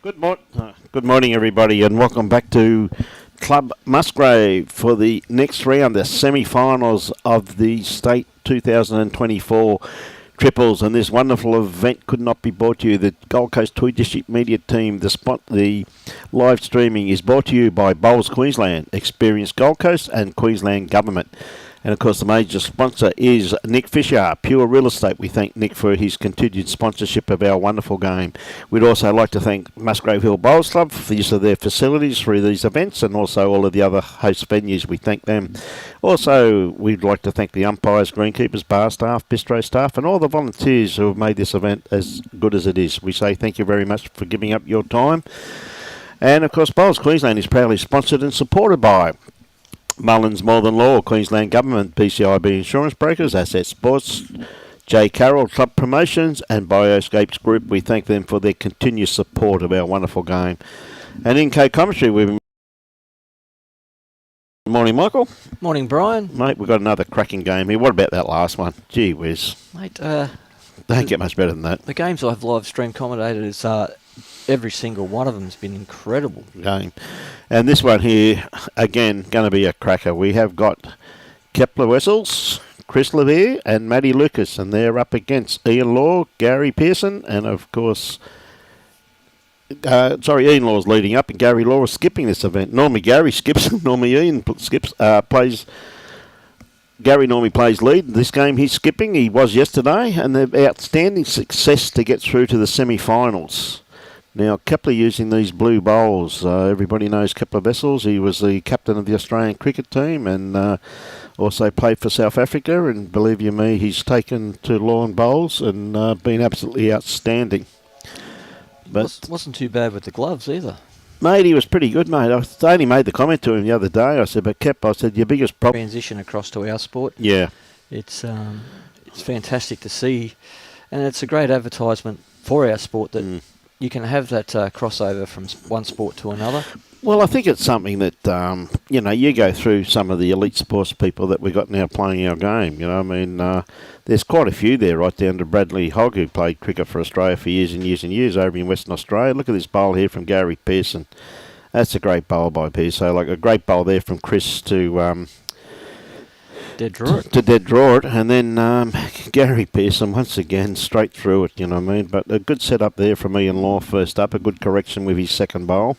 Good morning, everybody, and welcome back to Club Musgrave for the next round, the semi-finals of the State 2024 Triples. And this wonderful event could not be brought to you. The Gold Coast Tweed District Media Team, the live streaming is brought to you by Bowls Queensland, Experience Gold Coast, and Queensland Government. And, of course, the major sponsor is Nick Fisher, Pure Real Estate. We thank Nick for his continued sponsorship of our wonderful game. We'd also like to thank Musgrave Hill Bowls Club for the use of their facilities through these events, and also all of the other host venues. We thank them. Also, we'd like to thank the umpires, greenkeepers, bar staff, bistro staff, and all the volunteers who have made this event as good as it is. We say thank you very much for giving up your time. And, of course, Bowls Queensland is proudly sponsored and supported by Mullins More Than Law, Queensland Government, PCIB Insurance Brokers, Asset Sports, J. Carroll Club Promotions, and Bioscapes Group. We thank them for their continuous support of our wonderful game. And in co-commentary, Good morning, Michael. Morning, Brian. Mate, we've got another cracking game here. What about that last one? Gee whiz. Mate, don't get much better than that. The games I've live stream commentated is every single one of them has been incredible. Game. And this one here, again, going to be a cracker. We have got Kepler Wessels, Chris Lievre, and Matty Lucas, and they're up against Ian Law, Gary Pearson, and of course, Ian Law's leading up, and Gary Law is skipping this event. Normally Gary skips, normally Ian skips, plays. Gary normally plays lead. This game he's skipping. He was yesterday, and they've outstanding success to get through to the semi-finals. Now, Kepler using these blue bowls. Everybody knows Kepler Wessels. He was the captain of the Australian cricket team and also played for South Africa. And believe you me, he's taken to lawn bowls and been absolutely outstanding. But wasn't too bad with the gloves either. Mate, he was pretty good, mate. I only made the comment to him the other day. I said, but Kep, I said, your biggest problem... Transition across to our sport. Yeah. It's fantastic to see. And it's a great advertisement for our sport that... You can have that crossover from one sport to another. Well, I think it's something that, you go through some of the elite sports people that we've got now playing our game. There's quite a few there, right down to Bradley Hogg, who played cricket for Australia for years and years and years over in Western Australia. Look at this bowl here from Gary Pearson. That's a great bowl by Pearson. Like a great bowl there from Chris to... Dead draw it. To dead draw it, and then Gary Pearson once again straight through it, you know what I mean? But a good setup there from Ian Law first up, a good correction with his second bowl.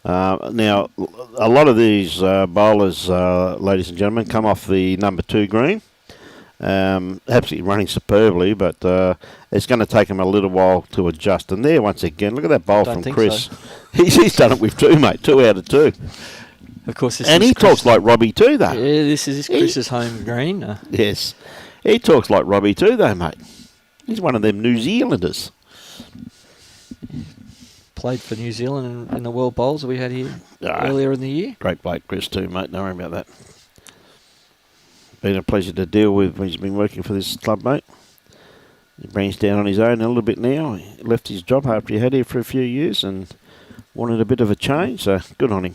Now, a lot of these bowlers, ladies and gentlemen, come off the number 2 green. Absolutely running superbly, but it's going to take him a little while to adjust. And there, once again, look at that bowl from Chris. So. He's done it with 2, mate, 2 out of 2. Of course, and he talks like Robbie too, though. Yeah, this is Chris's home green. Yes. He talks like Robbie too, though, mate. He's one of them New Zealanders. Played for New Zealand in the World Bowls that we had here earlier in the year. Great bloke, Chris, too, mate. Don't worry about that. Been a pleasure to deal with when he's been working for this club, mate. He branched down on his own a little bit now. He left his job after he had here for a few years and wanted a bit of a change, so good on him.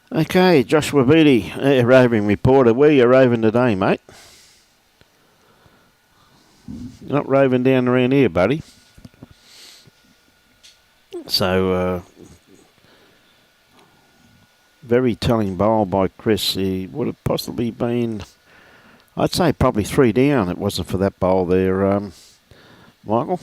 Okay, Joshua Beattie, roving reporter. Where you roving today, mate? You're not roving down around here, buddy. So, very telling bowl by Chris. He would have possibly been, I'd say probably 3 down. It wasn't for that bowl there, Michael.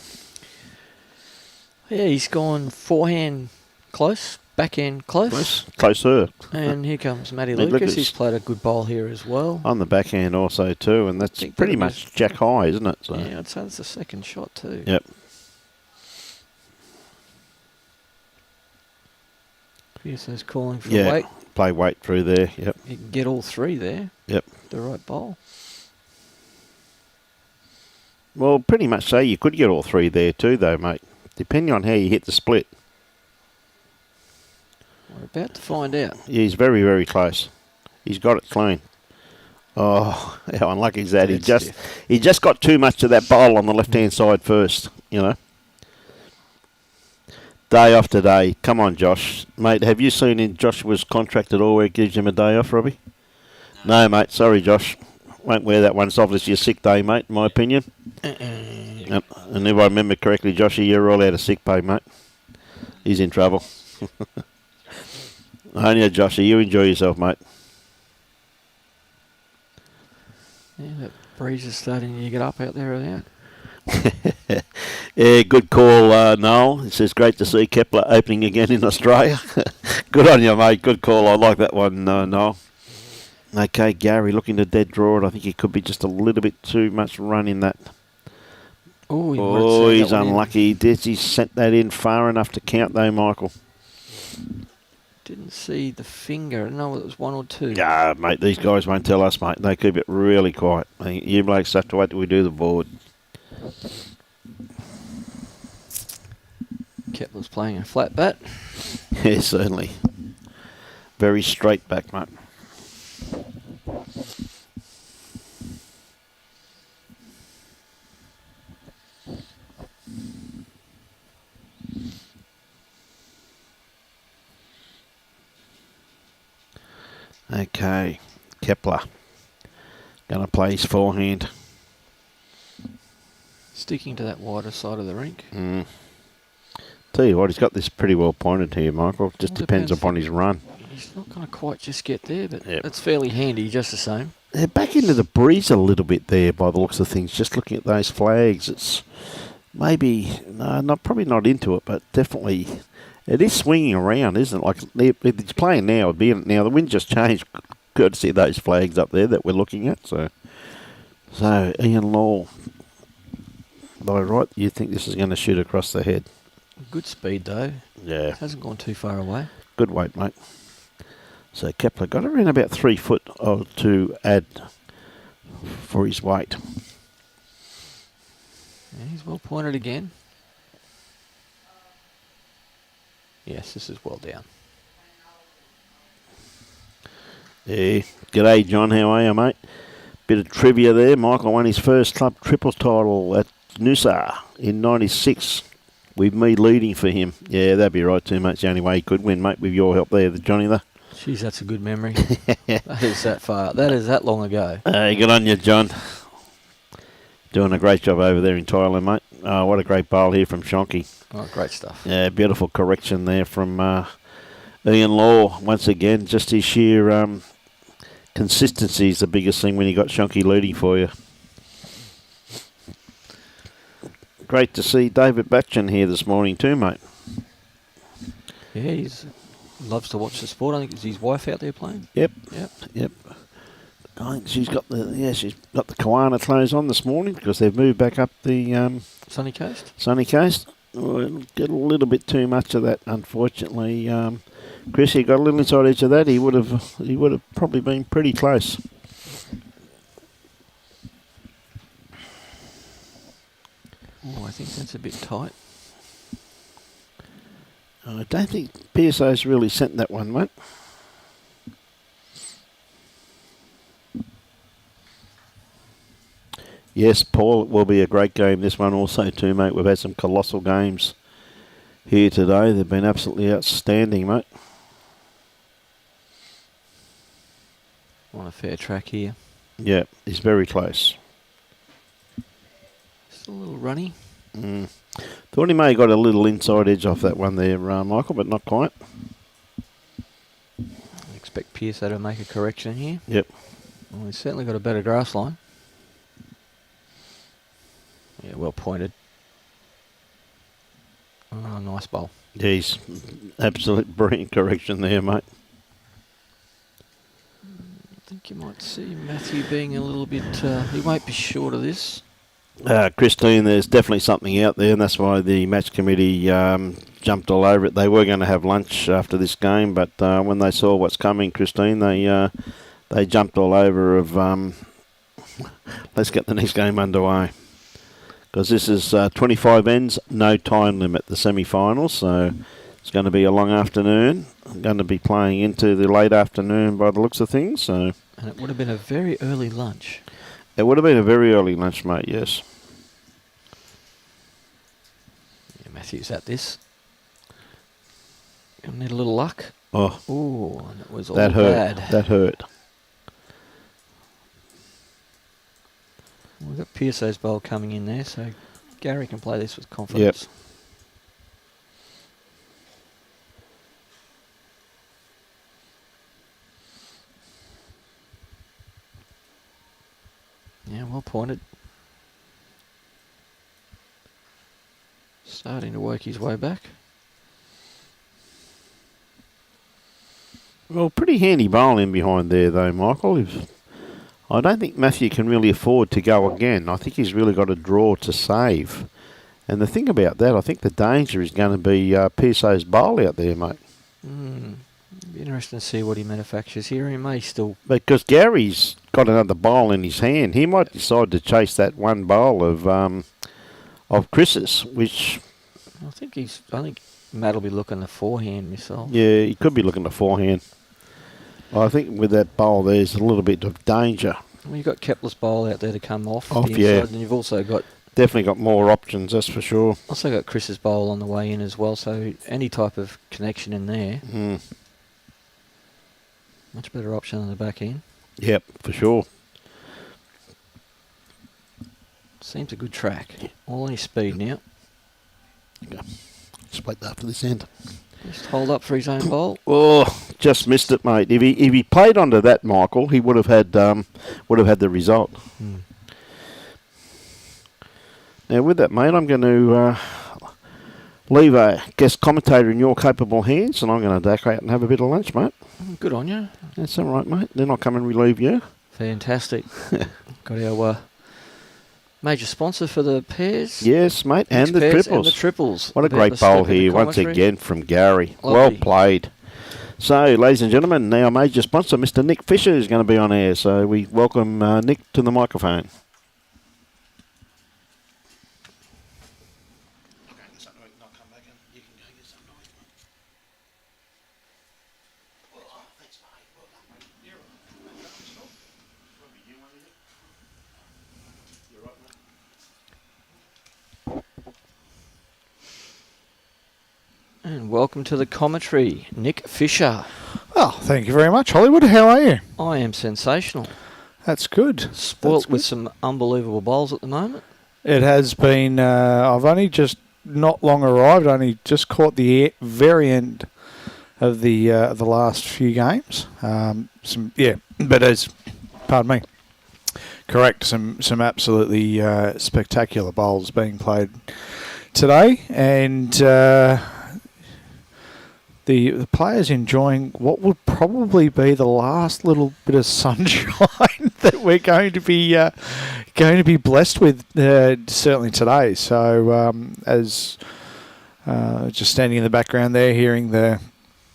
Yeah, he's gone forehand close. Backhand close. Closer. And here comes Matty Lucas. He's played a good bowl here as well. On the backhand also too, and that's pretty much jack high, isn't it? So. Yeah, I'd say that's the second shot too. Yep. Pearson's calling for weight. Play weight through there, yep. You can get all 3 there. Yep. The right bowl. Well, pretty much so. You could get all 3 there too, though, mate. Depending on how you hit the split. We're about to find out. Yeah, he's very, very close. He's got it clean. Oh, how unlucky is that? He just got too much of that bowl on the left-hand side first, you know. Day off today. Come on, Josh. Mate, have you seen in Joshua's contract at all where it gives him a day off, Robbie? No, mate. Sorry, Josh. Won't wear that one. It's obviously a sick day, mate, in my opinion. And if I remember correctly, Joshy, you're all out of sick pay, mate. He's in trouble. On you, Joshy. You enjoy yourself, mate. Yeah, that breeze is starting to get up out there early out. Yeah, good call, Noel. It says great to see Kepler opening again in Australia. Good on you, mate. Good call. I like that one, Noel. Okay, Gary looking to dead draw it. I think he could be just a little bit too much run in that. Oh, He's unlucky. He sent that in far enough to count, though, Michael. Didn't see the finger. I don't know whether it was 1 or 2. Yeah, mate, these guys won't tell us, mate. They keep it really quiet. You blokes have to wait till we do the board. Kepler's playing a flat bat. Yeah, certainly. Very straight back, mate. Okay, Kepler. Going to play his forehand. Sticking to that wider side of the rink. Tell you what, he's got this pretty well pointed here, Michael. Just depends upon his run. He's not going to quite just get there, but Yep. That's fairly handy just the same. They're back into the breeze a little bit there by the looks of things. Just looking at those flags, it's maybe, probably not into it, but definitely it is swinging around, isn't it? Like it's playing now. Now the wind just changed, courtesy of those flags up there that we're looking at. So Ian Law, by right, you think this is going to shoot across the head? Good speed though. Yeah. It hasn't gone too far away. Good weight, mate. So Kepler got around about 3 foot to add for his weight. Yeah, he's well pointed again. Yes, this is well down. Yeah. G'day, John. How are you, mate? Bit of trivia there. Michael won his first club triples title at Noosa in '96. With me leading for him. Yeah, that'd be right too, mate. It's the only way he could win, mate, with your help there, Johnny. Jeez, that's a good memory. That is that far. That is that long ago. Good on you, John. Doing a great job over there in Thailand, mate. What a great bowl here from Shonky. Oh, great stuff. Yeah, beautiful correction there from Ian Law. Once again, just his sheer consistency is the biggest thing when you got Shonky leading for you. Great to see David Batchin here this morning too, mate. Yeah, he loves to watch the sport. I think it's his wife out there playing. Yep. I think she's got the Kiwana clothes on this morning because they've moved back up the Sunny Coast. We'll get a little bit too much of that, unfortunately. Chris, he got a little inside edge of that. He would have probably been pretty close. Oh, I think that's a bit tight. I don't think PSO's really sent that one, mate. Yes, Paul, it will be a great game, this one also too, mate. We've had some colossal games here today. They've been absolutely outstanding, mate. On a fair track here. Yeah, he's very close. Just a little runny. Thought he may have got a little inside edge off that one there, Michael, but not quite. I expect Pearson to make a correction here. Yep. Well, he's certainly got a better grass line. Yeah, well pointed. Oh, nice bowl. Yeah, he's absolute brilliant correction there, mate. I think you might see Matthew being a little bit... he won't be short of this. Christine, there's definitely something out there, and that's why the match committee jumped all over it. They were going to have lunch after this game, but when they saw what's coming, Christine, they jumped all over of let's get the next game underway. Because this is 25 ends, no time limit, the semi-finals, so it's going to be a long afternoon. I'm going to be playing into the late afternoon by the looks of things. So. And it would have been a very early lunch. It would have been a very early lunch, mate, yes. Yeah, Matthew's at this. Gonna need a little luck. Oh, ooh, and it was all that hurt. bad. That hurt. We've got Pearson's bowl coming in there, so Gary can play this with confidence. Well pointed. Starting to work his way back. Well, pretty handy bowling behind there, though, Michael. I don't think Matthew can really afford to go again. I think he's really got a draw to save. And the thing about that, I think the danger is going to be Pearson's bowl out there, mate. Be interesting to see what he manufactures here. He may still... Because Gary's got another bowl in his hand. He might decide to chase that one bowl of Chris's, which... I think Matt will be looking to forehand myself. Yeah, he could be looking to forehand. I think with that bowl there's a little bit of danger. Well, you've got Kepler's bowl out there to come off the inside, yeah. and you've also got... Definitely got more options, that's for sure. Also got Chris's bowl on the way in as well, so any type of connection in there. Much better option on the back end. Yep, for sure. Seems a good track. All on his speed now. Okay. Just wait after this end. Just hold up for his own bowl. Oh, just missed it, mate. If he played onto that, Michael, he would have had the result. Now, with that, mate, I'm going to leave a guest commentator in your capable hands, and I'm going to duck out and have a bit of lunch, mate. Good on you. That's all right, mate. Then I'll come and relieve you. Fantastic. Got our major sponsor for the pairs. Yes, mate, and the triples. And the triples. What a great bowl here, once again, from Gary. Lovely. Well played. So, ladies and gentlemen, our major sponsor, Mr. Nick Fisher, is going to be on air. So we welcome Nick to the microphone. And welcome to the commentary, Nick Fisher. Oh, thank you very much, Hollywood. How are you? I am sensational. That's good. Spoilt with some unbelievable bowls at the moment. It has been. I've only just not long arrived. Only just caught the very end of the last few games. But as pardon me, correct. Some absolutely spectacular bowls being played today, and. The players enjoying what would probably be the last little bit of sunshine that we're going to be blessed with, certainly today. So, as just standing in the background there, hearing the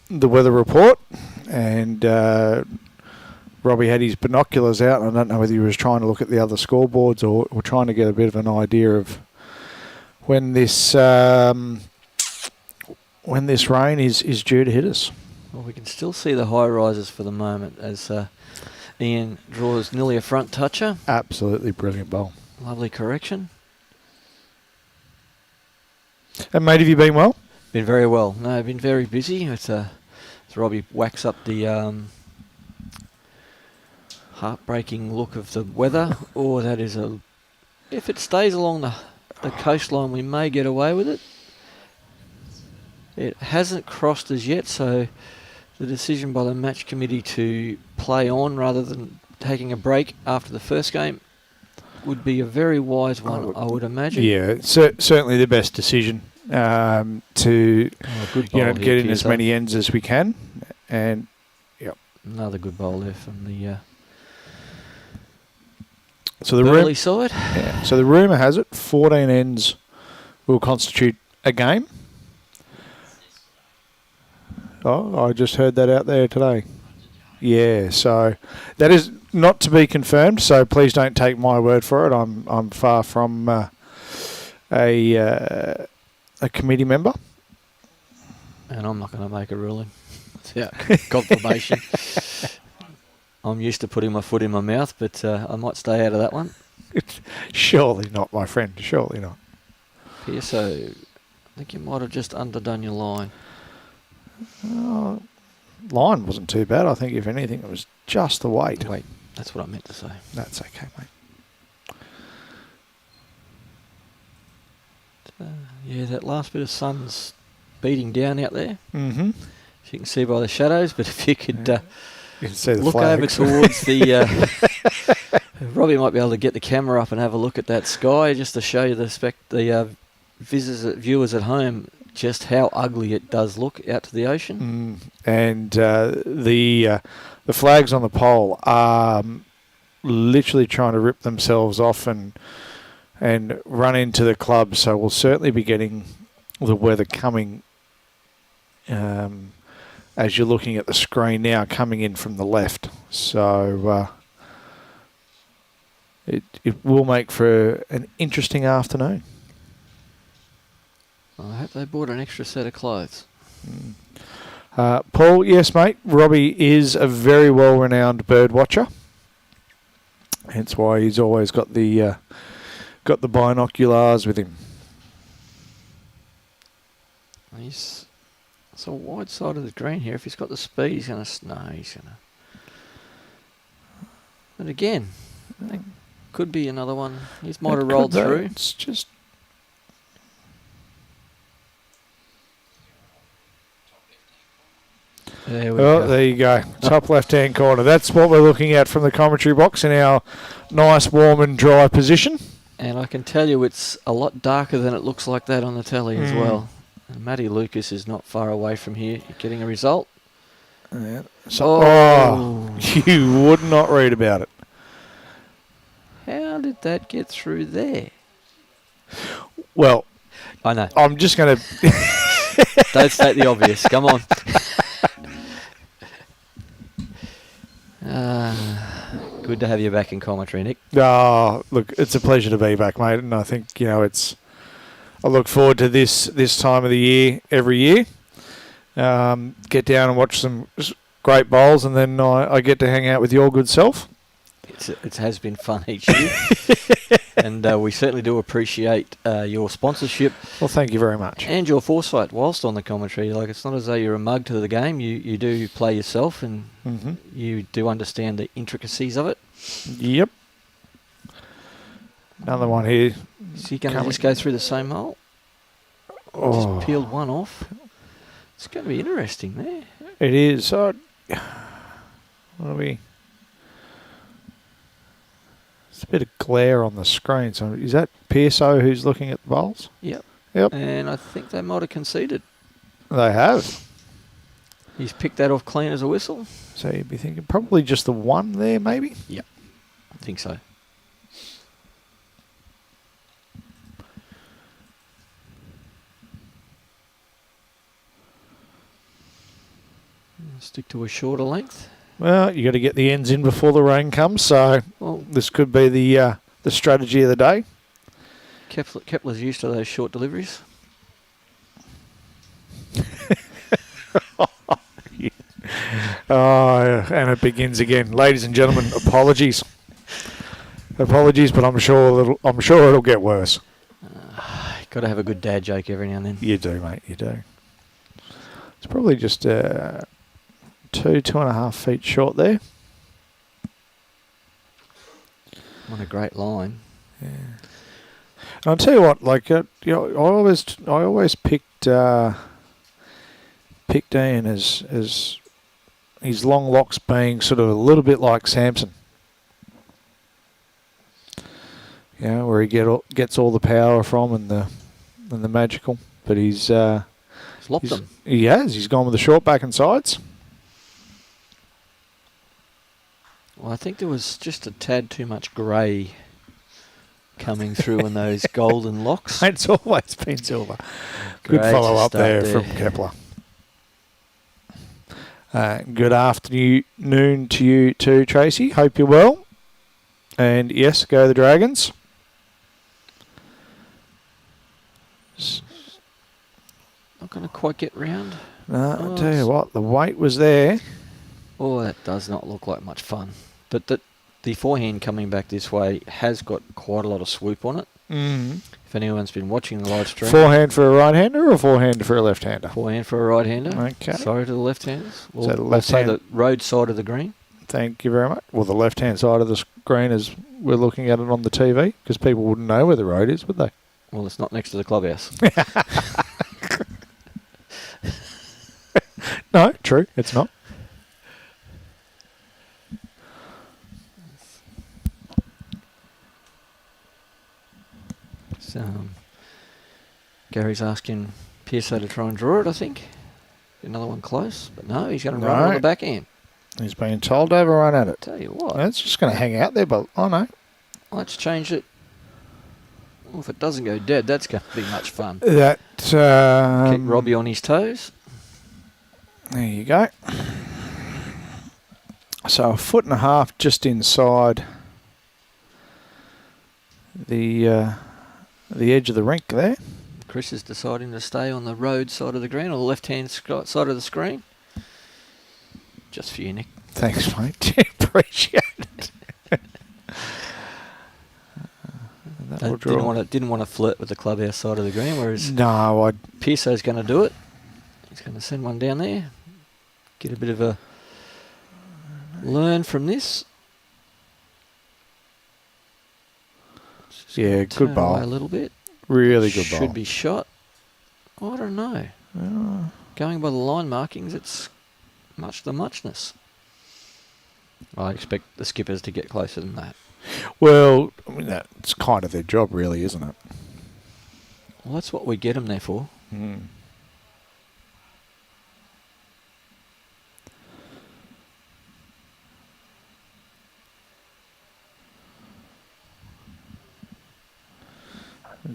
weather report, and Robbie had his binoculars out. I don't know whether he was trying to look at the other scoreboards or trying to get a bit of an idea of when this. When this rain is due to hit us. Well, we can still see the high rises for the moment as Ian draws nearly a front toucher. Absolutely brilliant bowl. Lovely correction. And mate, have you been well? Been very well. No, I've been very busy. It's Robbie whacks up the heartbreaking look of the weather. That is if it stays along the coastline, we may get away with it. It hasn't crossed as yet, so the decision by the match committee to play on rather than taking a break after the first game would be a very wise one, I would imagine. Yeah, certainly the best decision to get in as many ends as we can. And another good bowl there from the so the early side. Yeah, so the rumour has it 14 ends will constitute a game. Oh, I just heard that out there today. Yeah, so that is not to be confirmed, so please don't take my word for it. I'm far from a committee member. And I'm not going to make a ruling without confirmation. I'm used to putting my foot in my mouth, but I might stay out of that one. Surely not, my friend. Surely not. Pearson, I think you might have just underdone your line. Line wasn't too bad. I think, if anything, it was just the weight. Wait, that's what I meant to say. That's okay, mate. That last bit of sun's beating down out there. Mm-hmm. As you can see by the shadows, but if you could you can see the look flag. over towards the Robbie might be able to get the camera up and have a look at that sky just to show you the viewers at home just how ugly it does look out to the ocean. And the flags on the pole are literally trying to rip themselves off and run into the club. So we'll certainly be getting the weather coming as you're looking at the screen now, coming in from the left. So it will make for an interesting afternoon. I hope they bought an extra set of clothes. Paul, yes, mate. Robbie is a very well-renowned bird watcher. Hence why he's always got the binoculars with him. It's a wide side of the green here. If he's got the speed, he's going to... No, he's going to... But again, that could be another one. He might have rolled through. It's just... There we go. There you go. Top left-hand corner. That's what we're looking at from the commentary box in our nice, warm and dry position. And I can tell you it's a lot darker than it looks like that on the telly as well. And Matty Lucas is not far away from here getting a result. Yeah. So, you would not read about it. How did that get through there? Well, I know. I'm just going to... Don't state the obvious. Come on. Good to have you back in commentary, Nick. Look, it's a pleasure to be back, mate. And I think, I look forward to this time of the year every year. Get down and watch some great bowls, and then I get to hang out with your good self. It has been fun each year. And we certainly do appreciate your sponsorship. Well, thank you very much. And your foresight whilst on the commentary. Like, it's not as though you're a mug to the game. You do play yourself, and you do understand the intricacies of it. Yep. Another one here. So you're going to just go through the same hole? Just peeled one off. It's going to be interesting there. It is. What are we... It's a bit of glare on the screen. So is that Pearson who's looking at the bowls? Yep. Yep. And I think they might have conceded. They have. He's picked that off clean as a whistle. So you'd be thinking probably just the one there, maybe? Yep. I think so. Stick to a shorter length. Well, you got to get the ends in before the rain comes, so this could be the strategy of the day. Kepler's used to those short deliveries. And it begins again, ladies and gentlemen. Apologies, but I'm sure it'll get worse. Got to have a good dad joke every now and then. You do, mate. You do. It's probably just 2.5 feet short there. What a great line. Yeah. And I'll tell you what, I always picked Ian as his long locks being sort of a little bit like Samson. Where he gets all the power from and the magical, but he's lopped them. He has. He's gone with the short back and sides. Well, I think there was just a tad too much grey coming through in those golden locks. It's always been silver. Good follow up there from Kepler. Good afternoon to you too, Tracy. Hope you're well. And yes, go the Dragons. Not going to quite get round. No, I'll tell you what, the weight was there. Oh, that does not look like much fun. But the forehand coming back this way has got quite a lot of swoop on it. Mm-hmm. If anyone's been watching the live stream. Forehand for a right-hander or forehand for a left-hander? Forehand for a right-hander. Okay. Sorry to the left-handers. We'll say the road side of the green. Thank you very much. Well, the left-hand side of the screen as we're looking at it on the TV, because people wouldn't know where the road is, would they? Well, it's not next to the clubhouse. No, true. It's not. Gary's asking Pearson to try and draw it, I think. Another one close, but no, he's going to run it on the backhand. He's being told to have a run at it. Tell you what. It's just going to hang out there, but no. Let's change it. Well, if it doesn't go dead, that's going to be much fun. That Keep Robbie on his toes. There you go. So 1.5 foot just inside the edge of the rink there. Chris is deciding to stay on the road side of the green or the left-hand side of the screen. Just for you, Nick. Thanks, mate. Appreciate it. Didn't want to flirt with the clubhouse side of the green, whereas no, Pearson's going to do it. He's going to send one down there. Get a bit of a learn from this. Yeah, good ball. A little bit. Really good ball. Should be shot. I don't know. Going by the line markings, it's much the muchness. I expect the skippers to get closer than that. Well, I mean, that's kind of their job, really, isn't it? Well, that's what we get them there for.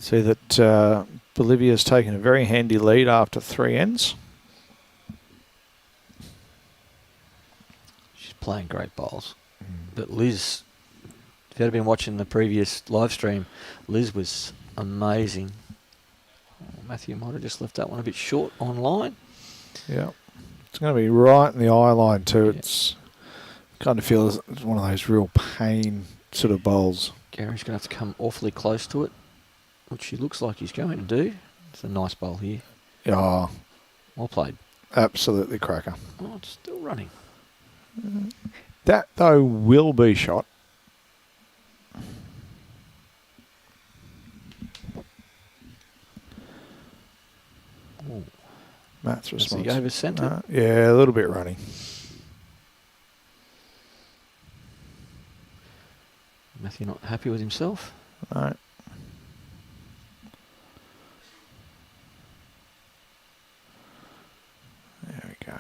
See that Bolivia's taken a very handy lead after 3 ends. She's playing great bowls. But Liz, if you had been watching the previous live stream, Liz was amazing. Matthew might have just left that one a bit short on line. Yeah. It's going to be right in the eye line too. Yeah. It's kind of feels it's one of those real pain sort of bowls. Gary's going to have to come awfully close to it, which he looks like he's going to do. It's a nice bowl here. Yeah. Well played. Absolutely cracker. Oh, it's still running. That, though, will be shot. Ooh. Matt's response. Is he over centre? Yeah, a little bit running. Matthew not happy with himself? No. There we go.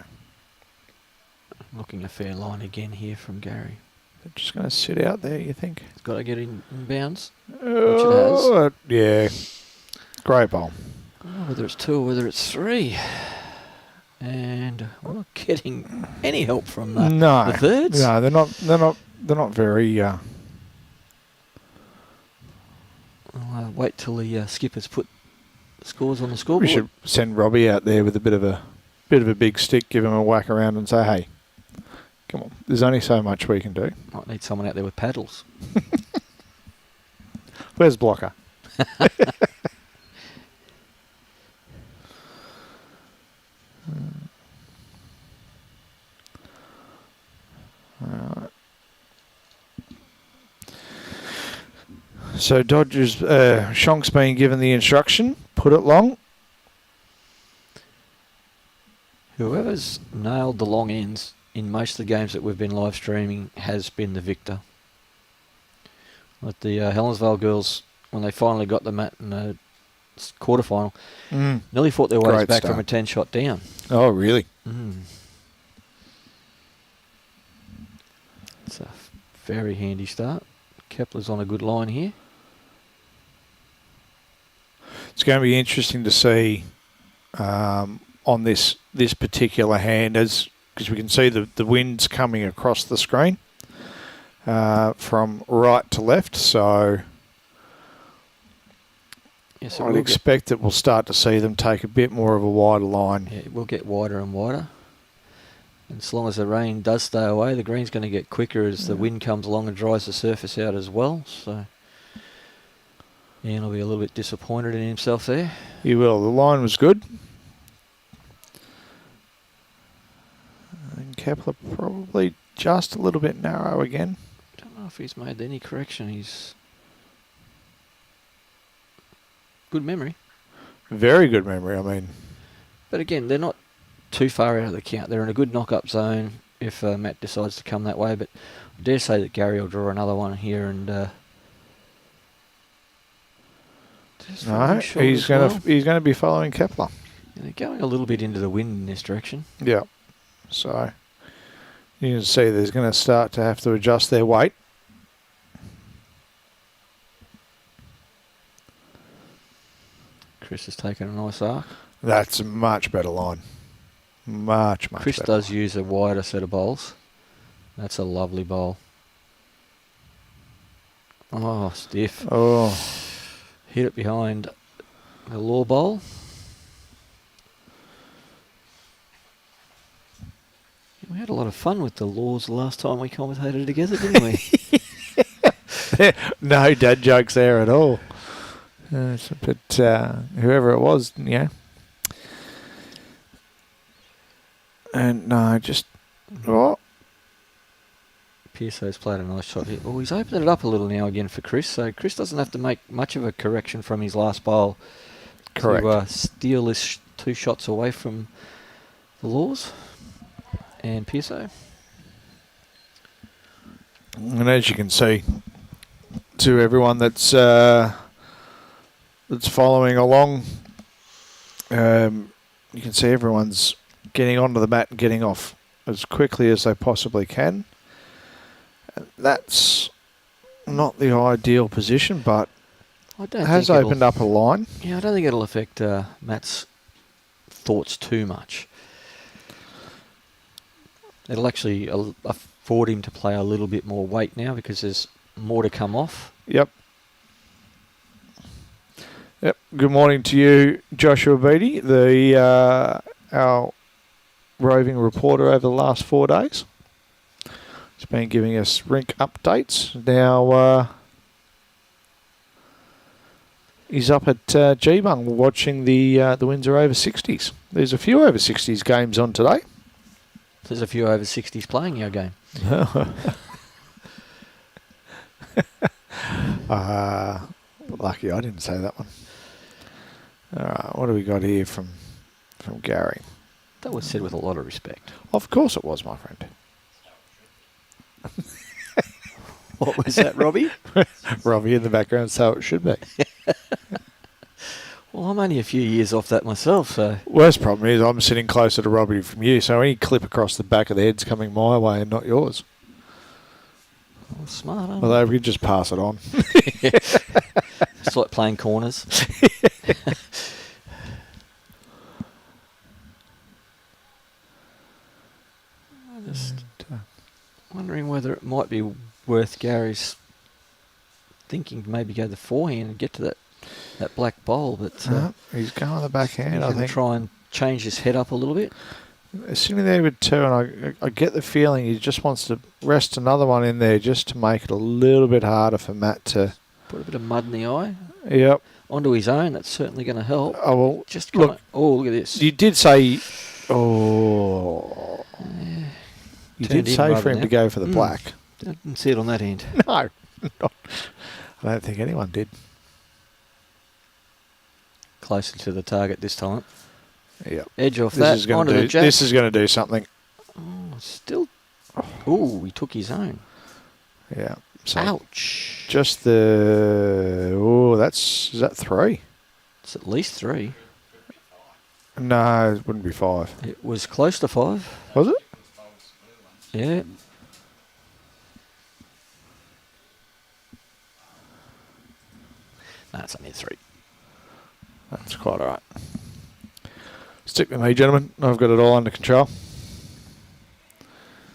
Looking a fair line again here from Gary. They're just going to sit out there, you think? It's got to get in bounds, which it has. Yeah. Great bowl. Whether it's 2 or whether it's 3. And we're not getting any help from the thirds. No, they're not very. I'll wait till the skippers put scores on the scoreboard. We should send Robbie out there with a bit of a big stick, give him a whack around, and say, "Hey, come on, there's only so much we can do." Might need someone out there with paddles. Where's Blocker? So Dodgers, Shonk's been given the instruction, put it long. Whoever's nailed the long ends in most of the games that we've been live streaming has been the victor. Like the Helensvale girls, when they finally got the mat in the quarterfinal, nearly fought their ways back from a 10-shot down. Oh, really? It's a very handy start. Kepler's on a good line here. It's going to be interesting to see on this particular hand, because we can see the wind's coming across the screen from right to left. So, I'd expect that we'll start to see them take a bit more of a wider line. Yeah, it will get wider and wider. And as long as the rain does stay away, the green's going to get quicker as the wind comes along and dries the surface out as well. So Ian will be a little bit disappointed in himself there. He will. The line was good. And Kepler probably just a little bit narrow again. I don't know if he's made any correction. He's good memory. Very good memory, I mean. But again, they're not too far out of the count. They're in a good knock-up zone if Matt decides to come that way. But I dare say that Gary will draw another one here and Just No, following short he's as going well. to he's going to be following Kepler. And they're going a little bit into the wind in this direction. Yeah. So you can see there's going to start to have to adjust their weight. Chris has taken a nice arc. That's a much better line. Much Chris better. does use a wider set of bowls. That's a lovely bowl. Oh, stiff. Oh, Hit it behind a law bowl. We had a lot of fun with the laws the last time we commentated together, didn't we? no dad jokes there at all. But whoever it was, yeah. And no, just oh, Pearson's played a nice shot here. Oh, he's opened it up a little now again for Chris, so Chris doesn't have to make much of a correction from his last bowl. correct. To steal this 2 shots away from the laws and Pearson. And as you can see, to everyone that's following along, you can see everyone's getting onto the mat and getting off as quickly as they possibly can. That's not the ideal position, but I don't it has think opened up a line. Yeah, I don't think it'll affect Matt's thoughts too much. It'll actually afford him to play a little bit more weight now because there's more to come off. Yep. Yep. Good morning to you, Joshua Beattie, our roving reporter over the last 4 days. He's been giving us rink updates. Now he's up at Geebung watching the Windsor over 60s. There's a few over 60s games on today. There's a few over 60s playing your game. Lucky I didn't say that one. All right, what do we got here from Gary? That was said with a lot of respect. Of course it was, my friend. What was that, Robbie? Robbie in the background, so it should be. Well, I'm only a few years off that myself, so... Worst problem is I'm sitting closer to Robbie from you, so any clip across the back of the head's coming my way and not yours. Oh, smart, aren't Although we could just pass it on. It's like playing corners. I'm just wondering whether it might be worth Gary's thinking to maybe go the forehand and get to that black bowl, but he's going the backhand, he's I going to think. try and change his head up a little bit. Sitting there with 2, and I get the feeling he just wants to rest another one in there just to make it a little bit harder for Matt to... Put a bit of mud in the eye. Yep. Onto his own, that's certainly going to help. Oh, well, Just look, look at this. you did say... Oh... You Turned did in say rather for him now. to go for the black. Didn't see it on that end. No. Not, I don't think anyone did. Closer to the target this time. Yep. Edge off This that, is going onto to the do. jack. This is going to do something. Oh, still... Ooh, he took his own. Yeah. So Ouch. just the... Oh, is that 3? It's at least 3. No, it wouldn't be 5. It was close to 5. Was it? Yeah. No, it's only 3. That's quite all right. Stick with me, gentlemen. I've got it all under control.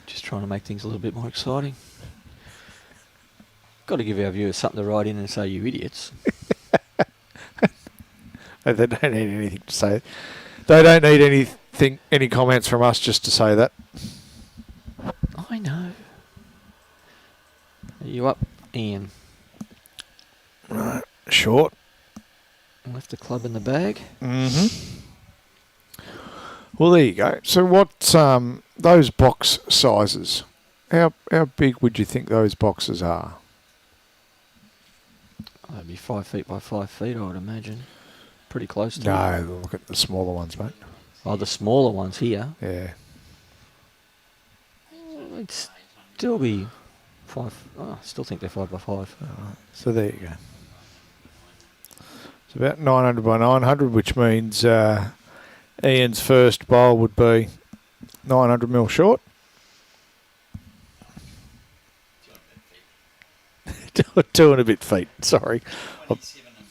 Just trying to make things a little bit more exciting. Got to give our viewers something to write in and say, you idiots. They don't need anything to say. They don't need any comments from us just to say that. I know. Are you up, Ian? Right. Short. Left the club in the bag. Mm-hmm. Well, there you go. So what, those box sizes, how big would you think those boxes are? That'd be 5 feet by 5 feet, I would imagine. Pretty close to it. No, look at the smaller ones, mate. Oh, the smaller ones here. Yeah. It'd still be 5. Oh, I still think they're 5 by 5. All right. So there you go. It's about 900 by 900, which means Ian's first bowl would be 900 mil short. 2 and a bit feet, sorry. 27 and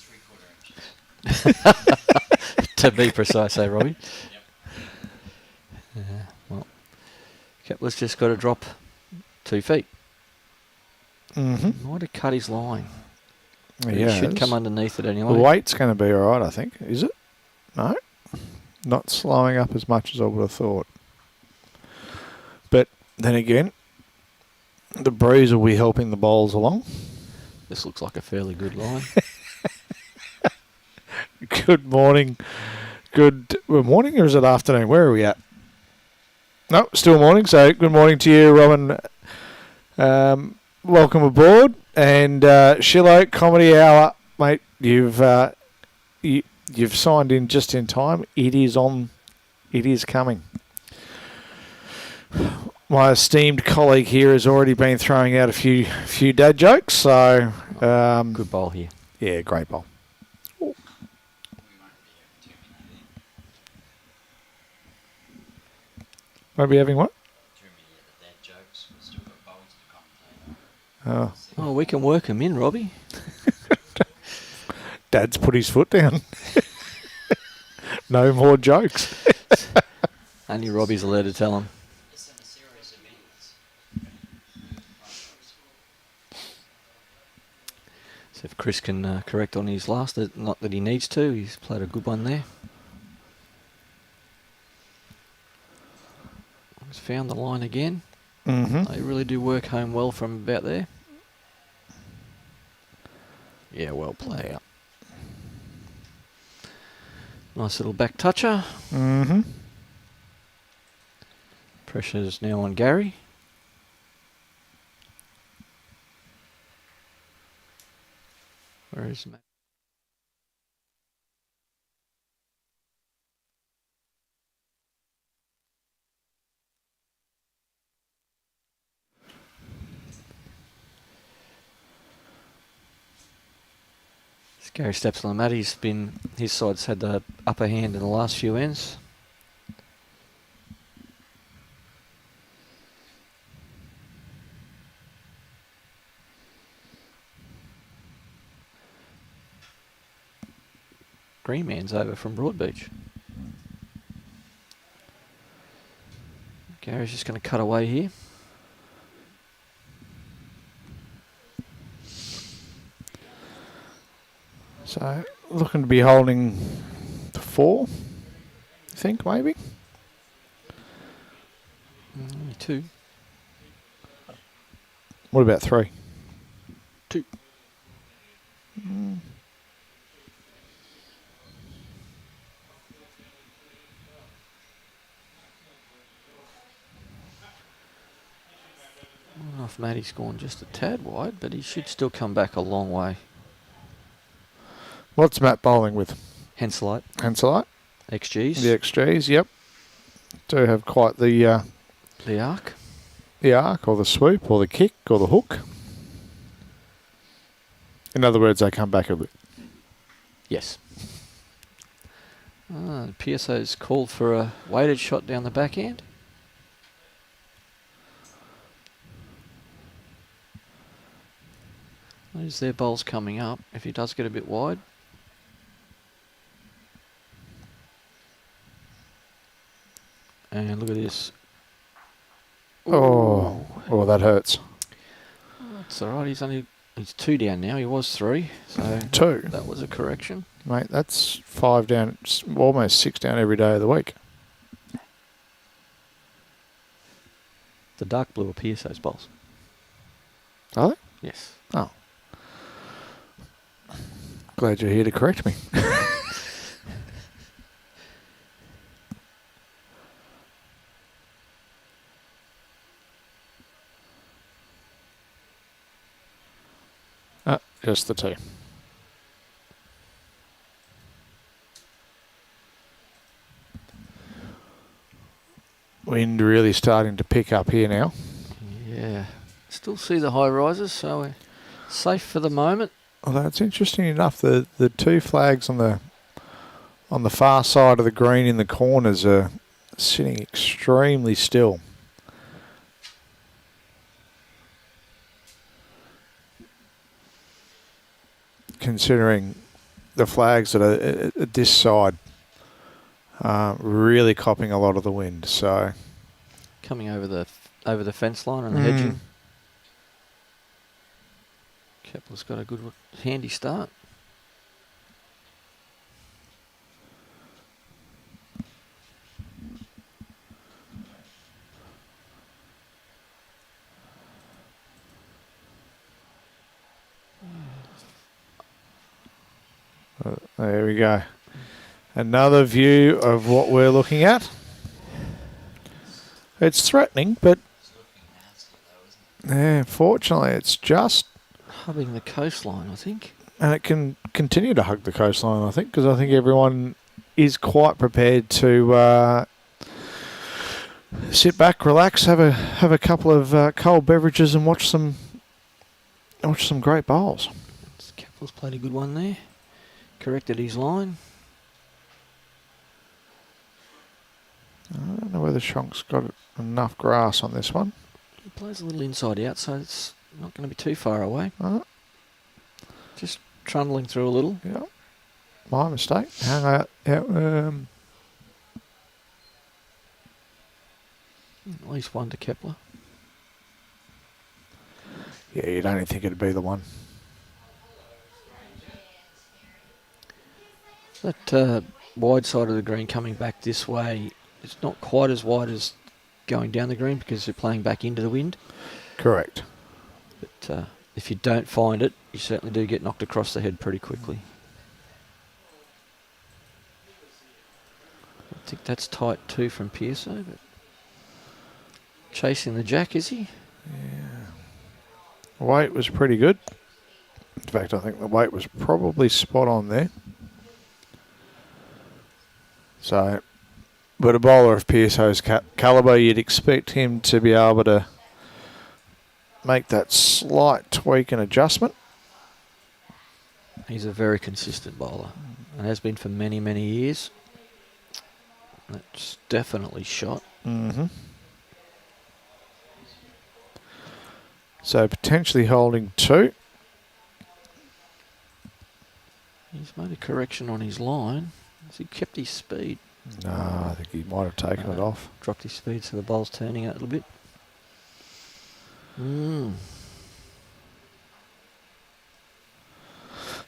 3/4 inches. To be precise, Robbie? Well, Kepler's just got to drop 2 feet. Mm-hmm. Might have cut his line. Yeah, He should come underneath it anyway. the weight's going to be all right, I think. Is it? No? Not slowing up as much as I would have thought. But then again, the breeze will be helping the bowls along. This looks like a fairly good line. Good morning. Good morning, or is it afternoon? Where are we at? No, still morning. So good morning to you, Robin. Welcome aboard. And Shillow Comedy Hour, mate. You've signed in just in time. It is on. It is coming. My esteemed colleague here has already been throwing out a few dad jokes. So Good bowl here. yeah, great bowl. We won't be terminating. Won't be having what? Terminating the dad jokes. We've still got bowls to commentate. Oh, Oh, we can work him in, Robbie. Dad's put his foot down. No more jokes. Only Robbie's allowed to tell him. It's in a series of events. So if Chris can correct on his last, not that he needs to, he's played a good one there. He's found the line again. Mm-hmm. They really do work home well from about there. Yeah, well played. Yeah. Nice little back toucher. Mm-hmm. Pressure's now on Gary. Where is Matt? As Gary steps on the mat, his side's had the upper hand in the last few ends. Green man's over from Broadbeach. Gary's just going to cut away here. So looking to be holding the 4, I think maybe. Only 2. What about 3? 2. I don't know if Matty's gone just a tad wide, but he should still come back a long way. What's Matt bowling with? Henselite, Hanselite? XGs, The XGs, yep. Do have quite the the arc. arc or the swoop or the kick or the hook. In other words, they come back a bit. Yes. PSO's called for a weighted shot down the backhand. There's their bowls coming up. If he does get a bit wide. And look at this. Oh, that hurts. That's all right. He's 2 down now. He was 3, so 2. that was a correction. Mate, that's 5 down, almost 6 down every day of the week. The dark blue are PSO's bowls. Are they? Yes. Oh. Glad you're here to correct me. Just the 2. Wind really starting to pick up here now. Yeah. Still see the high rises, so we're safe for the moment. Although it's interesting enough, the two flags on the far side of the green in the corners are sitting extremely still. Considering the flags that are at this side are really copping a lot of the wind, so Coming over the fence line and the hedging. Kepler's got a good handy start. There we go. Another view of what we're looking at. It's threatening, but It's looking nasty though, isn't it? yeah, fortunately it's just, Hugging the coastline, I think. and it can continue to hug the coastline, I think, because I think everyone is quite prepared to sit back, relax, have a couple of cold beverages, and watch some great bowls. Kepler's played a good one there. Corrected his line. I don't know whether Shonk's got enough grass on this one. He plays a little inside out, so it's not going to be too far away. Just trundling through a little. Yeah, my mistake. Hang on. Yeah, At least one to Kepler. yeah, you'd only think it'd be the one. That wide side of the green coming back this way, it's not quite as wide as going down the green because they're playing back into the wind. Correct. But if you don't find it, you certainly do get knocked across the head pretty quickly. I think that's tight too from Pearson, but chasing the jack, is he? Weight was pretty good. In fact, I think the weight was probably spot on there. So, but a bowler of Pearson's calibre, you'd expect him to be able to make that slight tweak and adjustment. He's a very consistent bowler and has been for many, many years. That's definitely shot. Mm-hmm. So potentially holding 2. He's made a correction on his line. Has he kept his speed? No, I think he might have taken it off. Dropped his speed so the bowl's turning out a little bit.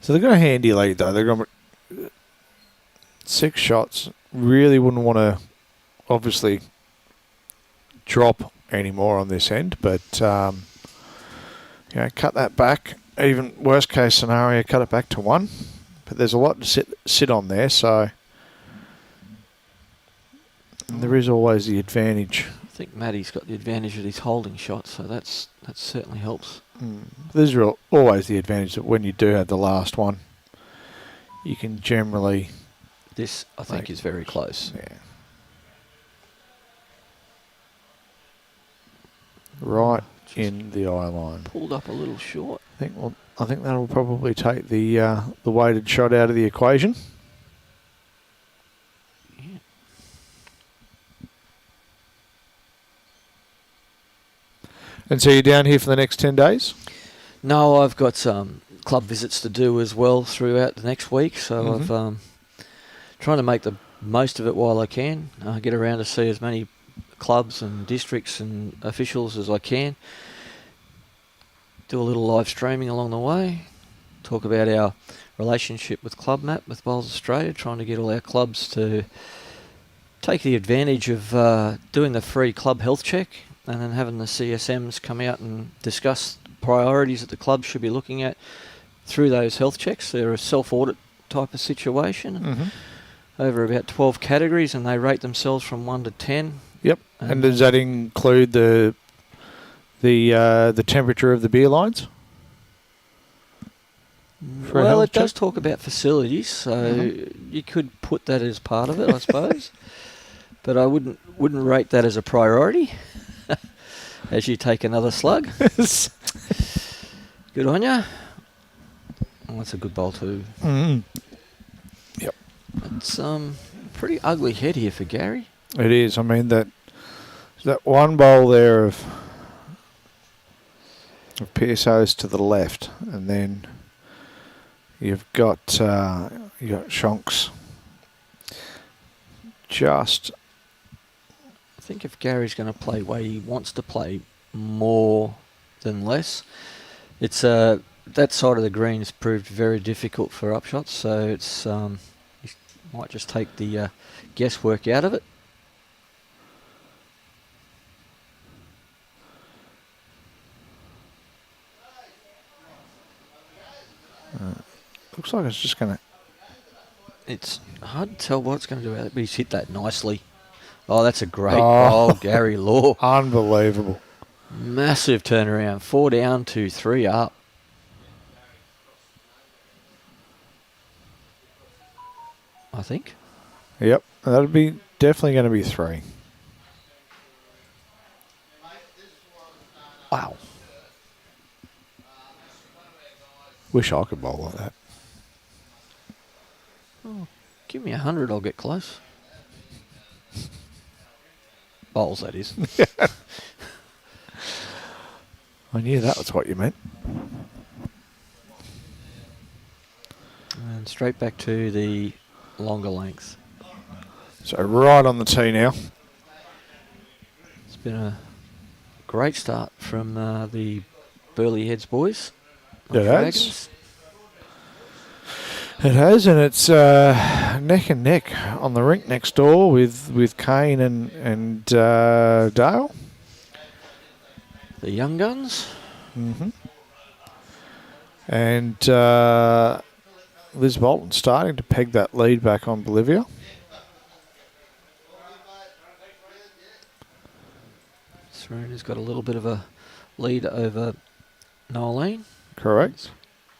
So they've got a handy lead though. They've got 6 shots. Really wouldn't want to obviously drop any more on this end, but cut that back. Even worst case scenario, cut it back to 1. But there's a lot to sit on there, so there is always the advantage. I think Matty's got the advantage of his holding shot, so that certainly helps. There's always the advantage that when you do have the last one, you can generally... This, I think, is very close. Yeah. Right in the eye line. Pulled up a little short. I think that'll probably take the weighted shot out of the equation. Yeah. And so you're down here for the next 10 days? No, I've got some club visits to do as well throughout the next week, so I've trying to make the most of it while I can. Get around to see as many clubs and districts and officials as I can. Do a little live streaming along the way. Talk about our relationship with Club Map, with Bowls Australia, trying to get all our clubs to take the advantage of doing the free club health check and then having the CSMs come out and discuss priorities that the club should be looking at through those health checks. They're a self-audit type of situation. Over about 12 categories, and they rate themselves from 1 to 10. Yep. And does that include the temperature of the beer lines? Well, it does talk about facilities, so you could put that as part of it, I suppose. But I wouldn't rate that as a priority as you take another slug. Good on you. Oh, that's a good bowl too. Mm. Yep. It's pretty ugly head here for Gary. It is. I mean, that one bowl there of PSOs to the left, and then you've got Shonks. Just, I think if Gary's going to play way he wants to play more than less, it's that side of the green has proved very difficult for upshots, so it's you might just take the guesswork out of it. looks like it's just going to... It's hard to tell what it's going to do out of it, but he's hit that nicely. Oh, that's a great bowl, Gary Law. Unbelievable. Massive turnaround. 4 down to 3 up. I think. Yep, that'll be definitely going to be 3. Wow. Wish I could bowl like that. Oh, give me 100, I'll get close. Bowls, that is. I knew that was what you meant. And straight back to the longer length. So right on the tee now. It's been a great start from the Burley Heads boys. It has. It has, and it's neck and neck on the rink next door with Kane and Dale. The young guns. Mm-hmm. And Liz Bolton starting to peg that lead back on Bolivia. Serena's got a little bit of a lead over Nolene. Correct.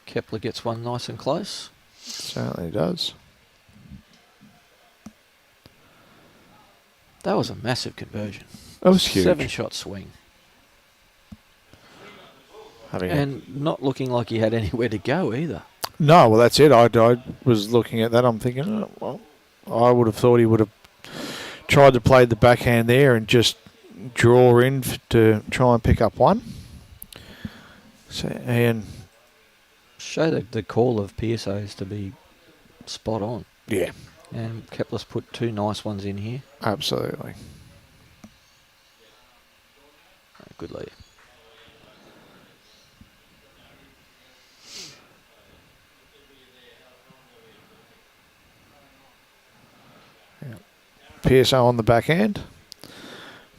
Kepler gets one nice and close. Certainly does. That was a massive conversion. That was huge. 7-shot swing. And not looking like he had anywhere to go either. No, well, that's it. I was looking at that. I'm thinking, oh, well, I would have thought he would have tried to play the backhand there and just draw in to try and pick up one. So, and show the call of PSOs to be spot on. Yeah. And Kepler's put 2 nice ones in here. Absolutely. Good lead. PSO on the backhand.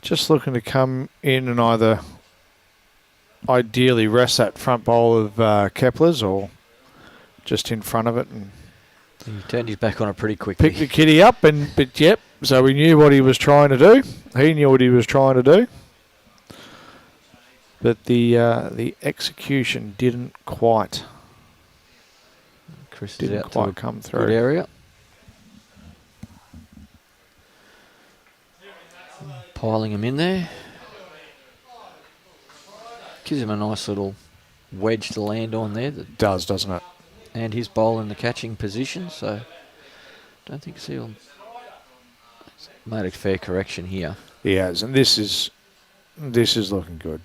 Just looking to come in and either ideally rest that front bowl of Kepler's or just in front of it. And he turned his back on it pretty quickly. Picked the kitty up, but yep. So we knew what he was trying to do. He knew what he was trying to do. But the execution didn't quite. Chris didn't is out quite to a come through. Good area. Piling him in there. Gives him a nice little wedge to land on there. That does, doesn't it? And his bowl in the catching position, so don't think Seal made a fair correction here. He has, and this is looking good.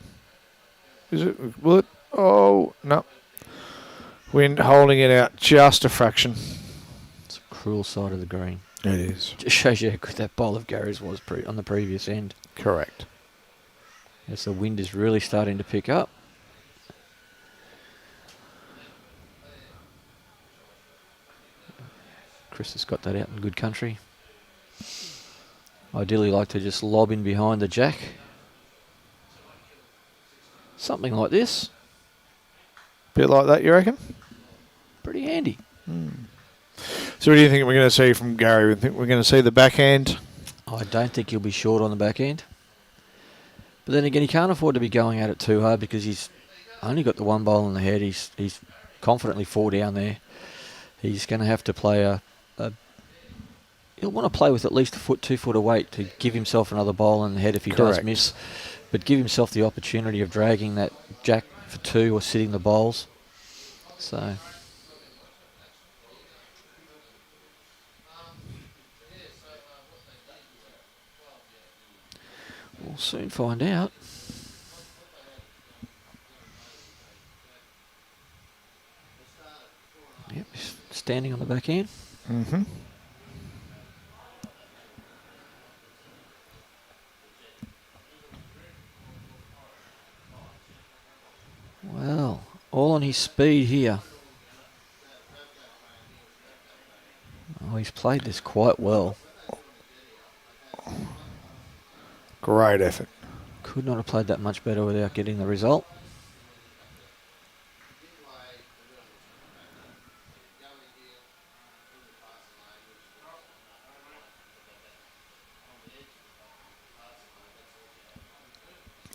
Is it? Will it? Oh no! Wind holding it out just a fraction. It's a cruel side of the green. It is. Just shows you how good that bowl of Gary's was on the previous end. Correct. As the wind is really starting to pick up. Chris has got that out in good country. Ideally like to just lob in behind the jack. Something like this. Bit like that, you reckon? Pretty handy. So what do you think we're going to see from Gary? We think we're going to see the backhand? I don't think he'll be short on the back end. But then again, he can't afford to be going at it too hard because he's only got the one bowl in the head. He's confidently 4 down there. He's going to have to play he'll want to play with at least a foot, 2 foot of weight to give himself another bowl in the head if he does miss. But give himself the opportunity of dragging that jack for 2 or sitting the bowls. So We'll soon find out. Yep, standing on the back end. Mm-hmm. Well, all on his speed here. Oh, he's played this quite well. Great effort. Could not have played that much better without getting the result.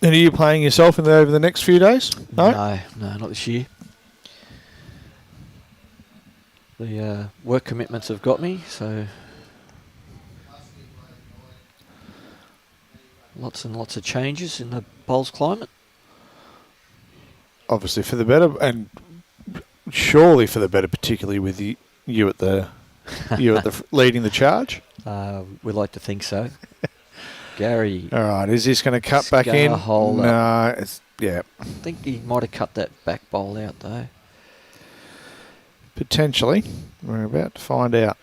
And are you playing yourself over the next few days? No, not this year. The work commitments have got me, so lots and lots of changes in the bowls climate. Obviously for the better, and surely for the better, particularly with you at the leading the charge. We like to think so. Gary. All right, is this going to cut back in? No, yeah. I think he might have cut that back bowl out though. Potentially. We're about to find out.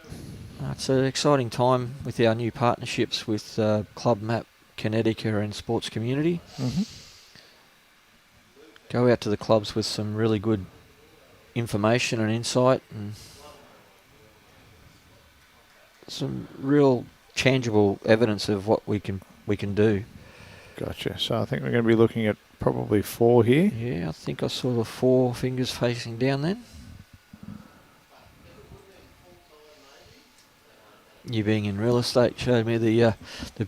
It's an exciting time with our new partnerships with Club Map, Connecticut and Sports Community. Mm-hmm. Go out to the clubs with some really good information and insight and some real tangible evidence of what we can do. Gotcha. So I think we're going to be looking at probably 4 here. Yeah, I think I saw the 4 fingers facing down then. You being in real estate showed me the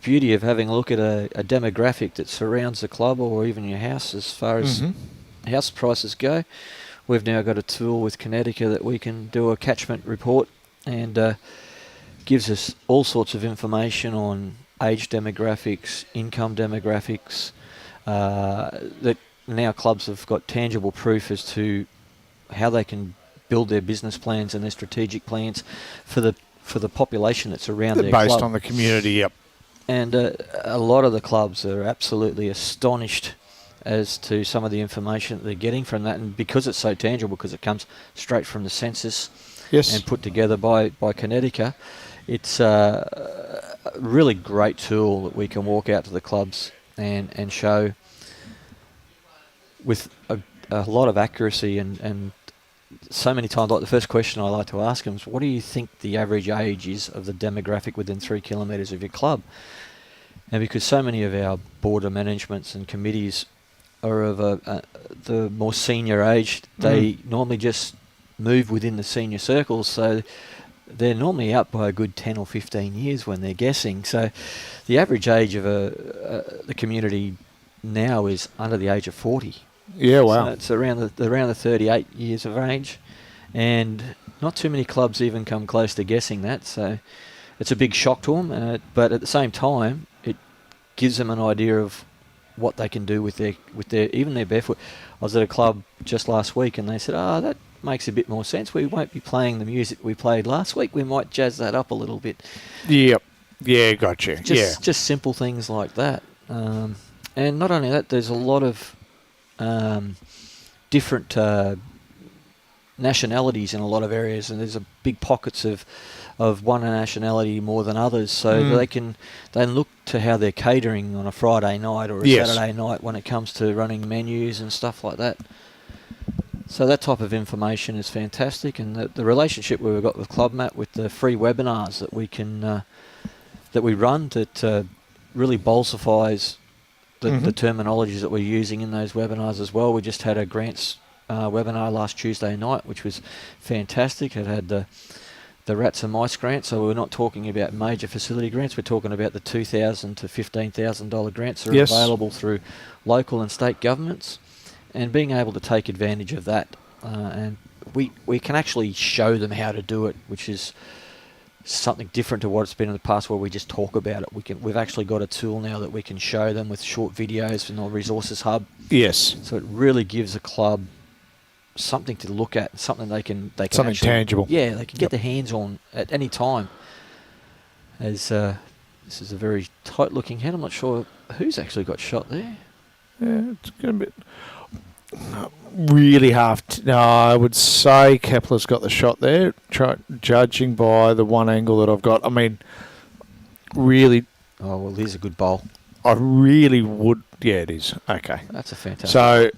beauty of having a look at a demographic that surrounds the club or even your house as far as house prices go. We've now got a tool with Connecticut that we can do a catchment report and gives us all sorts of information on age demographics, income demographics, that now clubs have got tangible proof as to how they can build their business plans and their strategic plans for the population that's around their club. Based on the community, yep. And a lot of the clubs are absolutely astonished as to some of the information that they're getting from that, and because it's so tangible, because it comes straight from the census and put together by Connecticut, it's a really great tool that we can walk out to the clubs and show with a lot of accuracy and so many times, like the first question I like to ask them is, what do you think the average age is of the demographic within 3 kilometres of your club? And because so many of our board of managements and committees are of the more senior age, they normally just move within the senior circles, so they're normally out by a good 10 or 15 years when they're guessing. So the average age of the community now is under the age of 40. Yeah, wow. So it's around the 38 years of age, and not too many clubs even come close to guessing that. So it's a big shock to them, but at the same time, it gives them an idea of what they can do with their even their barefoot. I was at a club just last week, and they said, that makes a bit more sense. We won't be playing the music we played last week. We might jazz that up a little bit. Yep. Yeah, gotcha. Just simple things like that. And not only that, there's a lot of different nationalities in a lot of areas, and there's a big pockets of one nationality more than others, so they can look to how they're catering on a Friday night or a Saturday night when it comes to running menus and stuff like that. So that type of information is fantastic, and the relationship we've got with ClubMat, with the free webinars that we can that we run, that really bolsifies the terminologies that we're using in those webinars as well. We just had a grants webinar last Tuesday night, which was fantastic. It had the rats and mice grant, so we're not talking about major facility grants. We're talking about the $2,000 to $15,000 grants that are available through local and state governments, and being able to take advantage of that. And we can actually show them how to do it, which is something different to what it's been in the past, where we just talk about it. We've actually got a tool now that we can show them with short videos from the Resources Hub. Yes. So it really gives a club something to look at, something they can something actually, tangible. Yeah, they can get their hands on at any time. As this is a very tight-looking head. I'm not sure Who's actually got shot there? Yeah, it's going to be really no, I would say Kepler's got the shot there, judging by the one angle that I've got. I mean, really, Oh, well, here's a good bowl. I really would. Yeah, it is. Okay. That's a fantastic. So,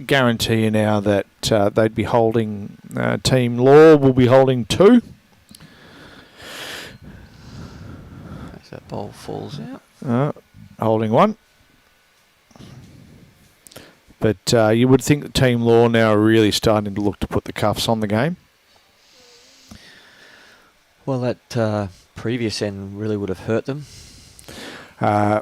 guarantee you now that they'd be holding, Team Law will be holding 2. As that bowl falls out. Holding 1. But you would think that Team Law now are really starting to look to put the cuffs on the game. Well, that previous end really would have hurt them.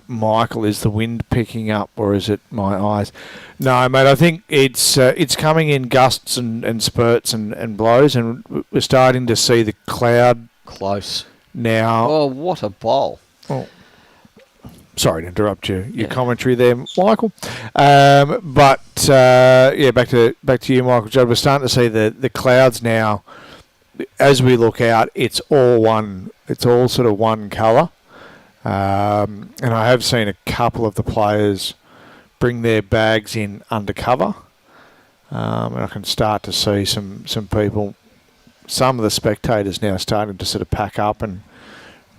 Michael, is the wind picking up, or is it my eyes? No, mate, I think it's coming in gusts and spurts and blows, and we're starting to see the cloud Close. now. Oh, what a bowl. Oh. Sorry to interrupt your commentary there, Michael. But back to you, Michael Judd. We're starting to see the clouds now. As we look out, it's all one. It's all sort of one colour. And I have seen a couple of the players bring their bags in undercover. And I can start to see some people, some of the spectators now starting to sort of pack up and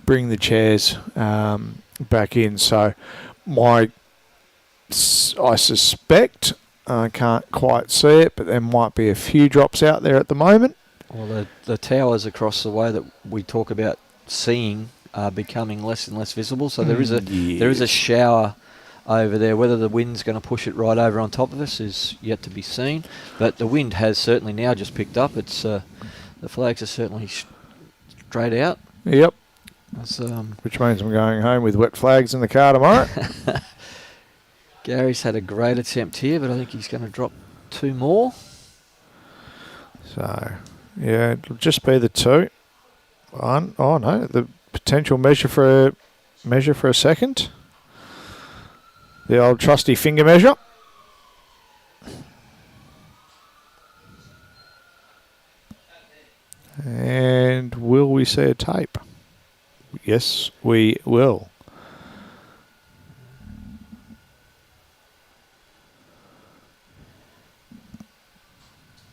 bring the chairs back in. So I suspect, I can't quite see it, but there might be a few drops out there at the moment. Well, the towers across the way that we talk about seeing are becoming less and less visible. So there is a shower over there. Whether the wind's going to push it right over on top of us is yet to be seen. But the wind has certainly now just picked up. It's the flags are certainly straight out. Yep. That's, which means I'm going home with wet flags in the car tomorrow. Gary's had a great attempt here, but I think he's going to drop 2 more. So, yeah, it'll just be the 2. 1. Oh no, the potential measure for a second. The old trusty finger measure. And will we see a tape? Yes, we will.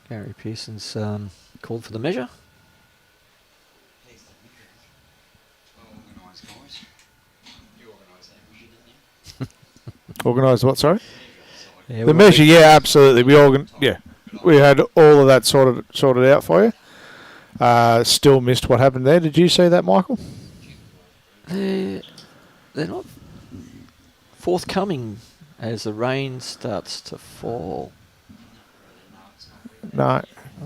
Gary Pearson's called for the measure. Organised what, sorry? Yeah, The measure, yeah, absolutely. We had all of that sorted out for you. Still missed what happened there. Did you see that, Michael? They're not forthcoming as the rain starts to fall. No. I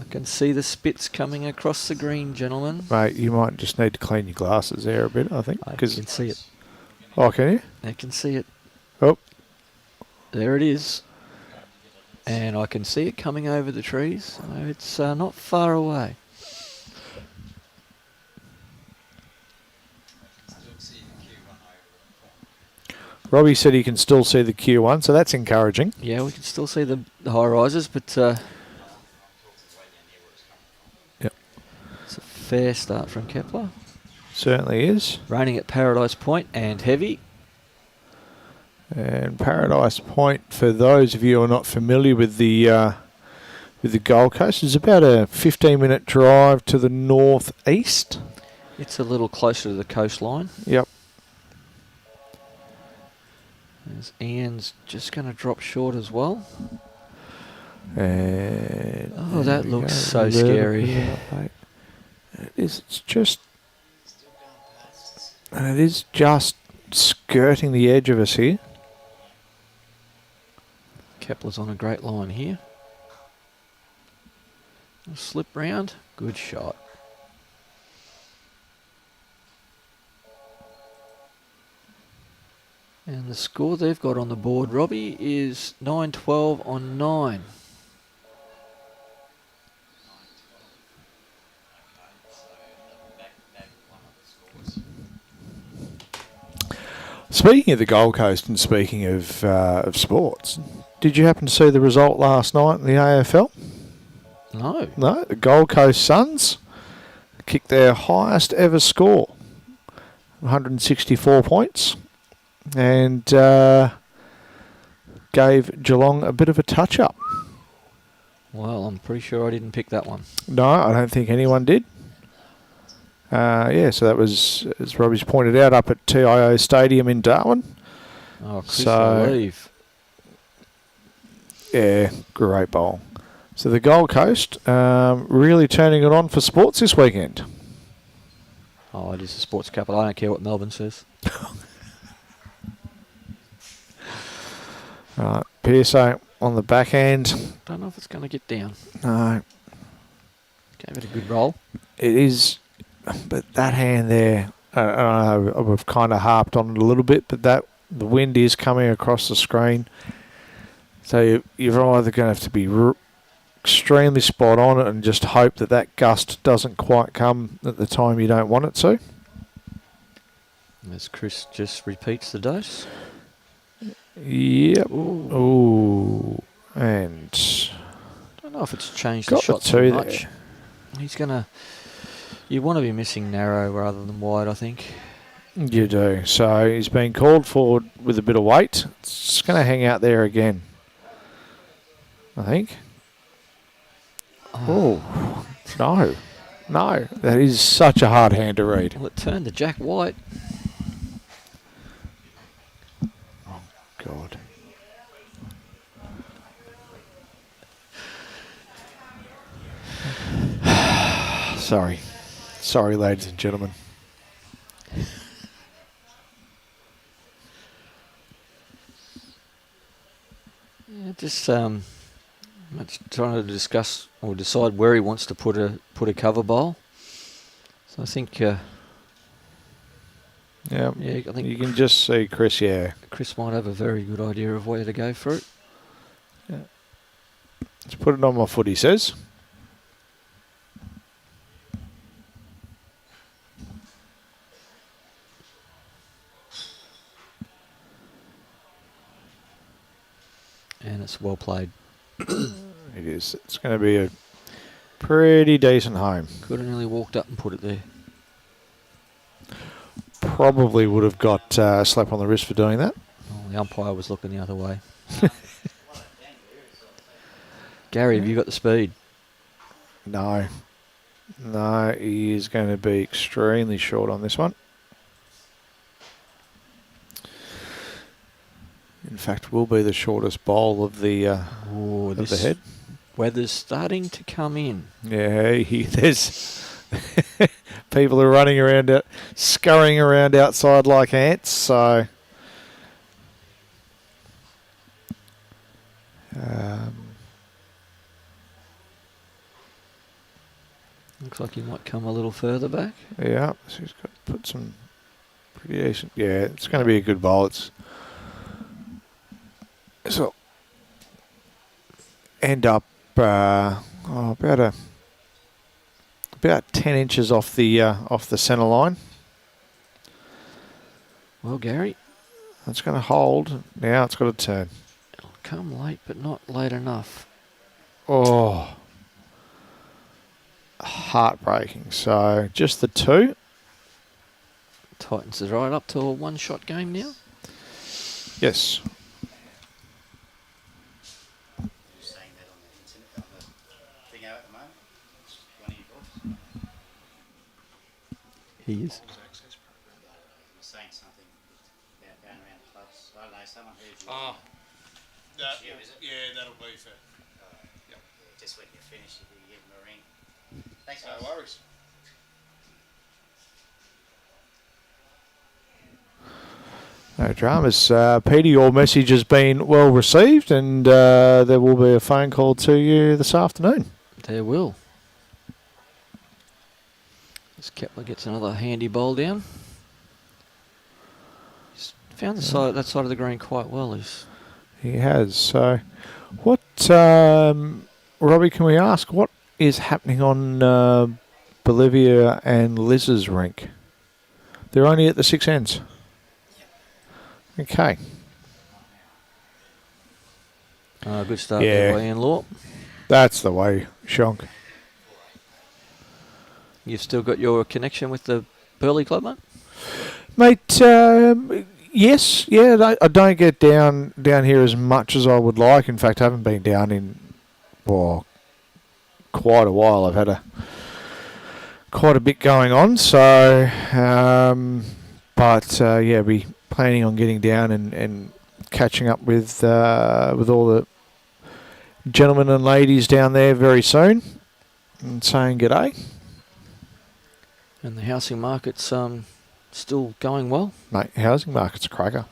can see the spits coming across the green, gentlemen. Mate, you might just need to clean your glasses there a bit, I think. I can see it. Oh, can you? I can see it. Oh. There it is. And I can see it coming over the trees. So it's not far away. Robbie said he can still see the Q1, so that's encouraging. Yeah, we can still see the high rises, but Yep. It's a fair start from Kepler. Certainly is. Raining at Paradise Point and heavy. And Paradise Point, for those of you who are not familiar with the Gold Coast, is about a 15-minute drive to the northeast. It's a little closer to the coastline. Yep. As Ian's just going to drop short as well. And oh, that looks so scary. It's just, and it is just skirting the edge of us here. Kepler's on a great line here. Slip round, good shot. And the score they've got on the board, Robbie, is 9-12 on 9. Speaking of the Gold Coast and speaking of sports, did you happen to see the result last night in the AFL? No. No, the Gold Coast Suns kicked their highest ever score, 164 points, and gave Geelong a bit of a touch-up. Well, I'm pretty sure I didn't pick that one. No, I don't think anyone did. So that was, as Robbie's pointed out, up at TIO Stadium in Darwin. Oh, Chris So- Lievre. Yeah, great bowl. So the Gold Coast really turning it on for sports this weekend. Oh, it is the sports capital. I don't care what Melbourne says. Pearson on the back end. Don't know if it's going to get down. No, Gave it a good roll. it is, but that hand there, I don't know, we've kind of harped on it a little bit, but that the wind is coming across the screen. So you're either going to have to be extremely spot on it and just hope that that gust doesn't quite come at the time you don't want it to. As Chris just repeats the dose. Yep. Ooh. And I don't know if it's changed got the shot the two too much. there. He's going to... You want to be missing narrow rather than wide, I think. You do. So he's been called forward with a bit of weight. It's going to hang out there again, I think. Oh, no. No. That is such a hard hand to read. Well, it turned to Jack White. God. Sorry. Sorry, ladies and gentlemen. Yeah, just trying to discuss or decide where he wants to put a cover bowl. So I think, Yeah. yeah, I think You can just see Chris, yeah. Chris might have a very good idea of where to go for it. Let's put it on my foot, he says. And it's well played. It is. It's going to be a pretty decent home. Could have nearly walked up and put it there. Probably would have got a slap on the wrist for doing that. Oh, the umpire was looking the other way. Gary, have you got the speed? No. No, he is going to be extremely short on this one. In fact, will be the shortest bowl of the Oh, of the this head. weather's starting to come in. Yeah, there's people are running around, scurrying around outside like ants. So, Looks like he might come a little further back. yeah, so he's got to put some pretty decent. Yeah, it's going to be a good bowl. So end up about 10 inches off the centre line. Well, Gary, It's going to hold. Now it's got to turn. it'll come late, but not late enough. Oh, heartbreaking. So just the two. Titans is right up to a one-shot game now. Yes. You're saying that on the internet, on the thing out at the moment? It's one of your books? He is. You're saying something about going around clubs. I don't know, someone heard you. Oh, that, Yeah, is it? yeah, that'll be fair. Yeah, just when you finish, if you give them a ring. Thanks, No guys. worries. No dramas. Peter, your message has been well received, and there will be a phone call to you this afternoon. There will. As Kepler gets another handy bowl down. He's found the side, that side of the green quite well. He has. So, what, Robbie, can we ask, what is happening on Bolivia and Liz's rink? They're only at the 6 ends. Okay. Good start Yeah. there by Ian Law. That's the way, Shonk. You've still got your connection with the Burley Club, mate? Mate, Yes, yeah. I don't get down here as much as I would like. In fact, I haven't been down in quite a while. I've had quite a bit going on. So, yeah, be planning on getting down and catching up with all the gentlemen and ladies down there very soon and saying g'day. And the housing market's still going well. Mate, housing market's a cracker.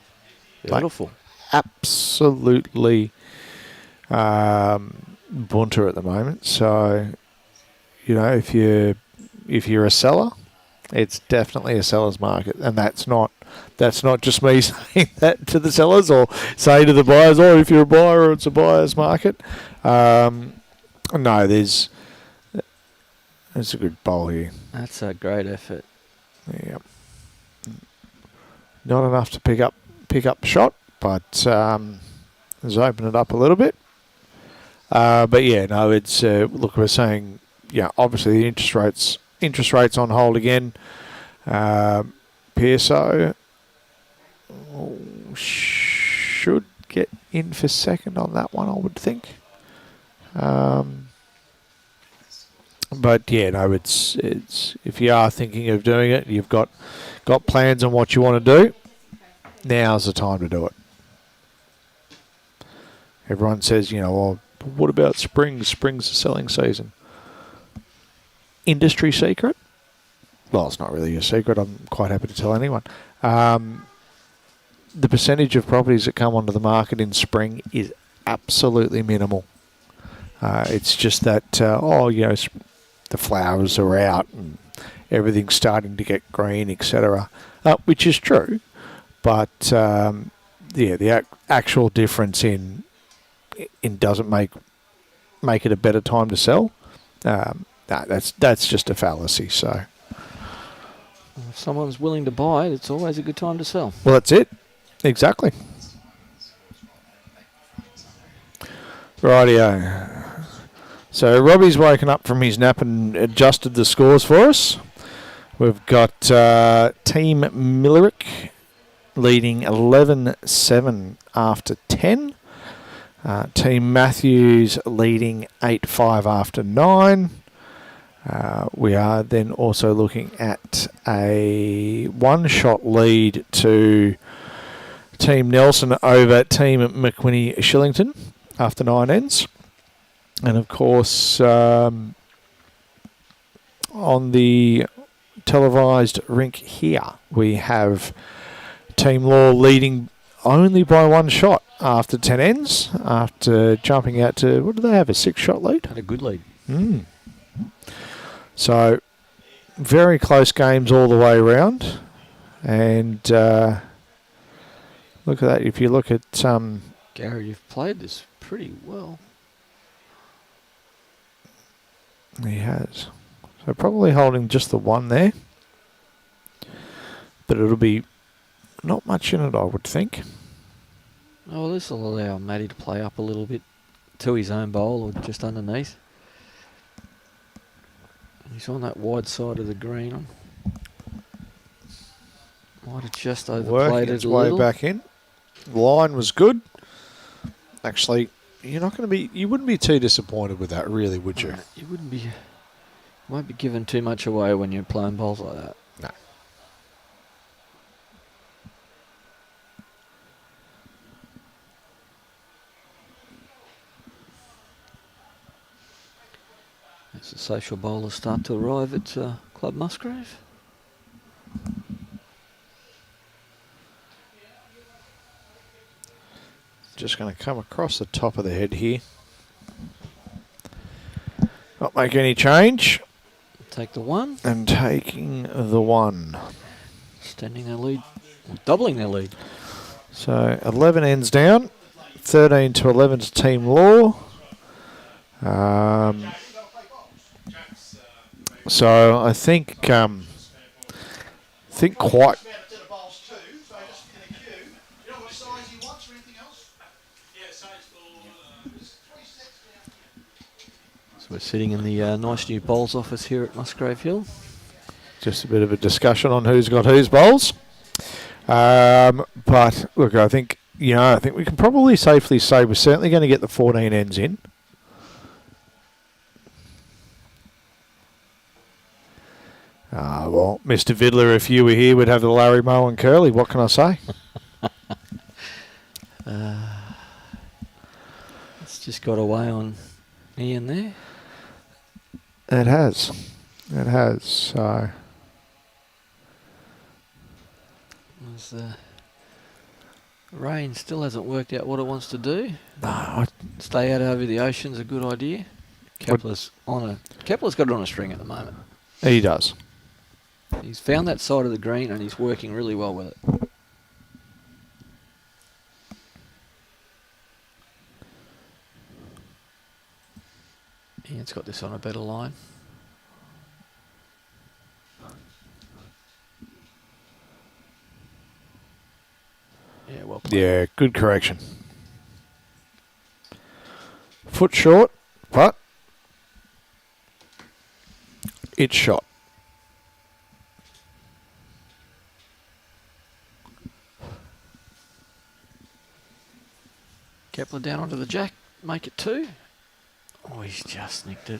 Beautiful. Absolutely bunter at the moment. So, if you're a seller, it's definitely a seller's market, and that's not just me saying that to the sellers or say to the buyers, oh, if you're a buyer, it's a buyer's market. No, there's a good bowl here. That's a great effort. Yeah. Not enough to pick up the shot, but let's open it up a little bit. But yeah, no, it's look, we're saying, yeah, obviously the interest rates on hold again. Pearson should get in for second on that one, I would think. But yeah, no, it's if you are thinking of doing it, you've got plans on what you want to do, now's the time to do it. Everyone says, well, what about spring? Spring's the selling season. Industry secret? Well, it's not really a secret. I'm quite happy to tell anyone. The percentage of properties that come onto the market in spring is absolutely minimal. It's just that, the flowers are out and everything's starting to get green, etc., which is true. But, the actual difference in doesn't make it a better time to sell. That's just a fallacy. So, if someone's willing to buy it, it's always a good time to sell. Well, that's it. Exactly. Rightio. So Robbie's woken up from his nap and adjusted the scores for us. We've got Team Millerick leading 11-7 after 10. Team Matthews leading 8-5 after 9. We are then also looking at a one-shot lead to Team Nelson over Team McQuinney Shillington after 9 ends. And of course, on the televised rink here, we have Team Law leading only by one shot after 10 ends, after jumping out to, what do they have, a 6-shot lead? Had a good lead. So, very close games all the way around. And look at that. If you look at... Gary, you've played this pretty well. He has. So probably holding just the one there. But it'll be not much in it, I would think. Oh, well, this will allow Matty to play up a little bit to his own bowl or just underneath. He's on that wide side of the green. Might have just overplayed it a little. Way back in. Line was good. Actually, you wouldn't be too disappointed with that, really, would you? You won't be giving too much away when you're playing bowls like that. No. As the social bowlers start to arrive at Club Musgrave. Just going to come across the top of the head here. Not make any change. Take the one. And taking the one. Extending their lead. Doubling their lead. So 11 ends down. 13-11 to Team Law. So I think quite... So we're sitting in the nice new bowls office here at Musgrave Hill. Just a bit of a discussion on who's got whose bowls. But look, I think we can probably safely say we're certainly going to get the 14 ends in. Well, Mr. Vidler, if you were here, we'd have the Larry Moe and Curly. What can I say? It's just got away on Ian there. It has. So The rain still hasn't worked out what it wants to do. no, Stay out over the ocean's a good idea. Kepler's got it on a string at the moment. he does. He's found that side of the green and he's working really well with it. Ian's got this on a better line. Yeah, well played. Yeah, good correction. Foot short, but it's shot. Kepler down onto the jack, make it 2. Oh, he's just nicked it.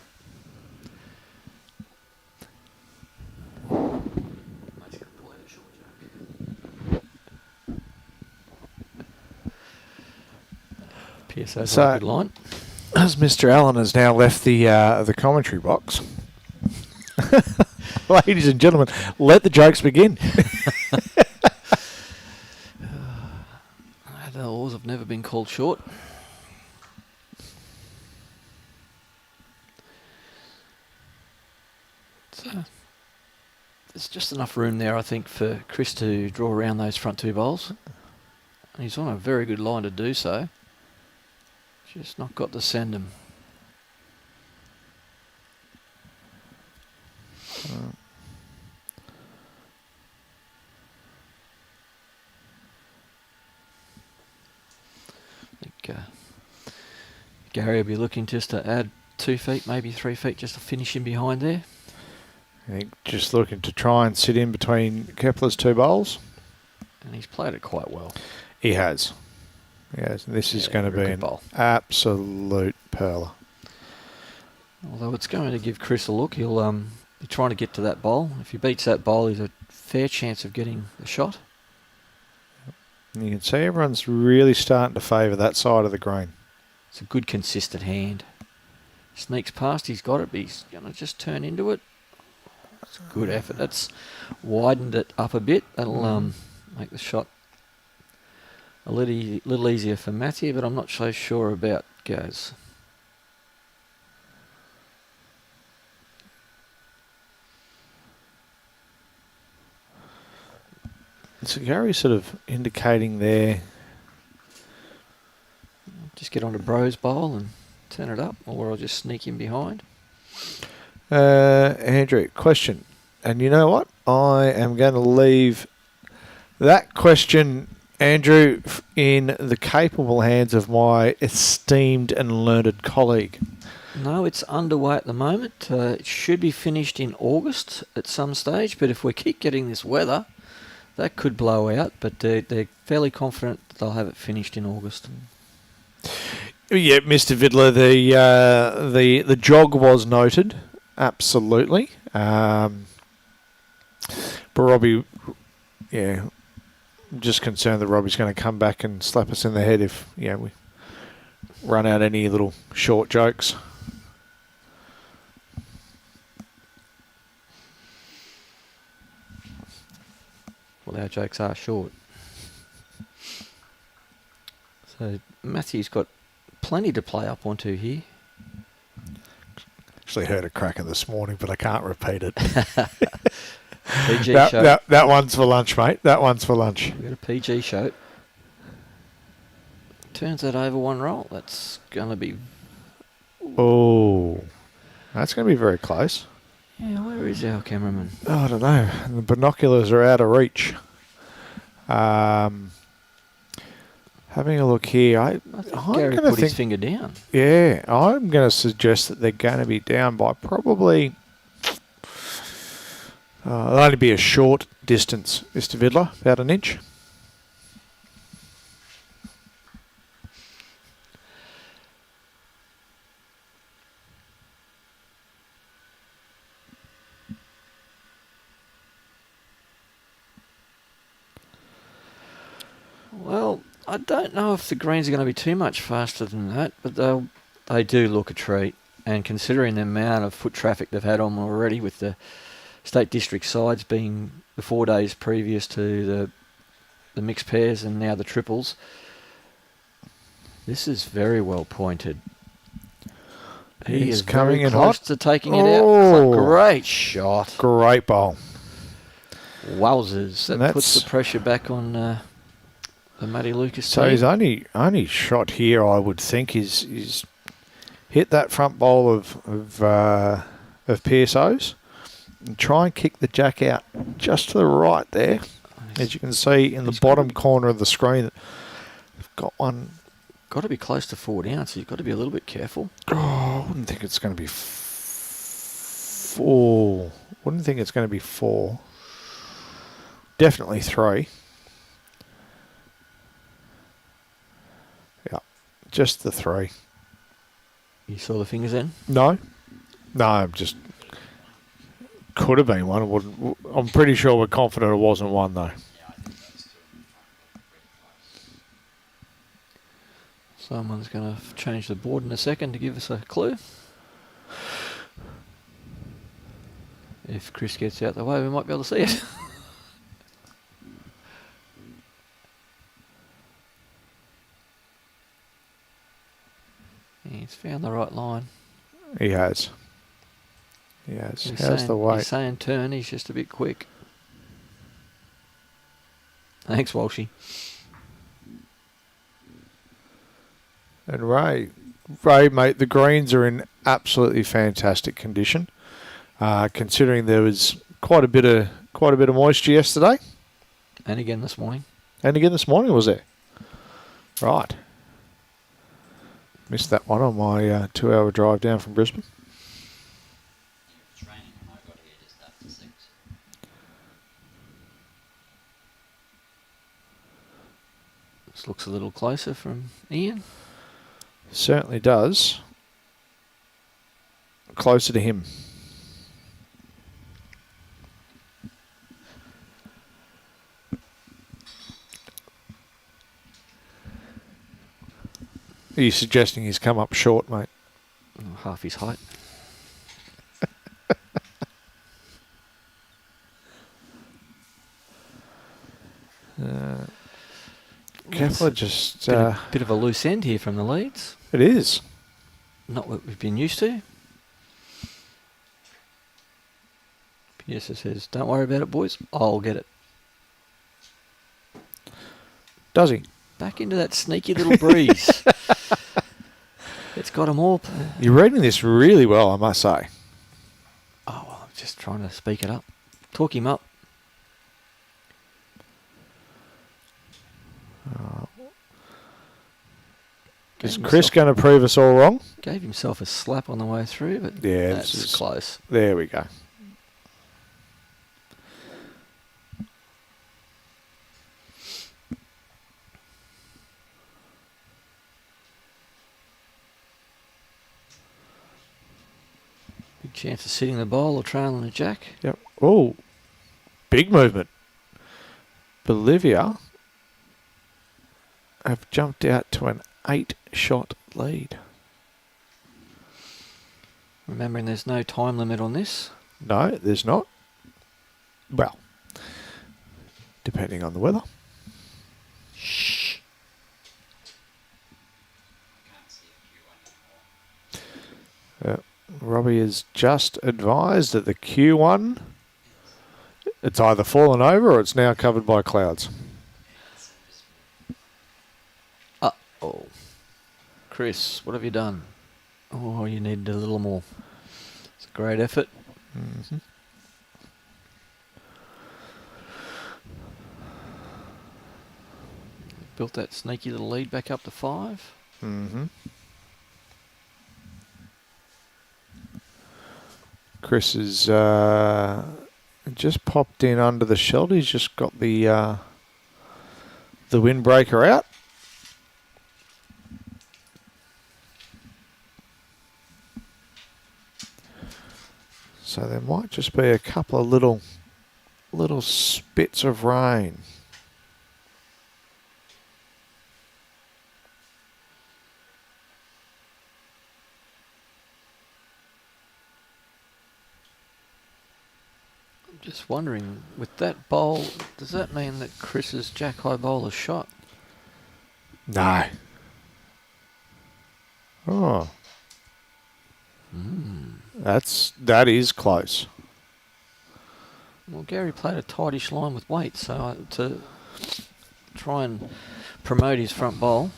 PSO's So- on a good line. As Mr. Allen has now left the commentary box, ladies and gentlemen, let the jokes begin. The oars have never been called short. So, there's just enough room there, I think, for Chris to draw around those front 2 bowls. And he's on a very good line to do so. Just not got to send him. I think Gary will be looking just to add 2 feet, maybe 3 feet, just to finish him behind there. I think just looking to try and sit in between Kepler's 2 bowls. And he's played it quite well. He has. Yes, this is Yeah, going to very be good an bowl. absolute pearler. Although it's going to give Chris a look, he'll be trying to get to that bowl. If he beats that bowl, he's a fair chance of getting the shot. And you can see everyone's really starting to favour that side of the green. It's a good, consistent hand. Sneaks past, he's got it, but he's going to just turn into it. It's a good effort. That's widened it up a bit. That'll make the shot a little easier for Matthew, but I'm not so sure about Gaz. So Gary's sort of indicating there. Just get onto Bro's bowl and turn it up, or I'll just sneak in behind. Andrew, question. And you know what? I am going to leave that question, Andrew, in the capable hands of my esteemed and learned colleague. No, it's underway at the moment. It should be finished in August at some stage, but if we keep getting this weather, that could blow out, but they're fairly confident that they'll have it finished in August. Yeah, Mr. Vidler, the jog was noted, absolutely. But Robbie, yeah, I'm just concerned that Robbie's going to come back and slap us in the head if we run out any little short jokes. Well, our jokes are short. So Matthew's got plenty to play up onto here. Actually heard a cracker this morning, but I can't repeat it. PG show. That one's for lunch, mate. That one's for lunch. We've got a PG show. Turns that over one roll. That's going to be... Oh, that's going to be very close. Yeah, where is our cameraman? Oh, I don't know. The binoculars are out of reach. Having a look here, I think Gary put his finger down. Yeah, I'm going to suggest that they're going to be down by probably... it'll only be a short distance, Mr. Vidler, about an inch. I don't know if the greens are going to be too much faster than that, but they do look a treat. And considering the amount of foot traffic they've had on them already, with the State District sides being the 4 days previous to the mixed pairs and now the triples, this is very well pointed. He is coming very in close hot. to taking it out. Oh. Great shot. Great bowl. Wowzers. And That puts that's- the pressure back on the Matty Lucas So team. his only shot here, I would think, is hit that front bowl of Pearson's and try and kick the jack out just to the right there. As you can see in the bottom corner of the screen, they've got one. Got to be close to 4 down, so you've got to be a little bit careful. Oh, I wouldn't think it's going to be 4. Wouldn't think it's going to be 4. Definitely 3. Yeah, just the 3. You saw the fingers then? No, I'm just could have been one. I'm pretty sure we're confident it wasn't one though. Someone's going to change the board in a second to give us a clue. If Chris gets out the way, we might be able to see it. He's found the right line. He has. How's He's the weight? He's saying turn, he's just a bit quick. Thanks, Walshy. And Ray, mate, the greens are in absolutely fantastic condition. Considering there was quite a bit of moisture yesterday, And again this morning. and again this morning was there. Right. Missed that one on my 2-hour drive down from Brisbane. It's raining when I got here just after 6. This looks a little closer from Ian. Certainly does. Closer to him. Are you suggesting he's come up short, mate? Half his height. Kepler just... Bit of a loose end here from the leads. it is. Not what we've been used to. Pearson says, don't worry about it, boys. I'll get it. Does he? Back into that sneaky little breeze. It's got them all. You're reading this really well, I must say. Oh, well, I'm just trying to speak it up. Talk him up. Is Chris going to prove us all wrong? Gave himself a slap on the way through, but Yeah, that's this is- close. There we go. Big chance of sitting the bowl or trailing the jack. Yep. Oh, big movement. Bolivia have jumped out to an 8-shot lead. Remembering there's no time limit on this. No, there's not. Well, depending on the weather. Shh. Can't see a Q1 anymore. Robbie has just advised that the Q1, it's either fallen over or it's now covered by clouds. Oh. Chris, what have you done? Oh, you needed a little more. It's a great effort. Mm-hmm. Built that sneaky little lead back up to 5. Mm-hmm. Chris has just popped in under the shelter. He's just got the windbreaker out. So there might just be a couple of little spits of rain. Just wondering, with that bowl, does that mean that Chris's jack high bowler shot? No. Oh. That is close. Well, Gary played a tightish line with weight, so to try and promote his front bowl.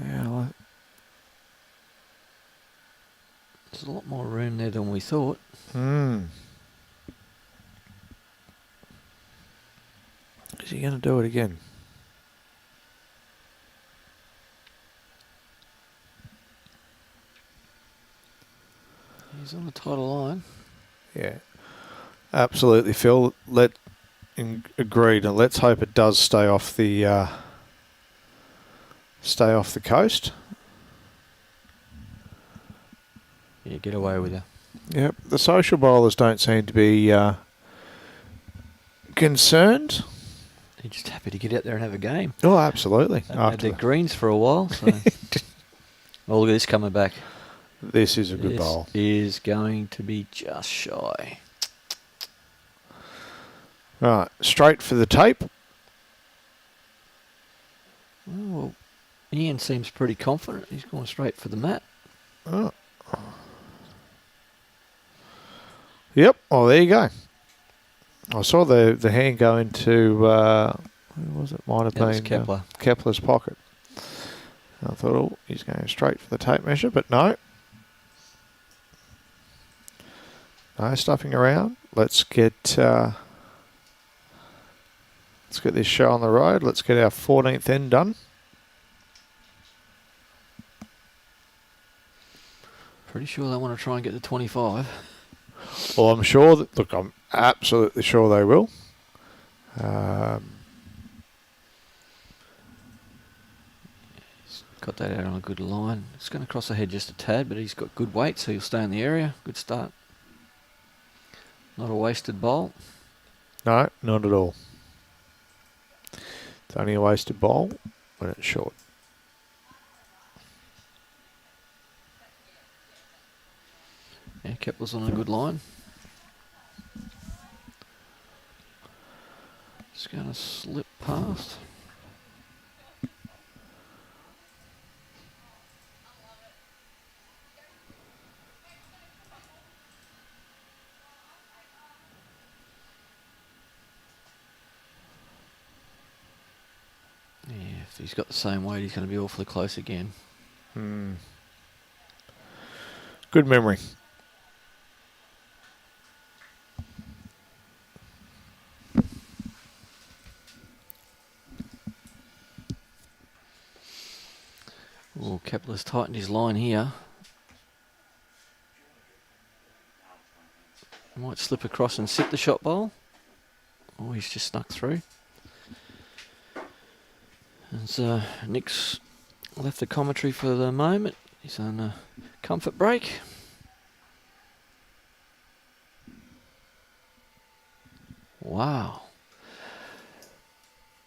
Yeah. Well, There's a lot more room there than we thought. Is he going to do it again? He's on a tighter line. Yeah. Absolutely, Phil. Agreed. And let's hope it does stay off the coast. Yeah, get away with it. Yep. The social bowlers don't seem to be concerned. He's just happy to get out there and have a game. Oh, absolutely. They've had their greens for a while. So. Oh, look at this coming back. This is a good bowl. This is going to be just shy. Right, straight for the tape. Oh, well, Ian seems pretty confident. He's going straight for the mat. Oh. Yep. Oh, there you go. I saw the hand go into who was it? Might have That was been Kepler. Kepler's pocket. I thought, oh, he's going straight for the tape measure, but no. No stuffing around. Let's get this show on the road. Let's get our 14th end done. Pretty sure they want to try and get to 25. Well, I'm sure that. Look, I'm absolutely sure they will. He's got that out on a good line. It's going to cross ahead just a tad, but he's got good weight, so he'll stay in the area. Good start. Not a wasted bowl. No, not at all. It's only a wasted bowl when it's short. Yeah, Kepler's on a good line. It's going to slip past. Yeah, if he's got the same weight, he's going to be awfully close again. Good memory. Oh, Kepler's tightened his line here. Might slip across and sit the shot bowl. Oh, he's just snuck through. As Nick's left the commentary for the moment. He's on a comfort break. Wow.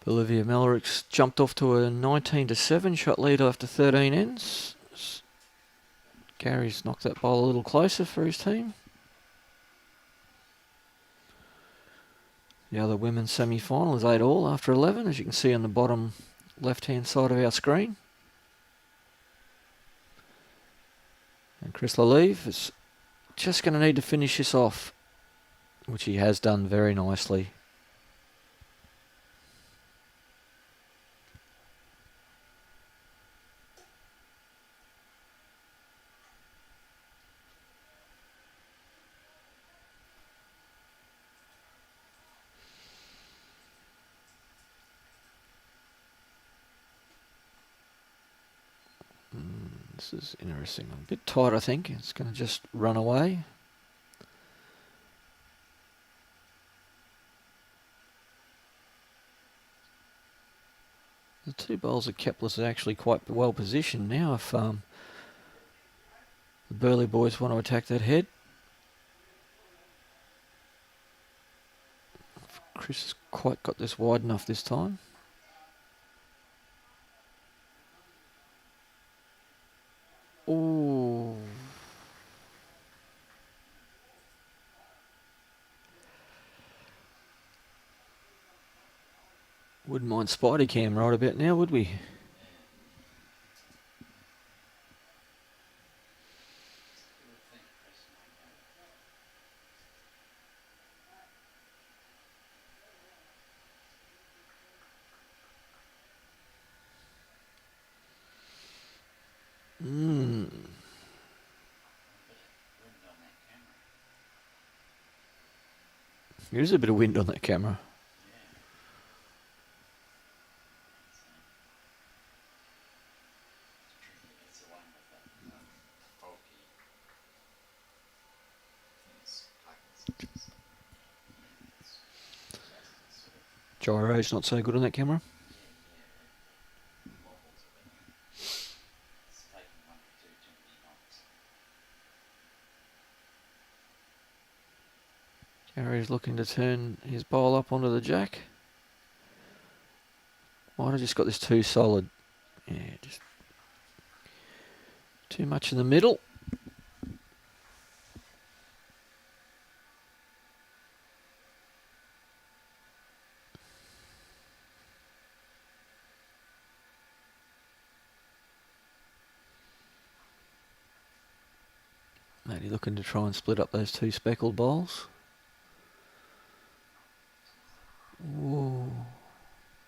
Olivia Mellerick's jumped off to a 19-7 shot lead after 13 ends. Gary's knocked that bowl a little closer for his team. The other women's semi-final is 8-all after 11, as you can see on the bottom left-hand side of our screen. And Chris Lievre is just going to need to finish this off, which he has done very nicely. This is interesting. A bit tight, I think. It's going to just run away. The two bowls of Kepler's are actually quite well positioned now if the Burley boys want to attack that head. Chris has quite got this wide enough this time. Ooh. Wouldn't mind Spidey Cam right about now, would we? There is a bit of wind on that camera. It's the one with the faulty. Gyro's not so good on that camera. It's taking 1 or 2 too many knocks. Gary's looking to turn his bowl up onto the jack. Might have just got this too solid. Yeah, just too much in the middle. Maybe looking to try and split up those 2 speckled bowls. Whoa.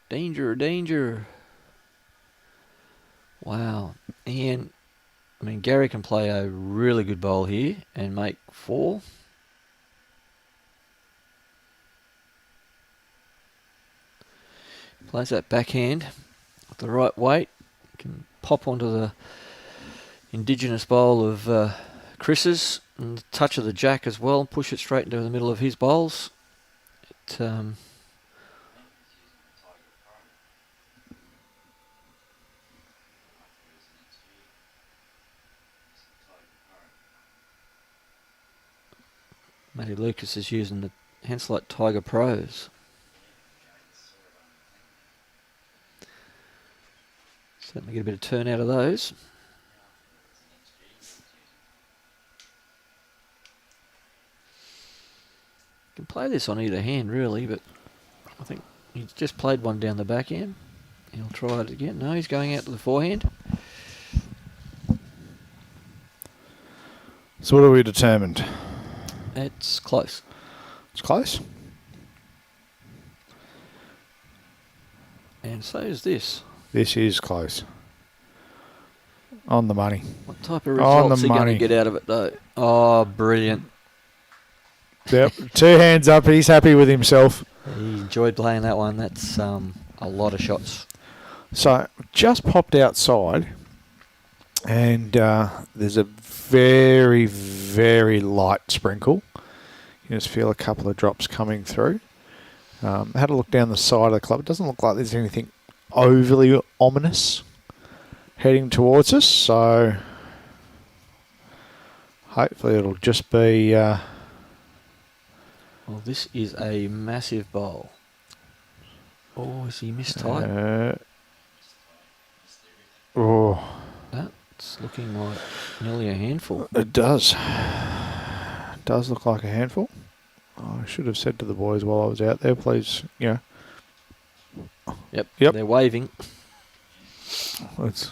Danger, danger. Wow. And, I mean, Gary can play a really good bowl here and make 4. Plays that backhand with the right weight. Can pop onto the indigenous bowl of Chris's and the touch of the jack as well. Push it straight into the middle of his bowls. It, Matty Lucas is using the Henselite Tiger Pros. Certainly get a bit of turn out of those. Can play this on either hand really, but I think he's just played one down the backhand. He'll try it again. No, he's going out to the forehand. So what are we determined? It's close. It's close. And so is this. This is close. On the money. What type of On the results are he going to money. get out of it though? Oh, brilliant. Yep. 2 hands up. He's happy with himself. He enjoyed playing that one. That's a lot of shots. So just popped outside, and there's a very, very light sprinkle. You just feel a couple of drops coming through. Had a look down the side of the club. It doesn't look like there's anything overly ominous heading towards us, so hopefully it'll just be... Well, this is a massive bowl. Oh, is he mistight? Oh, That's looking like nearly a handful. it does. Does look like a handful. Oh, I should have said to the boys while I was out there, please, Yep. Yep. They're waving.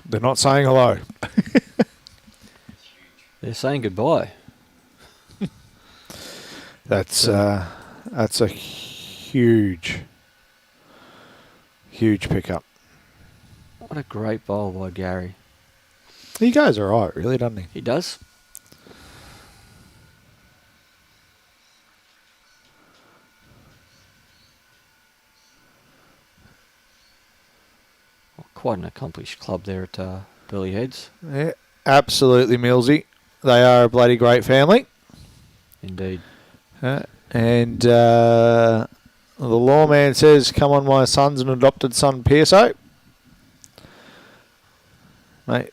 they're not saying hello. They're saying goodbye. That's a huge pickup. What a great bowl by Gary. He goes all right, really, doesn't he? He does. Well, quite an accomplished club there at Burley Heads. Yeah, absolutely, Millsy. They are a bloody great family. Indeed. And the lawman says, "Come on, my son's an adopted son, Pearson." Mate,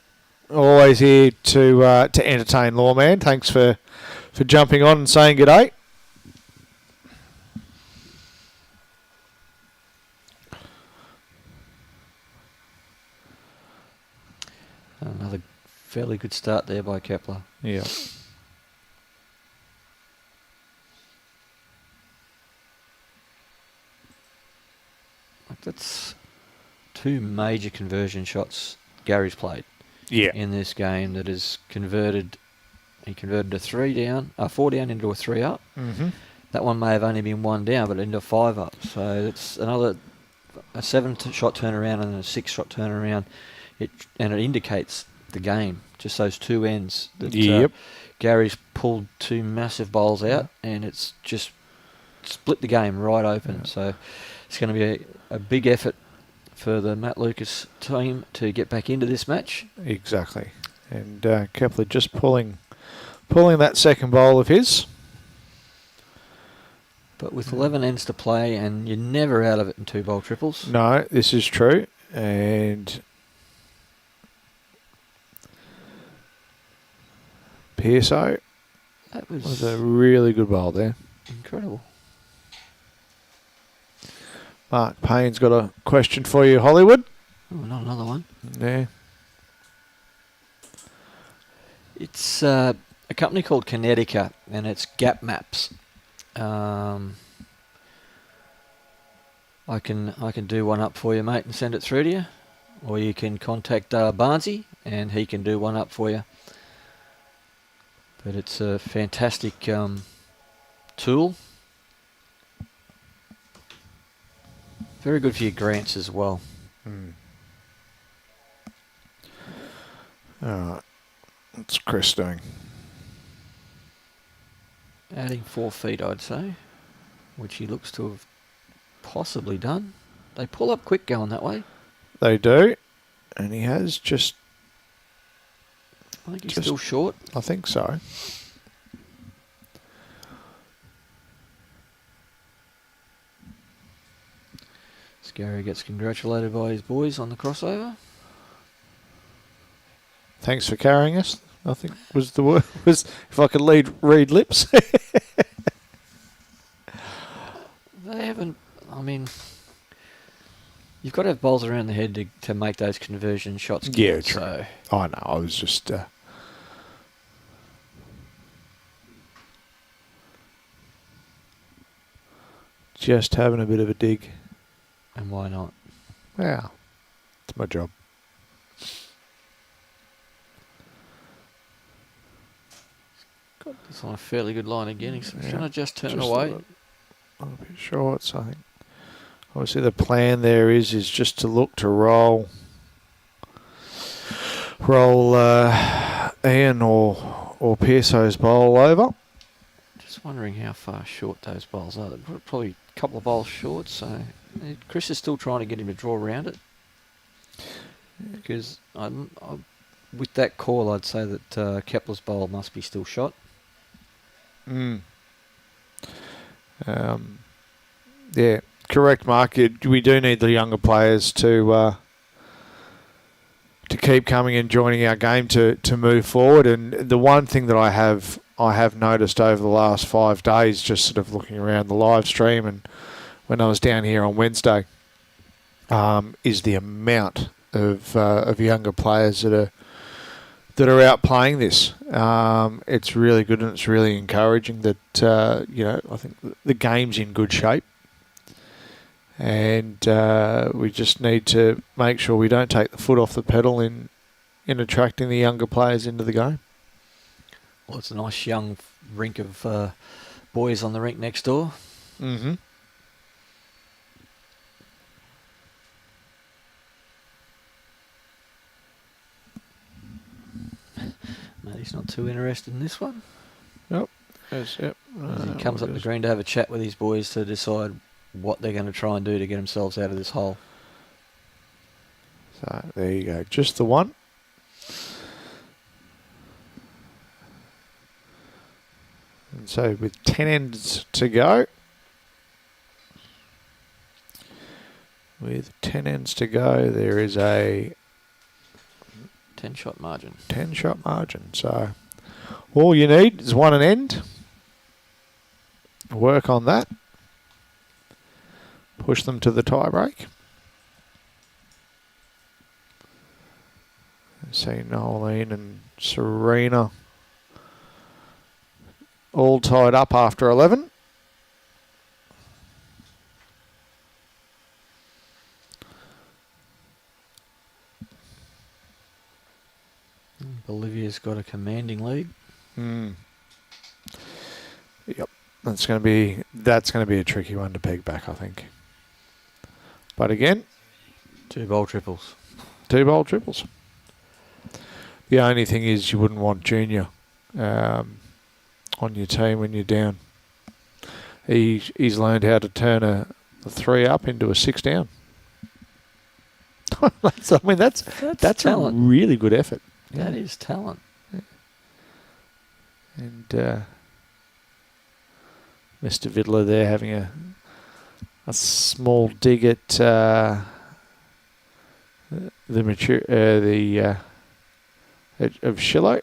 always here to entertain, lawman. Thanks for jumping on and saying good day. Another fairly good start there by Kepler. Yeah. That's two major conversion shots Gary's played in this game that is converted. He converted a 4 down into a 3 up. Mm-hmm. That one may have only been 1 down, but into 5 up. So it's a 7-shot turnaround and a 6-shot turnaround. It indicates the game. Just those two ends. That, Gary's pulled two massive bowls out, and it's just split the game right open. Yeah. So it's going to be a big effort for the Matt Lucas team to get back into this match. Exactly. And Kepler just pulling that second bowl of his. But with 11 ends to play, and you're never out of it in 2-bowl triples. No, this is true. And Pearson That was a really good bowl there. incredible. Mark Payne's got a question for you, Hollywood. Oh, not another one. Yeah. It's a company called Kinetica, and it's gap maps. I can do one up for you, mate, and send it through to you, or you can contact Barnsey, and he can do one up for you. But it's a fantastic tool. Very good for your grants as well. All right. What's Chris doing? Adding 4 feet, I'd say, which he looks to have possibly done. They pull up quick going that way. They do. And he has just... I think he's still short. I think so. Gary gets congratulated by his boys on the crossover. Thanks for carrying us, I think was the word. Was if I could read lips. They haven't, I mean, you've got to have balls around the head to make those conversion shots. Yeah, count, true. So. I know, I was just... just having a bit of a dig. And why not? Yeah, it's my job. Got this on a fairly good line again. He's trying to just turn Just away. A little bit short, so I think obviously the plan there is just to look to roll Ian or Pearson's bowl over. Just wondering how far short those bowls are. They're probably a couple of bowls short, so Chris is still trying to get him to draw around it. Because with that call, I'd say that Kepler's bowl must be still shot. Yeah, correct, Mark. We do need the younger players to keep coming and joining our game to move forward. And the one thing that I have noticed over the last 5 days, just sort of looking around the live stream and when I was down here on Wednesday, is the amount of younger players that are out playing this. It's really good and it's really encouraging that I think the game's in good shape, and we just need to make sure we don't take the foot off the pedal in attracting the younger players into the game. Well, it's a nice young rink of boys on the rink next door. Mm-hmm. Mate, he's not too interested in this one. Nope. Yes, yep. He comes up the green to have a chat with his boys to decide what they're going to try and do to get themselves out of this hole. So there you go. Just the one. And so with 10 ends to go. There is a 10-shot margin. 10-shot margin. So all you need is one an end. Work on that. Push them to the tie break. See Noeline and Serena all tied up after 11. Bolivia's got a commanding lead. Yep, that's going to be a tricky one to peg back, I think. But again, 2 bowl triples. 2 bowl triples. The only thing is you wouldn't want Junior on your team when you're down. He's learned how to turn a 3 up into a 6 down. That's a talent. really good effort. That is talent. And Mr. Vidler there having a small dig at the of Shillo.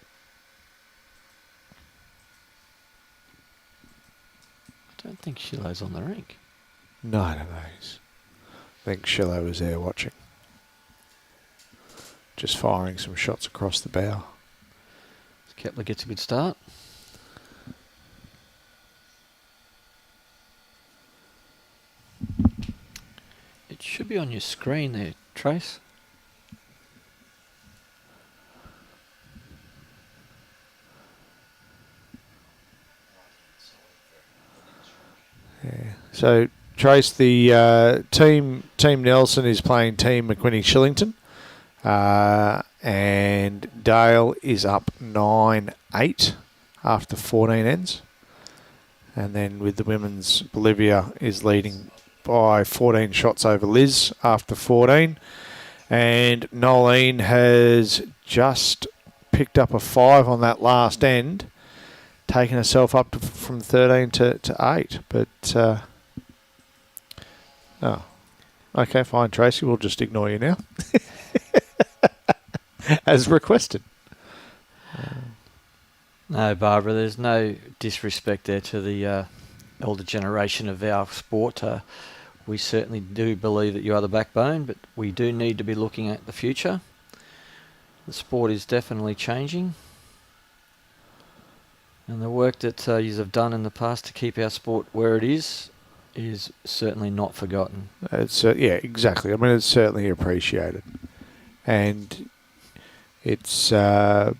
I don't think Shillo's on the rink. No, I think Shillo was there watching. Just firing some shots across the bow. Kepler gets a good start. It should be on your screen there, Trace. Yeah. So Trace, the team Nelson is playing Team McQuinney Shillington. And Dale is up 9-8 after 14 ends. And then with the women's, Bolivia is leading by 14 shots over Liz after 14. And Nolene has just picked up a 5 on that last end, taking herself up from 13 to 8. But, okay, fine, Tracy, we'll just ignore you now. As requested. No, Barbara, there's no disrespect there to the elder generation of our sport. We certainly do believe that you are the backbone, but we do need to be looking at the future. The sport is definitely changing. And the work that you have done in the past to keep our sport where it is certainly not forgotten. It's yeah, exactly. I mean, it's certainly appreciated. And it's, I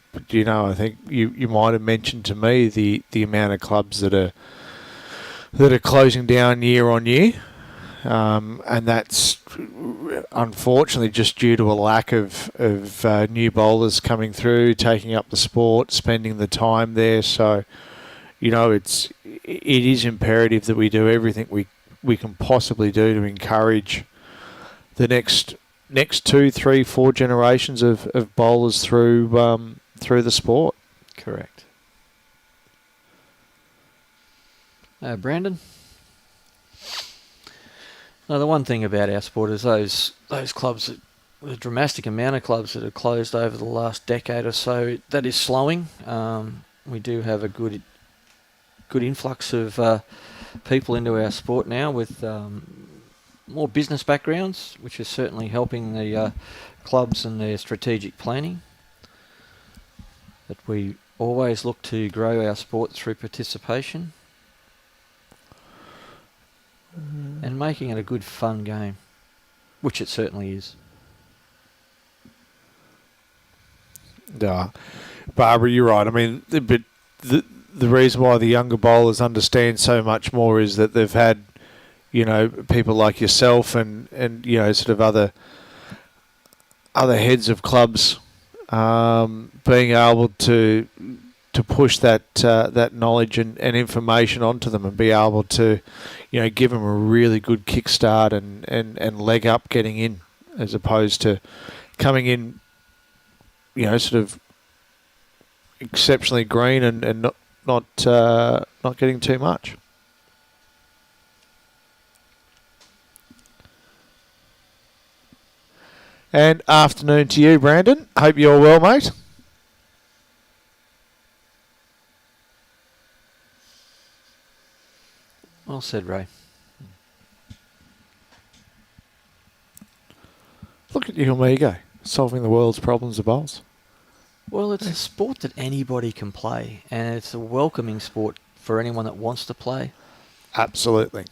think you might have mentioned to me the amount of clubs that are closing down year on year, and that's unfortunately just due to a lack of new bowlers coming through, taking up the sport, spending the time there. So, it is imperative that we do everything we can possibly do to encourage the next 2, 3, 4 generations of bowlers through the sport. Correct. Brandon? Now, the one thing about our sport is those clubs, the dramatic amount of clubs that have closed over the last decade or so, that is slowing. We do have a good influx of people into our sport now with more business backgrounds, which is certainly helping the clubs and their strategic planning. But we always look to grow our sport through participation and making it a good, fun game, which it certainly is. Yeah, Barbara, you're right. I mean, but the reason why the younger bowlers understand so much more is that they've had, people like yourself and sort of other heads of clubs being able to push that knowledge and information onto them and be able to, give them a really good kickstart and leg up getting in, as opposed to coming in, sort of exceptionally green and not getting too much. And afternoon to you, Brandon. Hope you're well, mate. Well said, Ray. Look at you and me go, solving the world's problems of bowls. Well, it's a sport that anybody can play, and it's a welcoming sport for anyone that wants to play. Absolutely.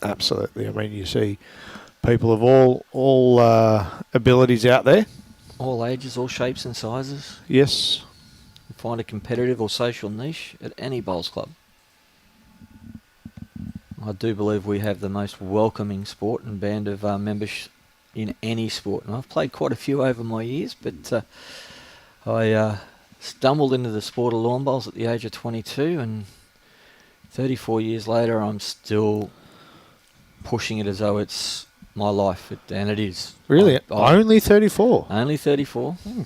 I mean, you see people of all abilities out there All ages, all shapes and sizes. Yes. Find a competitive or social niche at any bowls club. I do believe we have the most welcoming sport and band of members in any sport. And I've played quite a few over my years, but I stumbled into the sport of lawn bowls at the age of 22, and 34 years later I'm still pushing it as though it's my life, and it is. Really? Only 34? Only 34. So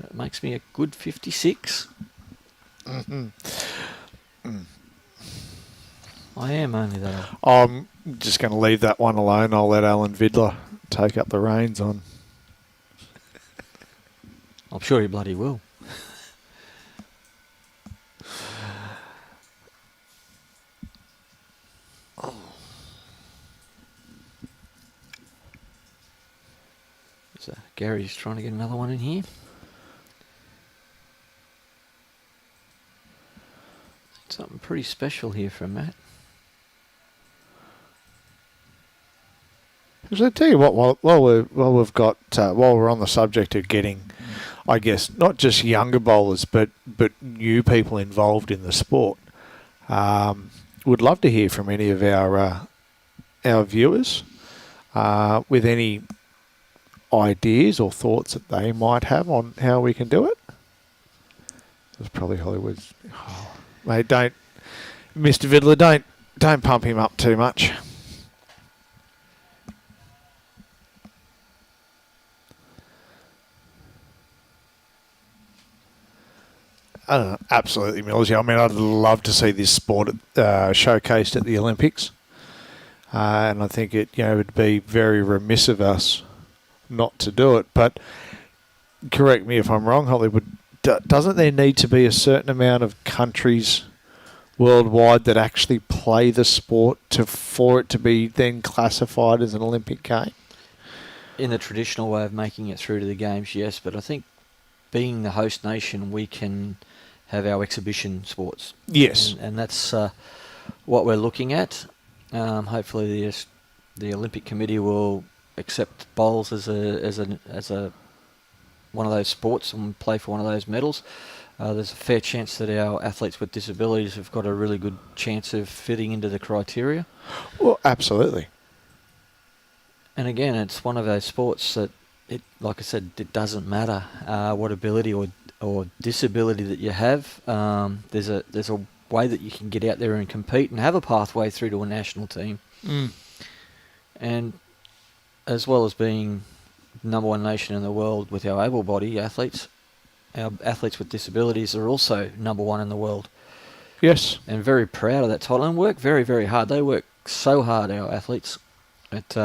it makes me a good 56. Mm-hmm. I am only that old. I'm just going to leave that one alone. I'll let Alan Vidler take up the reins on. I'm sure he bloody will. So Gary's trying to get another one in here. Something pretty special here from Matt. So I tell you what, while we're on the subject of getting, I guess, not just younger bowlers, but new people involved in the sport, would love to hear from any of our viewers with any ideas or thoughts that they might have on how we can do it. That's probably Hollywood's. Oh, mate, don't, Mr. Vidler, don't pump him up too much. I don't know, absolutely, Millsy. I mean, I'd love to see this sport showcased at the Olympics, and I think it would be very remiss of us not to do it. But correct me if I'm wrong, Hollywood. Doesn't there need to be a certain amount of countries worldwide that actually play the sport for it to be then classified as an Olympic game? In the traditional way of making it through to the games, yes. But I think being the host nation, we can have our exhibition sports. Yes. And that's what we're looking at. Hopefully the Olympic Committee will accept bowls as a one of those sports and play for one of those medals. There's a fair chance that our athletes with disabilities have got a really good chance of fitting into the criteria. Well, absolutely. And again, it's one of those sports that, like I said, it doesn't matter what ability or disability that you have. There's a way that you can get out there and compete and have a pathway through to a national team. Mm. And as well as being number one nation in the world with our able-bodied athletes, our athletes with disabilities are also number one in the world. Yes. And very proud of that title and work very, very hard. They work so hard, our athletes, at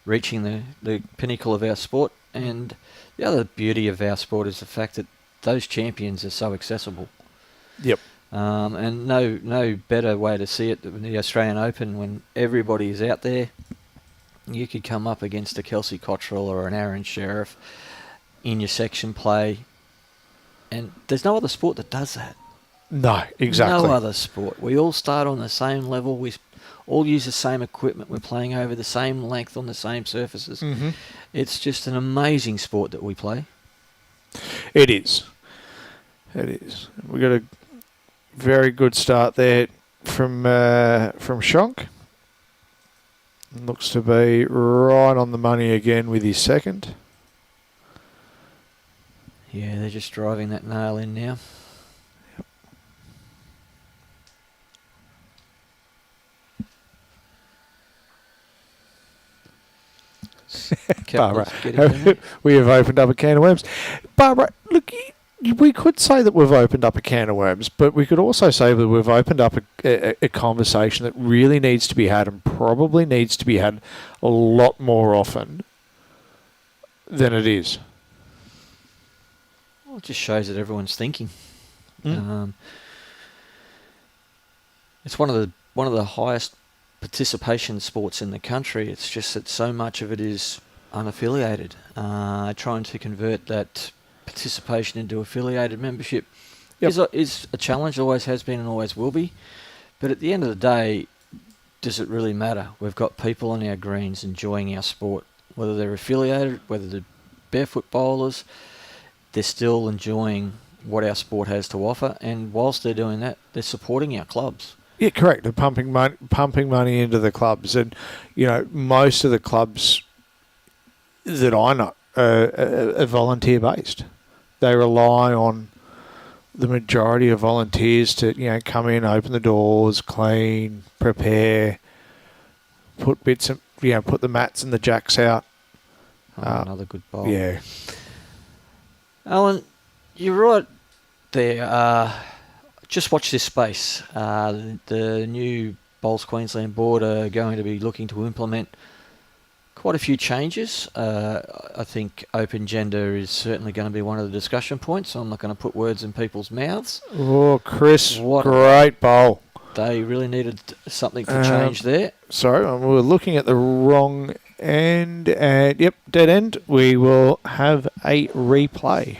reaching the pinnacle of our sport. And the other beauty of our sport is the fact that those champions are so accessible. Yep. And no better way to see it than the Australian Open, when everybody is out there. You could come up against a Kelsey Cottrell or an Aaron Sheriff in your section play, and there's no other sport that does that. No, exactly. No other sport. We all start on the same level. We all use the same equipment. We're playing over the same length on the same surfaces. Mm-hmm. It's just an amazing sport that we play. It is. It is. We got a very good start there from Shonk. Looks to be right on the money again with his second. Yeah, they're just driving that nail in now. Yep. Barbara, we have opened up a can of worms. Barbara, look, we could say that we've opened up a can of worms, but we could also say that we've opened up a conversation that really needs to be had and probably needs to be had a lot more often than it is. Well, it just shows that everyone's thinking. Mm. It's one of the highest participation sports in the country. It's just that so much of it is unaffiliated. Trying to convert that participation into affiliated membership is a challenge, always has been and always will be. But at the end of the day, does it really matter? We've got people on our greens enjoying our sport, whether they're affiliated, whether they're barefoot bowlers, they're still enjoying what our sport has to offer, and whilst they're doing that, they're supporting our clubs. Yeah, correct. They're pumping money into the clubs, and most of the clubs that I know are volunteer based. They rely on the majority of volunteers to come in, open the doors, clean, prepare, put bits of put the mats and the jacks out. Another good bowl. Yeah, Alan, you're right there. Just watch this space. The new Bowls Queensland board are going to be looking to implement quite a few changes. I think open gender is certainly going to be one of the discussion points. So I'm not going to put words in people's mouths. Oh, Chris, great bowl. They really needed something to change there. Sorry, we were looking at the wrong end, and yep, dead end. We will have a replay.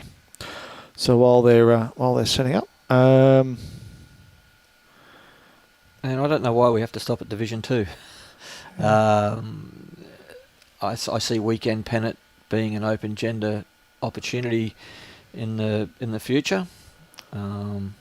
So while they're setting up, and I don't know why we have to stop at Division 2. I see weekend pennant being an open gender opportunity in the future, and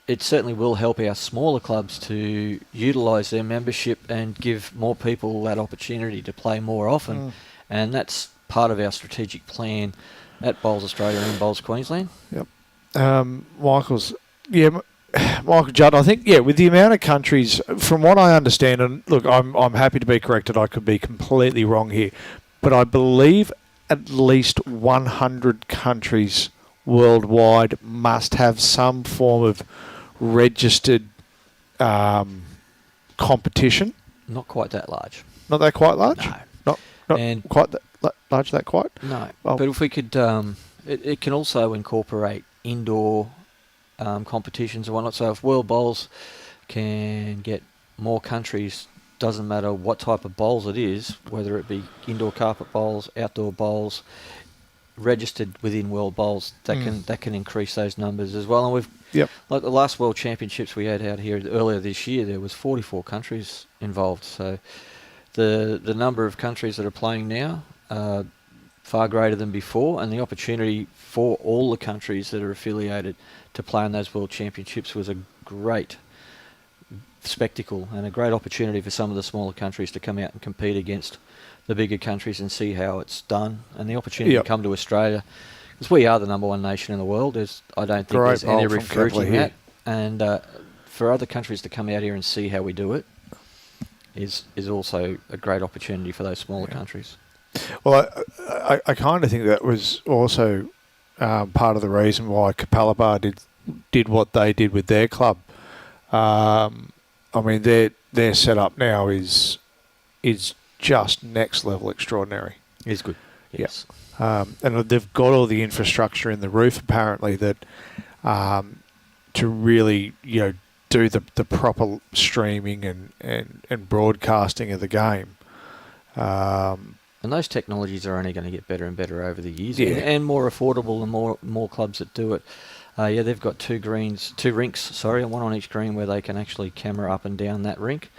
it certainly will help our smaller clubs to utilise their membership and give more people that opportunity to play more often, and that's part of our strategic plan at Bowls Australia and Bowls Queensland. Yep. Michael Judd, I think, with the amount of countries, from what I understand, and look, I'm happy to be corrected, I could be completely wrong here, but I believe at least 100 countries worldwide must have some form of registered competition. Not quite that large. Not that quite large? No. Not And quite that large, that quite? No. Well, but if we could, it can also incorporate indoor competitions and whatnot. So if World Bowls can get more countries, doesn't matter what type of bowls it is, whether it be indoor carpet bowls, outdoor bowls, registered within World Bowls, that can increase those numbers as well. And we've like the last World Championships we had out here earlier this year, there was 44 countries involved. So the number of countries that are playing now are far greater than before, and the opportunity for all the countries that are affiliated to play in those World Championships was a great spectacle and a great opportunity for some of the smaller countries to come out and compete against the bigger countries and see how it's done, and the opportunity to come to Australia, because we are the number one nation in the world. I don't think there's any refuting that, and for other countries to come out here and see how we do it is also a great opportunity for those smaller countries. Well, I kind of think that was also part of the reason why Kepler did what they did with their club. I mean, their setup now is just next level extraordinary. It's good. Yes. And they've got all the infrastructure in the roof apparently that to really do the proper streaming and broadcasting of the game. And those technologies are only going to get better and better over the years, and more affordable the more clubs that do it. They've got two rinks, and one on each green where they can actually camera up and down that rink.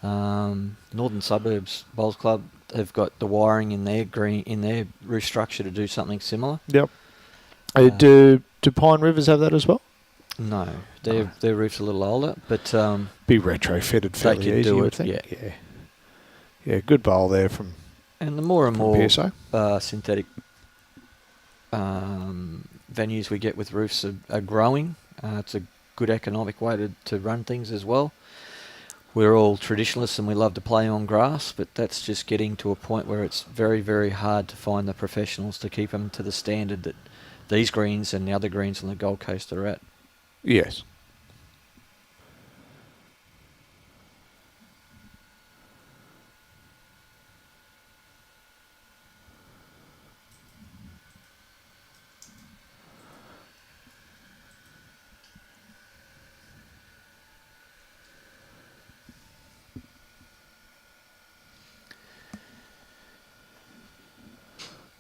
Northern Suburbs Bowls Club have got the wiring in their roof structure to do something similar. Yep. Do Pine Rivers have that as well? No, their roof's a little older, but be retrofitted fairly easy, you would think. Yeah, good bowl there from. And the more and more PSO. Synthetic venues we get with roofs are growing. It's a good economic way to run things as well. We're all traditionalists and we love to play on grass, but that's just getting to a point where it's very, very hard to find the professionals to keep them to the standard that these greens and the other greens on the Gold Coast are at. Yes.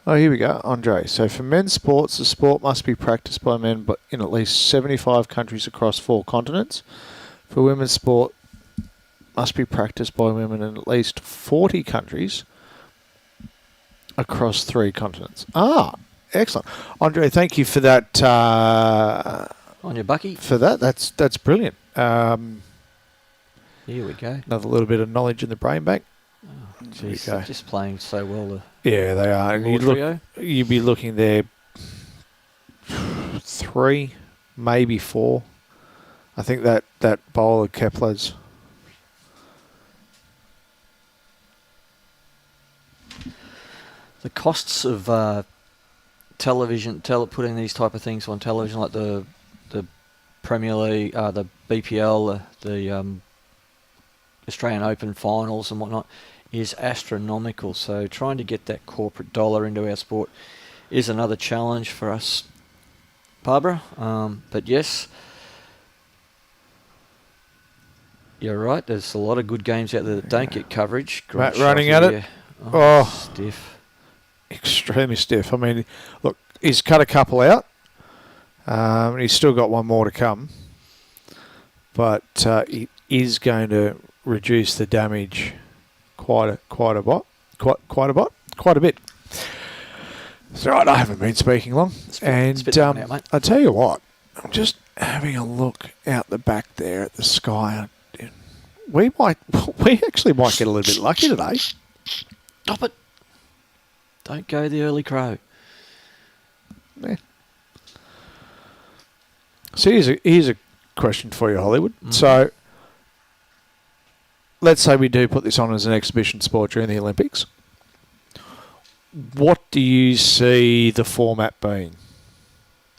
Oh, here we go, Andre. So for men's sports, the sport must be practiced by men but in at least 75 countries across 4 continents. For women's sport, must be practiced by women in at least 40 countries across 3 continents. Ah, excellent. Andre, thank you for that. On your bucky. For that, that's brilliant. Here we go. Another little bit of knowledge in the brain bank. Jeez, There we they're go. just playing so well. Yeah, they are. And you'd be looking there 3, maybe 4. I think that bowl of Kepler's. The costs of television, putting these type of things on television, like the Premier League, the BPL, the Australian Open finals and whatnot, is astronomical. So trying to get that corporate dollar into our sport is another challenge for us, Barbara. But yes, you're right. There's a lot of good games out there that don't get coverage. Matt Great running shot at here. it. Oh. Stiff. Extremely stiff. I mean, look, he's cut a couple out. He's still got one more to come. But he is going to reduce the damage quite a bit. It's all right, I haven't been speaking long. Spit that one out, mate. I tell you what, I'm just having a look out the back there at the sky. We actually might get a little bit lucky today. Stop it. Don't go the early crow. Yeah. So here's a question for you, Hollywood. So let's say we do put this on as an exhibition sport during the Olympics. What do you see the format being?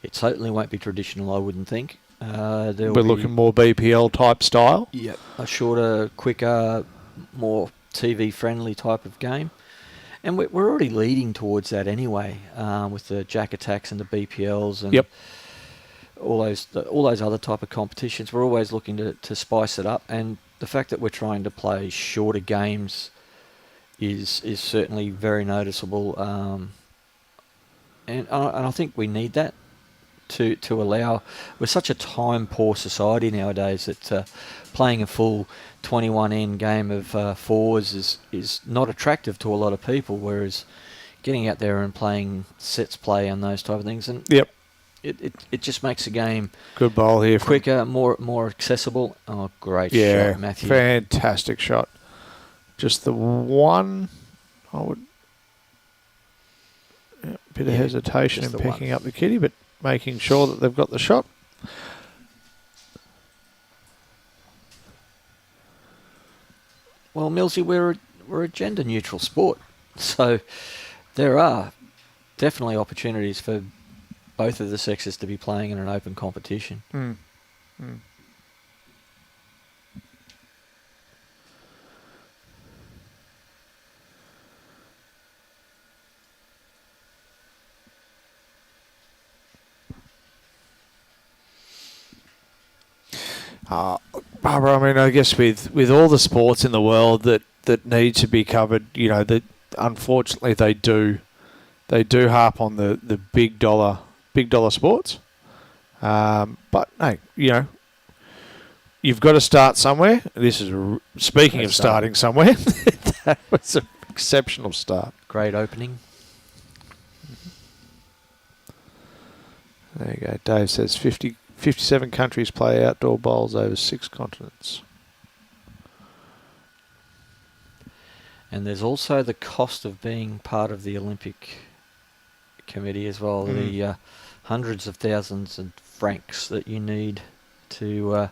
It certainly won't be traditional, I wouldn't think. We're looking more BPL type style. Yep. A shorter, quicker, more TV-friendly type of game. And we're already leading towards that anyway, with the Jack Attacks and the BPLs and all those other type of competitions. We're always looking to spice it up, and the fact that we're trying to play shorter games is certainly very noticeable. And I think we need that to allow. We're such a time-poor society nowadays that playing a full 21-end game of fours is not attractive to a lot of people, whereas getting out there and playing sets play and those type of things, and it just makes the game good bowl here, quicker, more accessible. Oh, great shot, Matthew! Fantastic shot. Just the one, I would bit of hesitation in picking up the kitty, but making sure that they've got the shot. Well, Millsy, we're a gender neutral sport, so there are definitely opportunities for both of the sexes to be playing in an open competition. Barbara, I mean, I guess with all the sports in the world that need to be covered, you know, that unfortunately they do harp on the big dollar sports. But hey, you know, you've got to start somewhere. This is speaking of starting somewhere. That was an exceptional start. Great opening. There you go. Dave says 57 countries play outdoor bowls over 6 continents. And there's also the cost of being part of the Olympic Committee as well. The hundreds of thousands of francs that you need to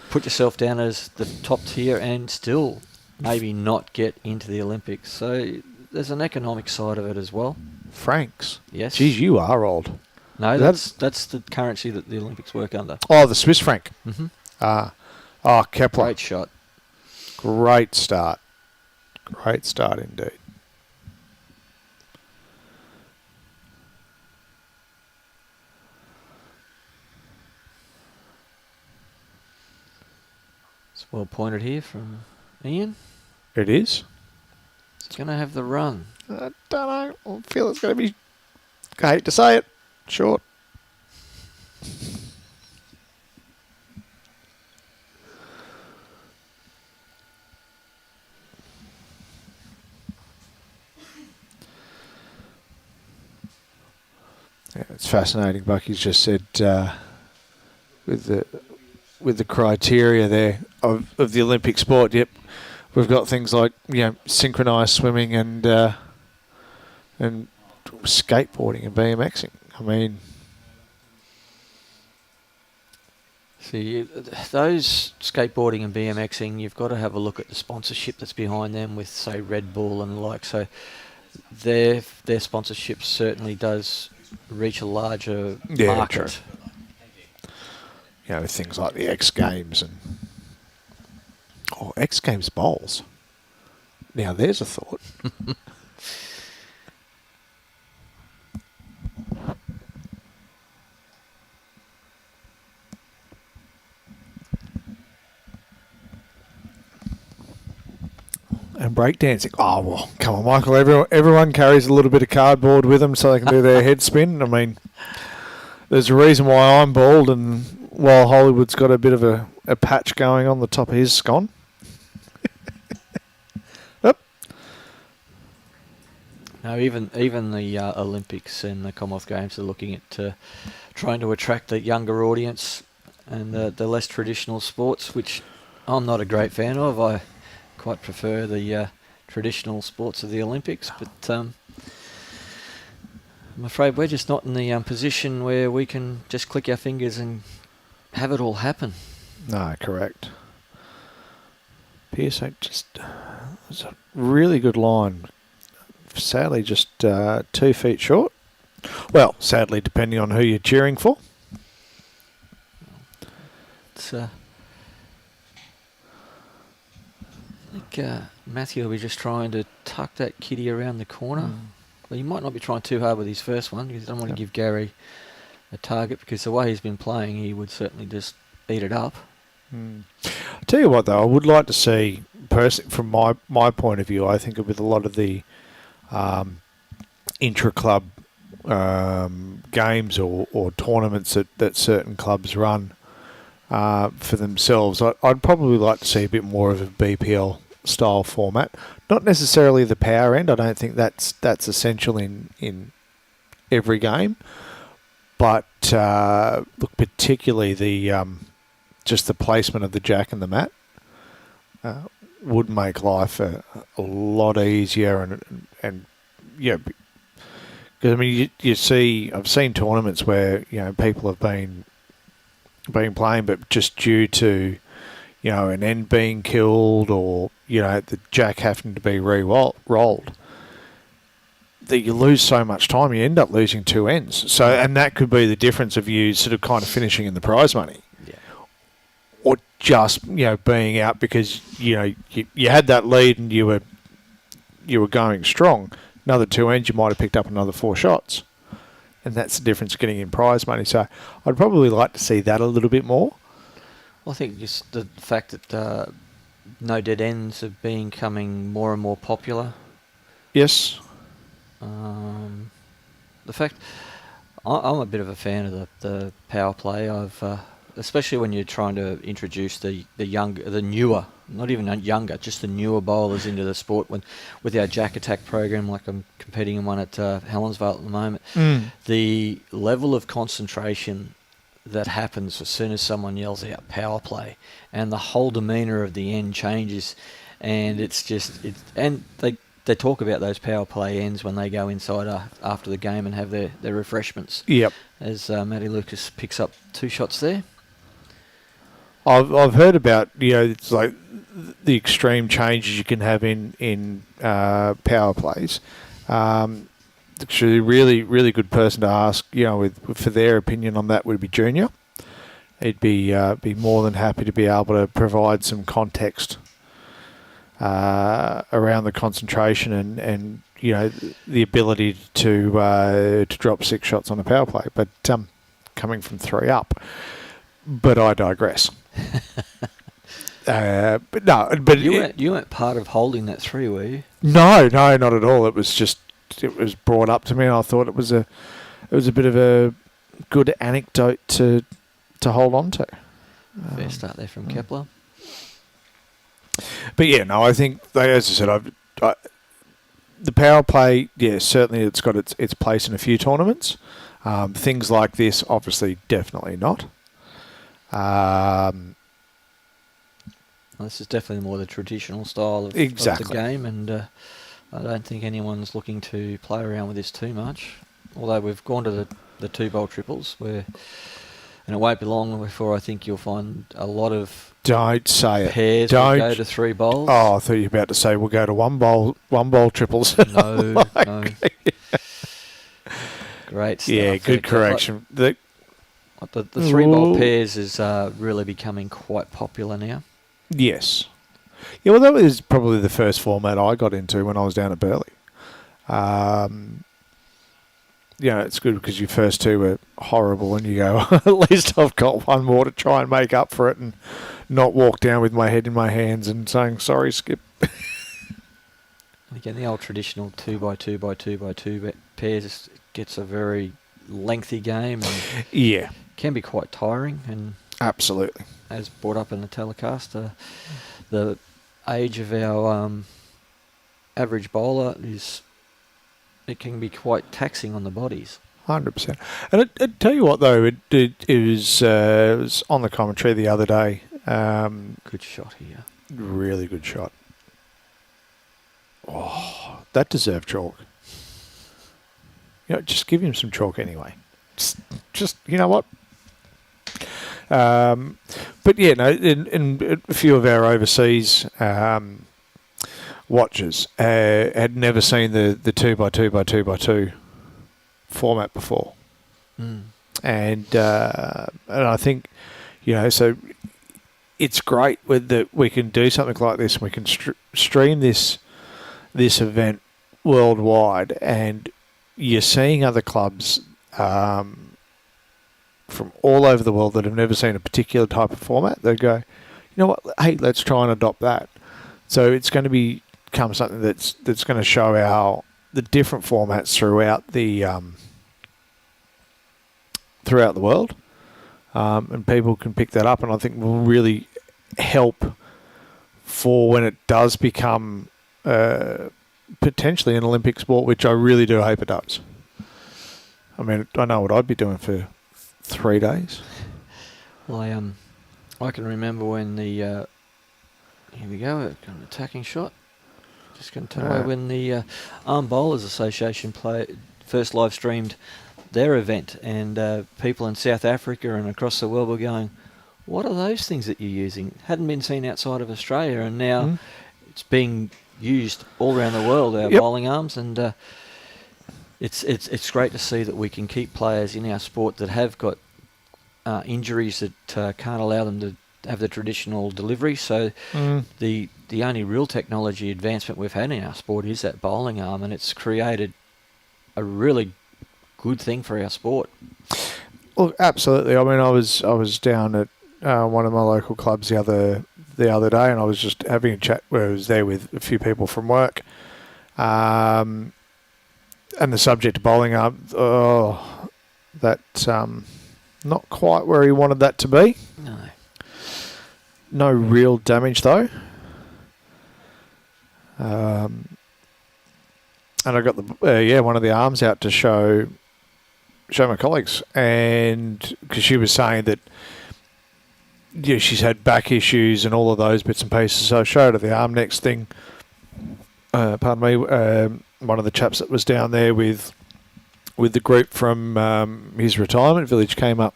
put yourself down as the top tier and still maybe not get into the Olympics. So there's an economic side of it as well. Francs? Yes. Geez, you are old. No, that's the currency that the Olympics work under. Oh, the Swiss franc. Kepler. Great shot. Great start. Great start indeed. It's well pointed here from Ian. It is. It's going to have the run. I don't know. I feel it's going to be, I hate to say it, short. fascinating. Bucky's just said with the criteria there of the Olympic sport. Yep, we've got things like synchronised swimming and skateboarding and BMXing. I mean, see, those skateboarding and BMXing, you've got to have a look at the sponsorship that's behind them with, say, Red Bull and the like. So their sponsorship certainly does reach a larger market. True. Things like the X Games and X Games bowls. Now there's a thought. And breakdancing. Oh, well, come on, Michael. Everyone carries a little bit of cardboard with them so they can do their head spin. I mean, there's a reason why I'm bald, and while Hollywood's got a bit of a patch going on the top of his scone. Yep. No, even the Olympics and the Commonwealth Games are looking at trying to attract the younger audience and the less traditional sports, which I'm not a great fan of. I quite prefer the traditional sports of the Olympics, but I'm afraid we're just not in the position where we can just click our fingers and have it all happen. No, correct. Pearson just was a really good line. Sadly, just 2 feet short. Well, sadly, depending on who you're cheering for. It's I think Matthew will be just trying to tuck that kitty around the corner. Well, he might not be trying too hard with his first one because he doesn't want to give Gary a target, because the way he's been playing, he would certainly just eat it up. I'll tell you what, though, I would like to see, from my point of view, I think with a lot of the intra-club games or tournaments that certain clubs run for themselves, I'd probably like to see a bit more of a BPL style format. Not necessarily the power end. I don't think that's essential in every game. But look, particularly the just the placement of the jack and the mat would make life a lot easier, and yeah, because I mean you see, I've seen tournaments where people have been playing, but just due to an end being killed or the jack having to be rolled, that you lose so much time, you end up losing 2 ends. So, and that could be the difference of you sort of kind of finishing in the prize money, or just being out because you had that lead and you were going strong. Another 2 ends, you might have picked up another 4 shots, and that's the difference getting in prize money. So, I'd probably like to see that a little bit more. Well, I think just the fact that no dead ends are becoming more and more popular. Yes. The fact I'm a bit of a fan of the power play. Especially when you're trying to introduce the newer, not even younger, just the newer bowlers into the sport. With our Jack Attack program, like I'm competing in one at Helensvale at the moment, the level of concentration that happens as soon as someone yells out power play, and the whole demeanour of the end changes, and and they talk about those power play ends when they go inside after the game and have their refreshments. Yep. As Matty Lucas picks up 2 shots there. I've heard about it's like the extreme changes you can have in power plays. Actually, really good person to ask, for their opinion on that would be Junior. He'd be more than happy to be able to provide some context around the concentration and the ability to drop 6 shots on a power play, but coming from 3 up. But I digress. But no, but you weren't part of holding that 3, were you? No, not at all. It was brought up to me, and I thought it was a bit of a good anecdote to hold on to. Fair start there from Kepler. But yeah, no, I think, as I said, the power play, certainly it's got its place in a few tournaments. Things like this, obviously, definitely not. This is definitely more the traditional style of Exactly. the game, and I don't think anyone's looking to play around with this too much. Although we've gone to the 2-bowl triples, and it won't be long before I think you'll find a lot of Don't say it. pairs will go to 3 bowls. Oh, I thought you were about to say we'll go to one bowl triples. No, no. Great stuff. Yeah, good correction. The 3-bowl pairs is really becoming quite popular now. Yes. Yeah, well, that was probably the first format I got into when I was down at Burleigh. It's good because your first 2 were horrible and you go, at least I've got one more to try and make up for it and not walk down with my head in my hands and saying, sorry, Skip. And again, the old traditional 2x2x2x2 pairs gets a very lengthy game and can be quite tiring. And absolutely, as brought up in the telecast, the age of our average bowler it can be quite taxing on the bodies. 100%. And I tell you what, though, it was on the commentary the other day. Good shot here. Really good shot. Oh, that deserved chalk. Just give him some chalk anyway. Just you know what? But yeah, no. In a few of our overseas watchers had never seen the 2x2x2x2 format before, and I think so. It's great that we can do something like this. We can stream this event worldwide, and you're seeing other clubs from all over the world that have never seen a particular type of format. They go, you know what? Hey, let's try and adopt that. So it's going to become something that's going to show the different formats throughout the world, and people can pick that up, and I think will really help for when it does become potentially an Olympic sport, which I really do hope it does. I mean, I know what I'd be doing for 3 days. Well, I can remember when here we go, an attacking shot. Just going to tell you when the Arm Bowlers Association first live streamed their event, and people in South Africa and across the world were going, what are those things that you're using? Hadn't been seen outside of Australia, and now it's being used all around the world, our bowling arms, and it's great to see that we can keep players in our sport that have got injuries that can't allow them to have the traditional delivery. So the only real technology advancement we've had in our sport is that bowling arm, and it's created a really good thing for our sport. Well, absolutely. I mean, I was down at one of my local clubs the other day, and I was just having a chat where I was there with a few people from work, and the subject of bowling arm. Oh, that's not quite where he wanted that to be. No real damage though. And I got one of the arms out to show my colleagues, and because she was saying that she's had back issues and all of those bits and pieces, so I showed her the arm next thing. Pardon me, one of the chaps that was down there with the group from his retirement village came up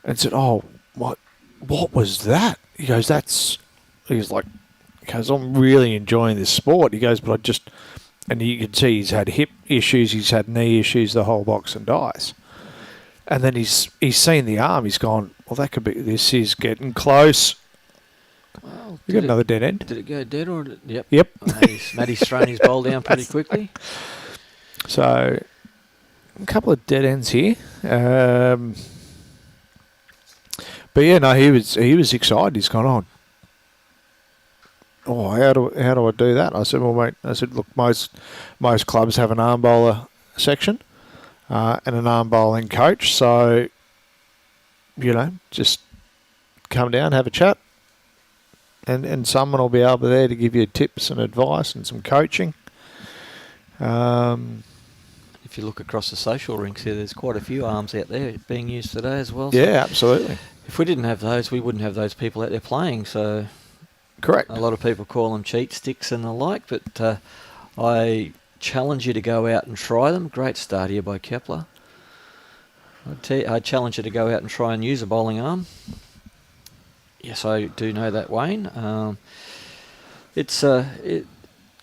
and said, "Oh, what was that?" He goes, "I'm really enjoying this sport." He goes, "But I just..." And you can see he's had hip issues, he's had knee issues, the whole box and dice. And then he's seen the arm, he's gone, well, that could be, this is getting close. Well, We got another dead end. Did it go dead or... Yep. Yep. Matty's thrown his bowl down pretty quickly. So, a couple of dead ends here. But yeah, no, he was excited. He's gone, how do I do that? I said, well, mate, look, most clubs have an arm bowler section and an arm bowling coach. So, just come down, have a chat, and someone will be able to there to give you tips and advice and some coaching. if you look across the social rinks here, there's quite a few arms out there being used today as well. Yeah, So absolutely. if we didn't have those, we wouldn't have those people out there playing. So Correct. a lot of people call them cheat sticks and the like, but I challenge you to go out and try them. Great start here by Kepler. I challenge you to go out and try and use a bowling arm. Yes, I do know that, Wayne. It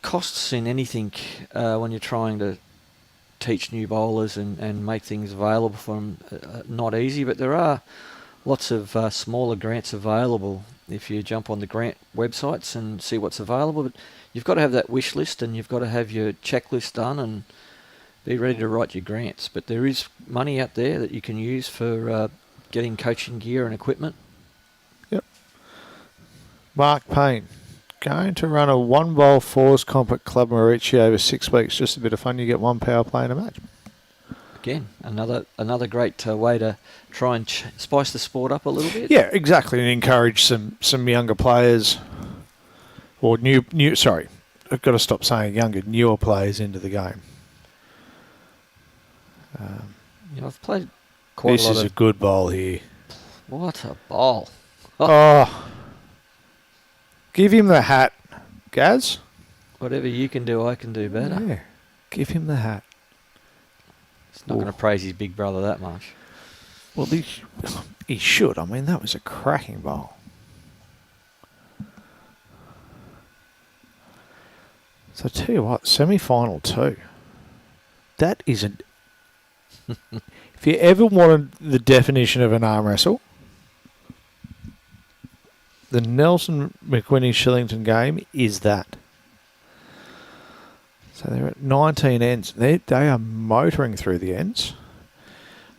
costs in anything when you're trying to teach new bowlers and make things available for them. Not easy, but there are lots of smaller grants available if you jump on the grant websites and see what's available. But you've got to have that wish list and you've got to have your checklist done and be ready to write your grants. But there is money out there that you can use for getting coaching gear and equipment. Yep. Mark Payne. Going to run a one-bowl fours comp at Club Mauritia over 6 weeks. Just a bit of fun. You get one power play in a match. Again, another great way to try and spice the sport up a little bit. Yeah, exactly, and encourage some younger players, or new. Sorry, I've got to stop saying younger, newer players into the game. I've played quite This a lot is of... a good bowl here. What a bowl. Oh. Give him the hat, Gaz. Whatever you can do, I can do better. Yeah. Give him the hat. It's not going to praise his big brother that much. Well, he should. I mean, that was a cracking bowl. So I tell you what, semi-final 2. That isn't... If you ever wanted the definition of an arm wrestle, the Nelson McQuinney Shillington game is that. So they're at 19 ends. They are motoring through the ends.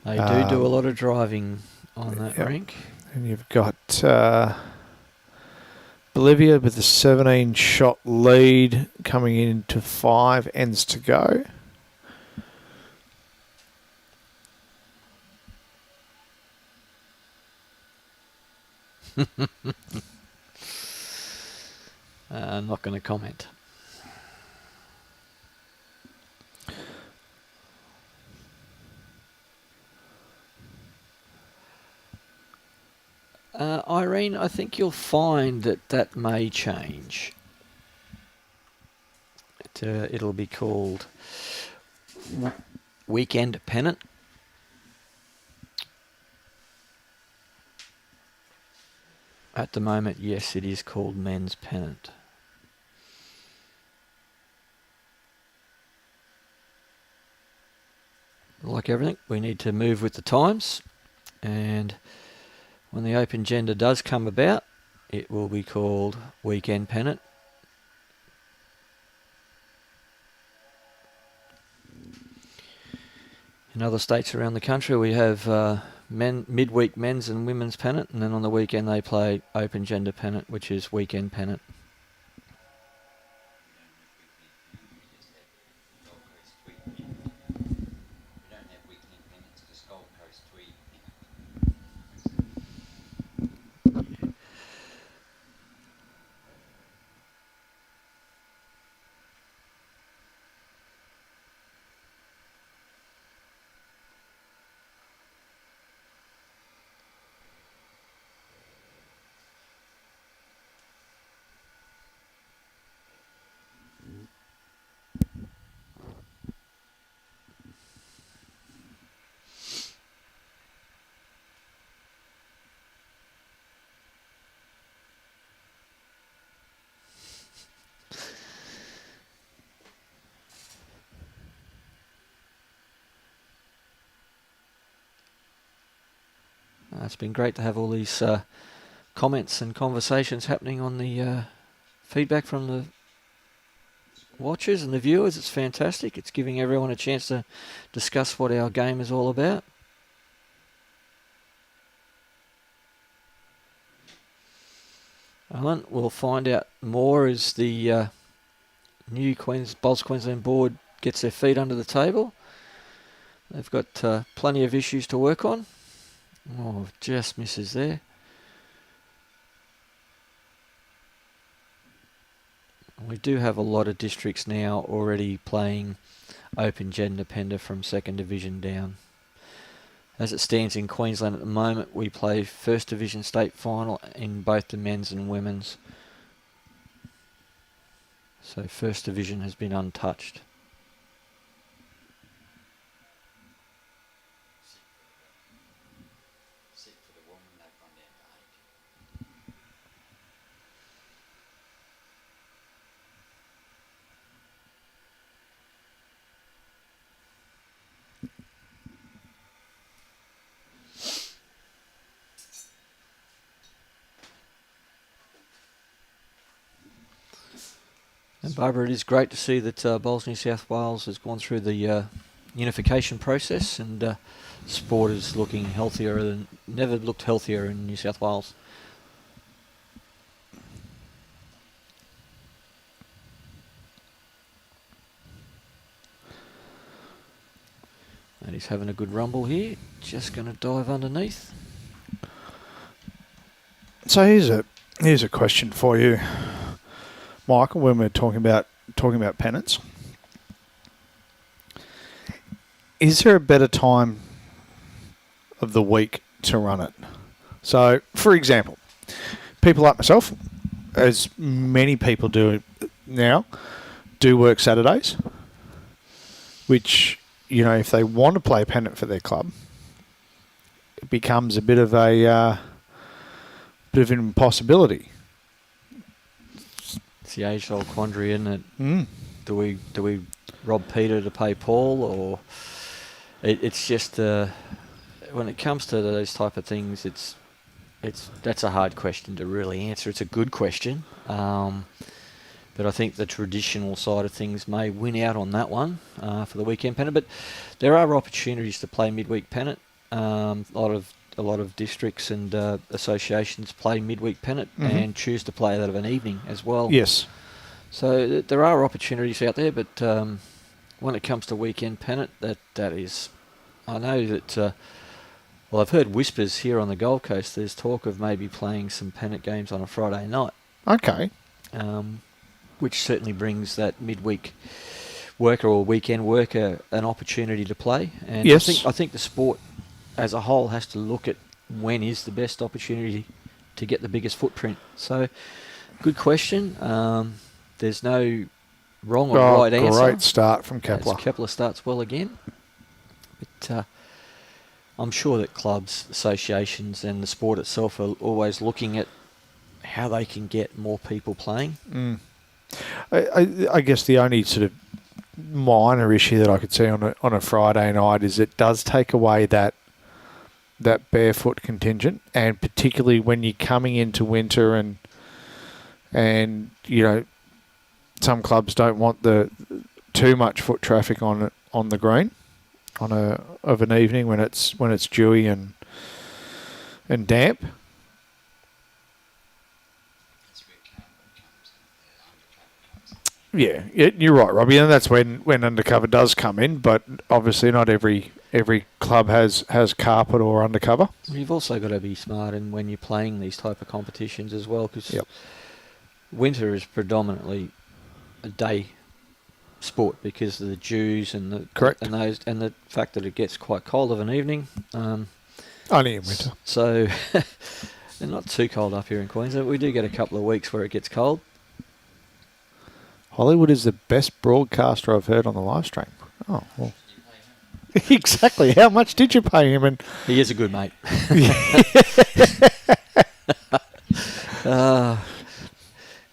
They do a lot of driving on that rink. And you've got Bolivia with a 17-shot lead coming into 5 ends to go. I'm not going to comment. Irene, I think you'll find that may change. It'll be called Weekend Pennant. At the moment, yes, it is called Men's Pennant. Like everything, we need to move with the times, and when the open gender does come about, it will be called Weekend Pennant. In other states around the country, we have midweek men's and women's pennant, and then on the weekend they play open gender pennant, which is weekend pennant. We don't have weekend pennants, just Gold Coast-Tweed. It's been great to have all these comments and conversations happening on the feedback from the watchers and the viewers. It's fantastic. It's giving everyone a chance to discuss what our game is all about. Alan, we'll find out more as the new Bowls Queensland board gets their feet under the table. They've got plenty of issues to work on. Oh, just misses there. We do have a lot of districts now already playing open gender pender from second division down. As it stands in Queensland at the moment, we play first division state final in both the men's and women's. So first division has been untouched. Sit for the woman, they've gone down to 8. And Barbara, it is great to see that Bowls New South Wales has gone through the unification process, and sport is looking healthier than never looked healthier in New South Wales. And he's having a good rumble here. Just going to dive underneath. So here's a question for you, Michael. When we're talking about pennants, is there a better time of the week to run it? So, for example, people like myself, as many people do now, do work Saturdays, which, you know, if they want to play pennant for their club, it becomes a bit of an impossibility. It's the age-old quandary, isn't it? Mm. Do we rob Peter to pay Paul, or it's just when it comes to those type of things, that's a hard question to really answer. It's a good question, but I think the traditional side of things may win out on that one for the weekend pennant. But there are opportunities to play midweek pennant. A lot of districts and associations play midweek pennant and choose to play that of an evening as well. Yes. So there are opportunities out there, but when it comes to weekend pennant, that is, I know that. Well, I've heard whispers here on the Gold Coast. There's talk of maybe playing some pennant games on a Friday night. Okay. Which certainly brings that midweek worker or weekend worker an opportunity to play. And yes. I think the sport as a whole has to look at when is the best opportunity to get the biggest footprint. So, good question. There's no wrong or right answer. Great start from Kepler. Kepler starts well again. But I'm sure that clubs, associations and the sport itself are always looking at how they can get more people playing. I guess the only sort of minor issue that I could see on a Friday night is it does take away that barefoot contingent, and particularly when you're coming into winter and you know, some clubs don't want the too much foot traffic on the green of an evening when it's dewy and damp. Yeah, you're right, Robbie, and that's when undercover does come in. But obviously, not every club has carpet or undercover. You've also got to be smart in when you're playing these type of competitions as well, because winter is predominantly a day sport because of the dews and the correct and the fact that it gets quite cold of an evening. Only in winter, so they're not too cold up here in Queensland. We do get a couple of weeks where it gets cold. Hollywood is the best broadcaster I've heard on the live stream. Oh, well. Exactly. How much did you pay him? And he is a good mate. Now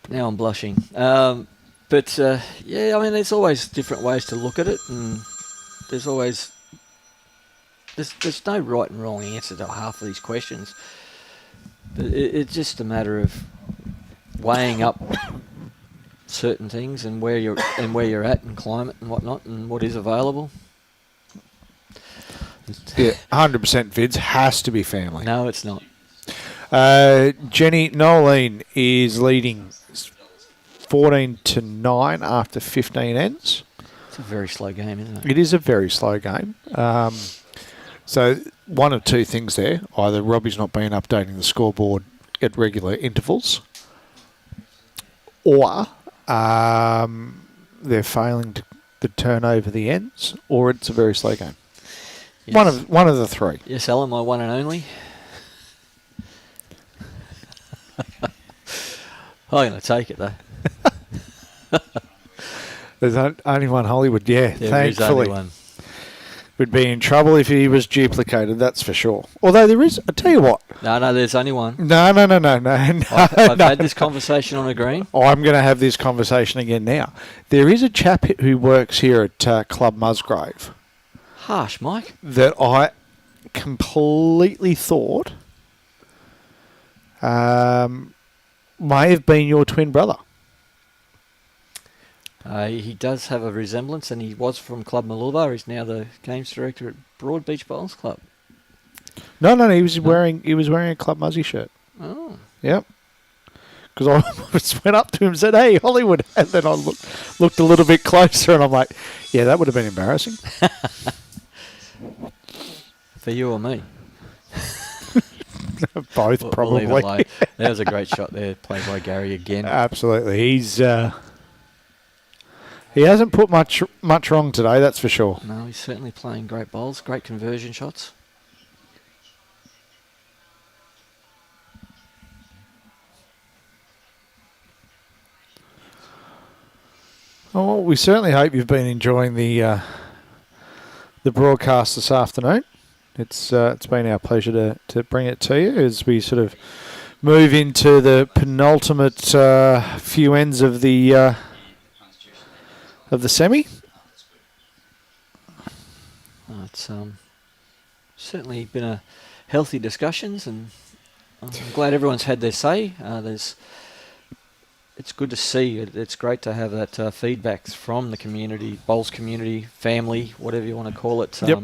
I'm blushing. But yeah, I mean, there's always different ways to look at it, and there's no right and wrong answer to half of these questions. But it's just a matter of weighing up certain things and where you're at in climate and whatnot and what is available. Yeah, 100% Vids has to be family. No, it's not. Jenny Noeline is leading 14-9 after 15 ends. It's a very slow game, isn't it? It is a very slow game. So one of two things there: either Robbie's not been updating the scoreboard at regular intervals, or they're failing the turn over the ends, or it's a very slow game. Yes. One of the three. Yes, Alan, my one and only. I'm going to take it, though. There's only one Hollywood, yeah, There is thankfully. only one. Would be in trouble if he was duplicated, that's for sure. Although there is, I tell you what. No, there's only one. No. I've had this conversation on a green. I'm going to have this conversation again now. There is a chap who works here at Club Musgrave Harsh, Mike. that I completely thought may have been your twin brother. He does have a resemblance, and he was from Club Lievre. He's now the games director at Broad Beach Bowls Club. No, he was wearing a Club Muzzy shirt. Oh. Yep. Because I just went up to him and said, "Hey, Hollywood," and then I looked a little bit closer, and I'm like, "Yeah, that would have been embarrassing." For you or me? Both, We'll probably. leave it alone. That was a great shot there, played by Gary again. Absolutely. He hasn't put much wrong today, that's for sure. No, he's certainly playing great bowls, great conversion shots. Oh, well, we certainly hope you've been enjoying the broadcast this afternoon. It's been our pleasure to bring it to you as we sort of move into the penultimate few ends of the semi. It's certainly been a healthy discussions, and I'm glad everyone's had their say. It's good to see. It's great to have that feedback from the community, bowls community, family, whatever you want to call it. Yep.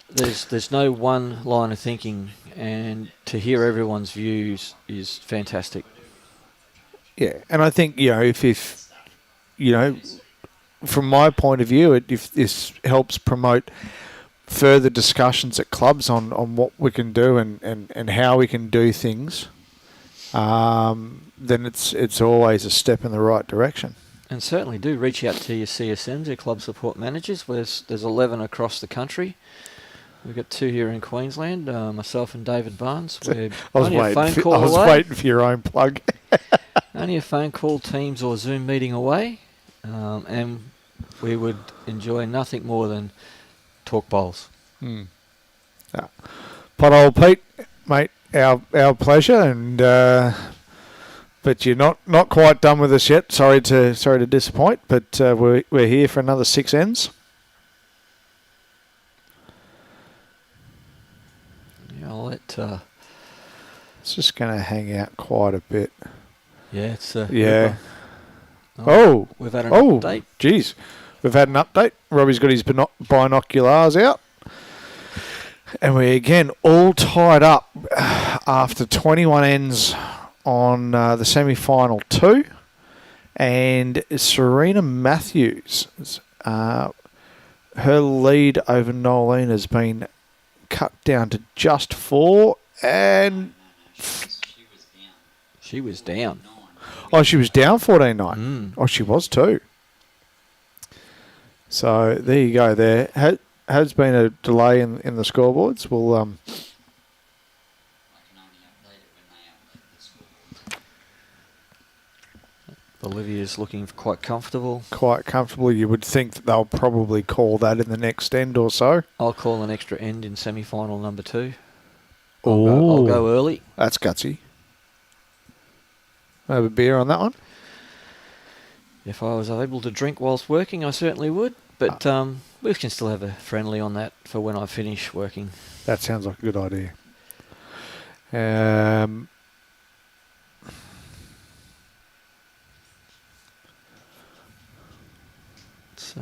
There's no one line of thinking, and to hear everyone's views is fantastic. Yeah, and I think, if from my point of view, if this helps promote further discussions at clubs on what we can do and how we can do things, then it's always a step in the right direction. And certainly do reach out to your CSMs, your club support managers. There's 11 across the country. We've got 2 here in Queensland, myself and David Barnes. We're only a phone call away. I was waiting for your own plug. Only a phone call, Teams or Zoom meeting away. And we would enjoy nothing more than talk bowls. Yeah. Pothole Pete, mate, our pleasure, and but you're not quite done with us yet. Sorry to disappoint, but we're here for another 6 ends. Yeah, I'll let. It's just going to hang out quite a bit. Yeah, it's. Yeah. We've had an update. Geez. We've had an update. Robbie's got his binoculars out. And we again all tied up after 21 ends on the semi-final 2. And Serena Matthews, her lead over Nolene has been cut down to just 4. And She was down. oh, she was down 14-9. Mm. Oh, she was too. So there you go. There has been a delay in the scoreboards. We'll Olivia's looking quite comfortable. quite comfortable. You would think that they'll probably call that in the next end or so. I'll call an extra end in semi-final number 2. Oh, I'll go early. that's gutsy. Have a beer on that one. If I was able to drink whilst working, I certainly would. But we can still have a friendly on that for when I finish working. That sounds like a good idea. It's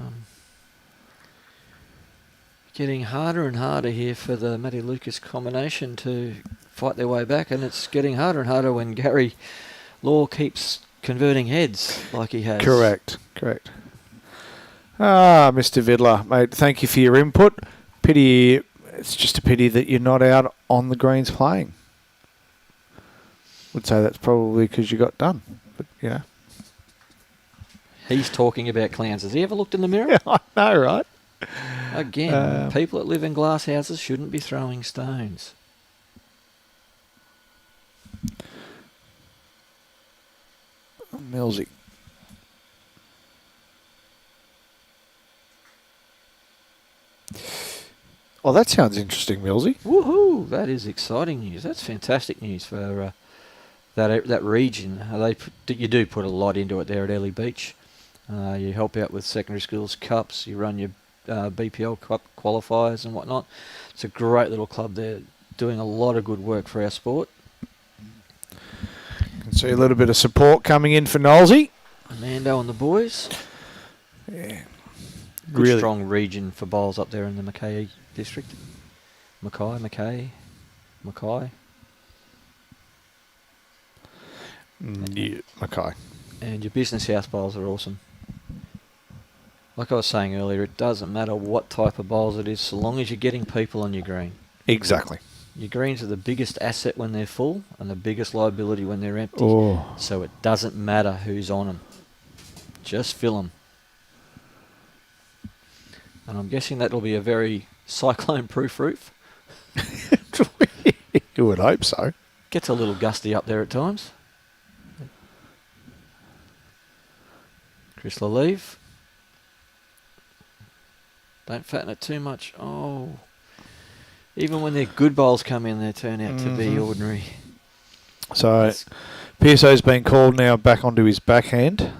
getting harder and harder here for the Matty Lucas combination to fight their way back, and it's getting harder and harder when Gary Law keeps converting heads like he has. Correct. Mr. Vidler, mate, thank you for your input. It's just a pity that you're not out on the greens playing. Would say that's probably because you got done, but He's talking about clowns. Has he ever looked in the mirror? I know, right? Again, people that live in glass houses shouldn't be throwing stones. Millsy. Oh, that sounds interesting, Millsy. Woohoo! That is exciting news. That's fantastic news for that region. You do put a lot into it there at Ellie Beach. You help out with secondary schools cups. You run your BPL cup qualifiers and whatnot. It's a great little club there, doing a lot of good work for our sport. Can see a little bit of support coming in for Knowlesy. Mando and the boys. Yeah. Good Really strong region for bowls up there in the Mackay district. Mackay. Yeah, okay. And your business house bowls are awesome. Like I was saying earlier, it doesn't matter what type of bowls it is, so long as you're getting people on your green. Exactly. Your greens are the biggest asset when they're full and the biggest liability when they're empty. Oh. So it doesn't matter who's on them. Just fill them. And I'm guessing that'll be a very cyclone-proof roof. You would hope so. Gets a little gusty up there at times. Chris Lievre. Don't fatten it too much. Oh. Even when their good bowls come in, they turn out to be ordinary. So, Pearson's been called now back onto his backhand.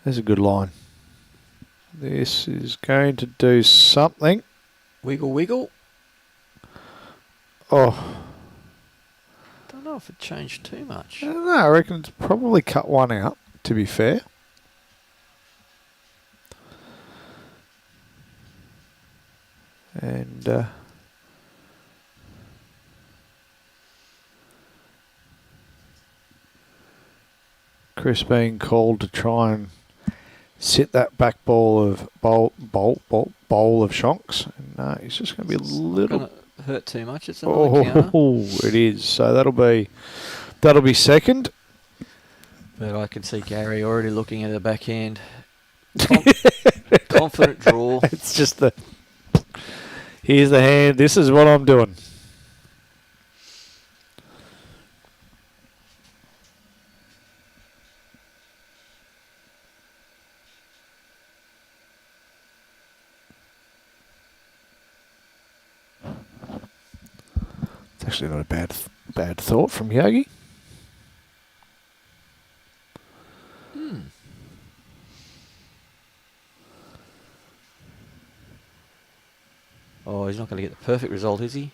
There's a good line. This is going to do something. Wiggle, wiggle. Oh, Don't know if it changed too much. I don't know. I reckon it's probably cut one out, to be fair. And Chris being called to try and sit that back bowl of bowl of shonks. And he's just going to be a little. Gonna hurt too much. It's another counter. Oh, it is. So that'll be second. But I can see Gary already looking at the backhand. Confident draw. It's just here's the hand. This is what I'm doing. It's actually not a bad thought from Yogi. Oh, he's not going to get the perfect result, is he?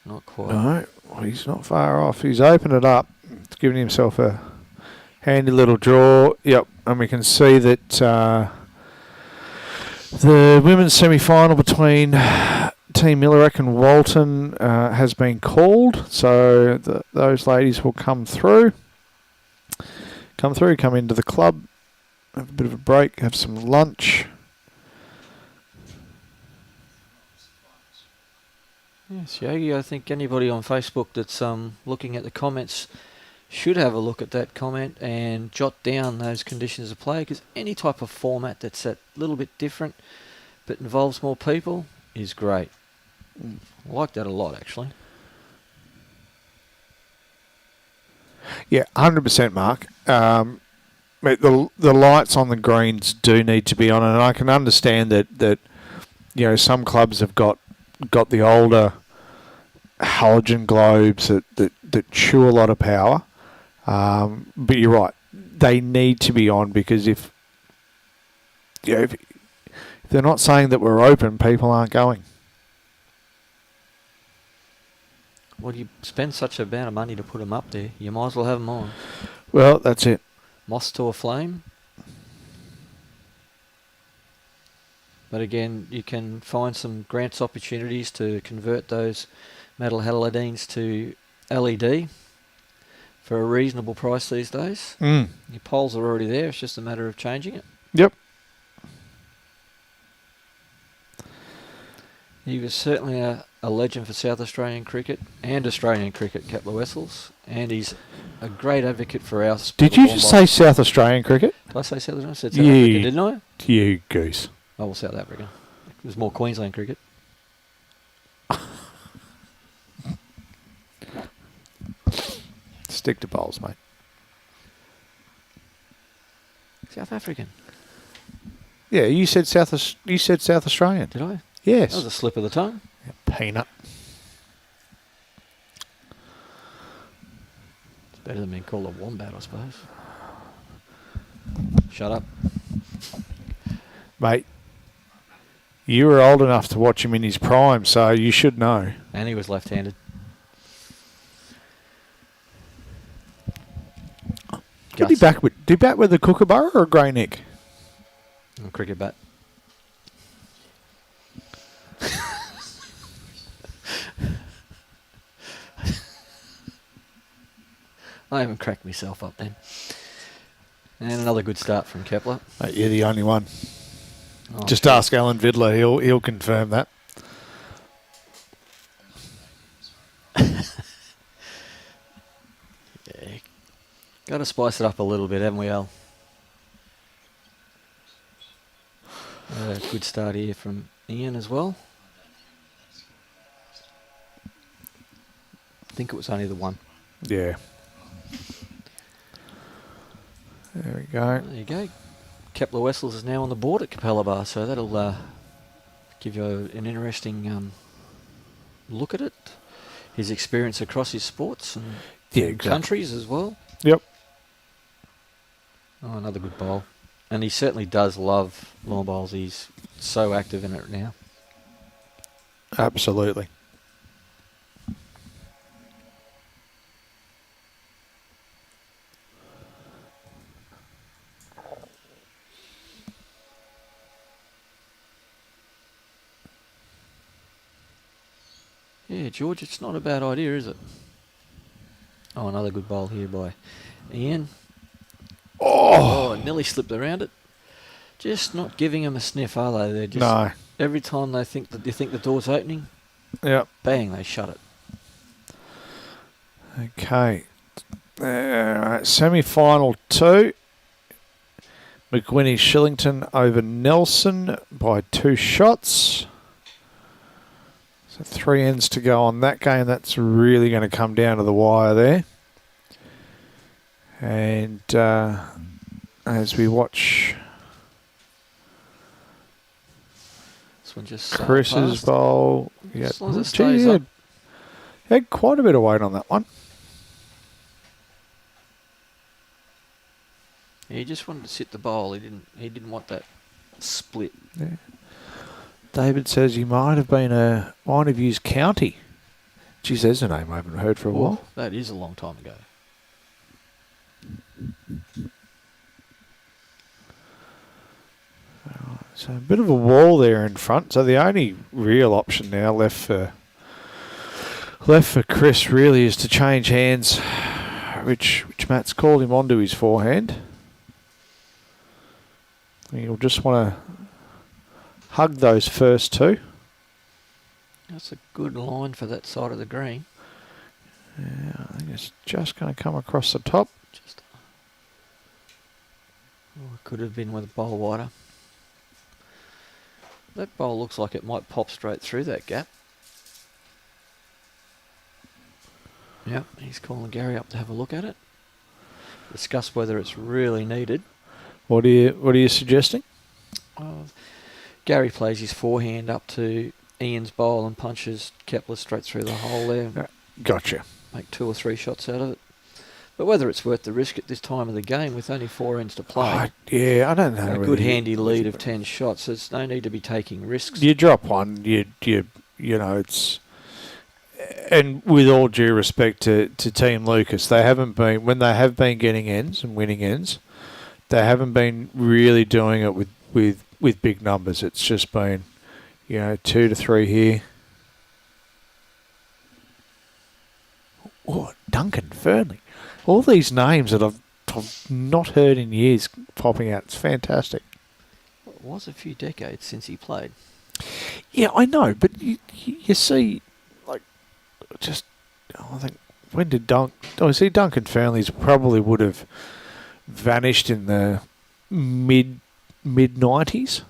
Not quite. No, well, he's not far off. He's opened it up. He's giving himself a handy little draw. Yep, and we can see that the women's semi-final between Team Millerack and Walton has been called. So those ladies will come through. Come into the club, have a bit of a break, have some lunch. Yes, Yogi, I think anybody on Facebook that's looking at the comments should have a look at that comment and jot down those conditions of play, because any type of format that's a little bit different but involves more people is great. I like that a lot, actually. Yeah, 100%, Mark. The lights on the greens do need to be on, and I can understand that some clubs have got the older halogen globes that chew a lot of power. But you're right, they need to be on, because if they're not saying that we're open, people aren't going. Well, you spend such a amount of money to put them up there, you might as well have them on. Well, that's it. Moss to a flame. But again, you can find some grants opportunities to convert those metal halogens to LED for a reasonable price these days. Your poles are already there, it's just a matter of changing it. Yep. He was certainly a a legend for South Australian cricket and Australian cricket, Kepler Wessels, and he's a great advocate for our sport. Did you just say South Australian cricket? Did I say South Australian? I said South Africa, didn't I? You goose. Oh, well, South Africa. It was more Queensland cricket. Stick to bowls, mate. South African. Yeah, you said South Australian. Did I? Yes. That was a slip of the tongue. Peanut. It's better than being called a wombat, I suppose. Shut up. Mate, you were old enough to watch him in his prime, so you should know. And he was left-handed. Did he bat with a kookaburra or a grey neck? A cricket bat. I haven't cracked myself up then. And another good start from Kepler. Mate, you're the only one. Oh, Just sure. ask Alan Vidler; he'll confirm that. Yeah. Got to spice it up a little bit, haven't we, Al? A good start here from Ian as well. I think it was only the one. Yeah. There we go. There you go. Kepler Wessels is now on the board at Capella Bar, so that'll give you an interesting look at it. His experience across his sports and countries as well. Yep. Oh, another good bowl. And he certainly does love long bowls. He's so active in it now. Absolutely. Yeah, George, it's not a bad idea, is it? Oh, another good bowl here by Ian. Oh, it nearly slipped around it. Just not giving him a sniff, are they? They're just No. every time they think the door's opening, Yep. bang, they shut it. Okay. Semi-final 2. McGuinness Shillington over Nelson by 2 shots. So 3 ends to go on that game. That's really going to come down to the wire there. And as we watch This one just Chris's passed. bowl, yeah, As long as it gee, stays he up. had quite a bit of weight on that one. He just wanted to sit the bowl. He didn't want that split. Yeah. David says he might have used County. Geez, there's a name I haven't heard for a while. That is a long time ago. So a bit of a wall there in front. So the only real option now left for Chris really is to change hands, which Matt's called him onto his forehand. He'll just want to hug those first 2. That's a good line for that side of the green. Yeah, I think it's just going to come across the top. Just, it could have been with a bowl wider. That bowl looks like it might pop straight through that gap. Yep, he's calling Gary up to have a look at it. Discuss whether it's really needed. What are you suggesting? Gary plays his forehand up to Ian's bowl and punches Kepler straight through the hole there. Gotcha. Make 2 or 3 shots out of it. But whether it's worth the risk at this time of the game with only 4 ends to play. Yeah, I don't know. A whether good you- handy lead of 10 shots. There's no need to be taking risks. You drop one, you know, it's. And with all due respect to Team Lucas, they haven't been, when they have been getting ends and winning ends, they haven't been really doing it with big numbers. It's just been, 2 to 3 here. Oh, Duncan Fernley. All these names that I've not heard in years popping out. It's fantastic. It was a few decades since he played. Yeah, I know, but you see just, I think, when did Duncan Fearnley's probably would have vanished in the mid 90s.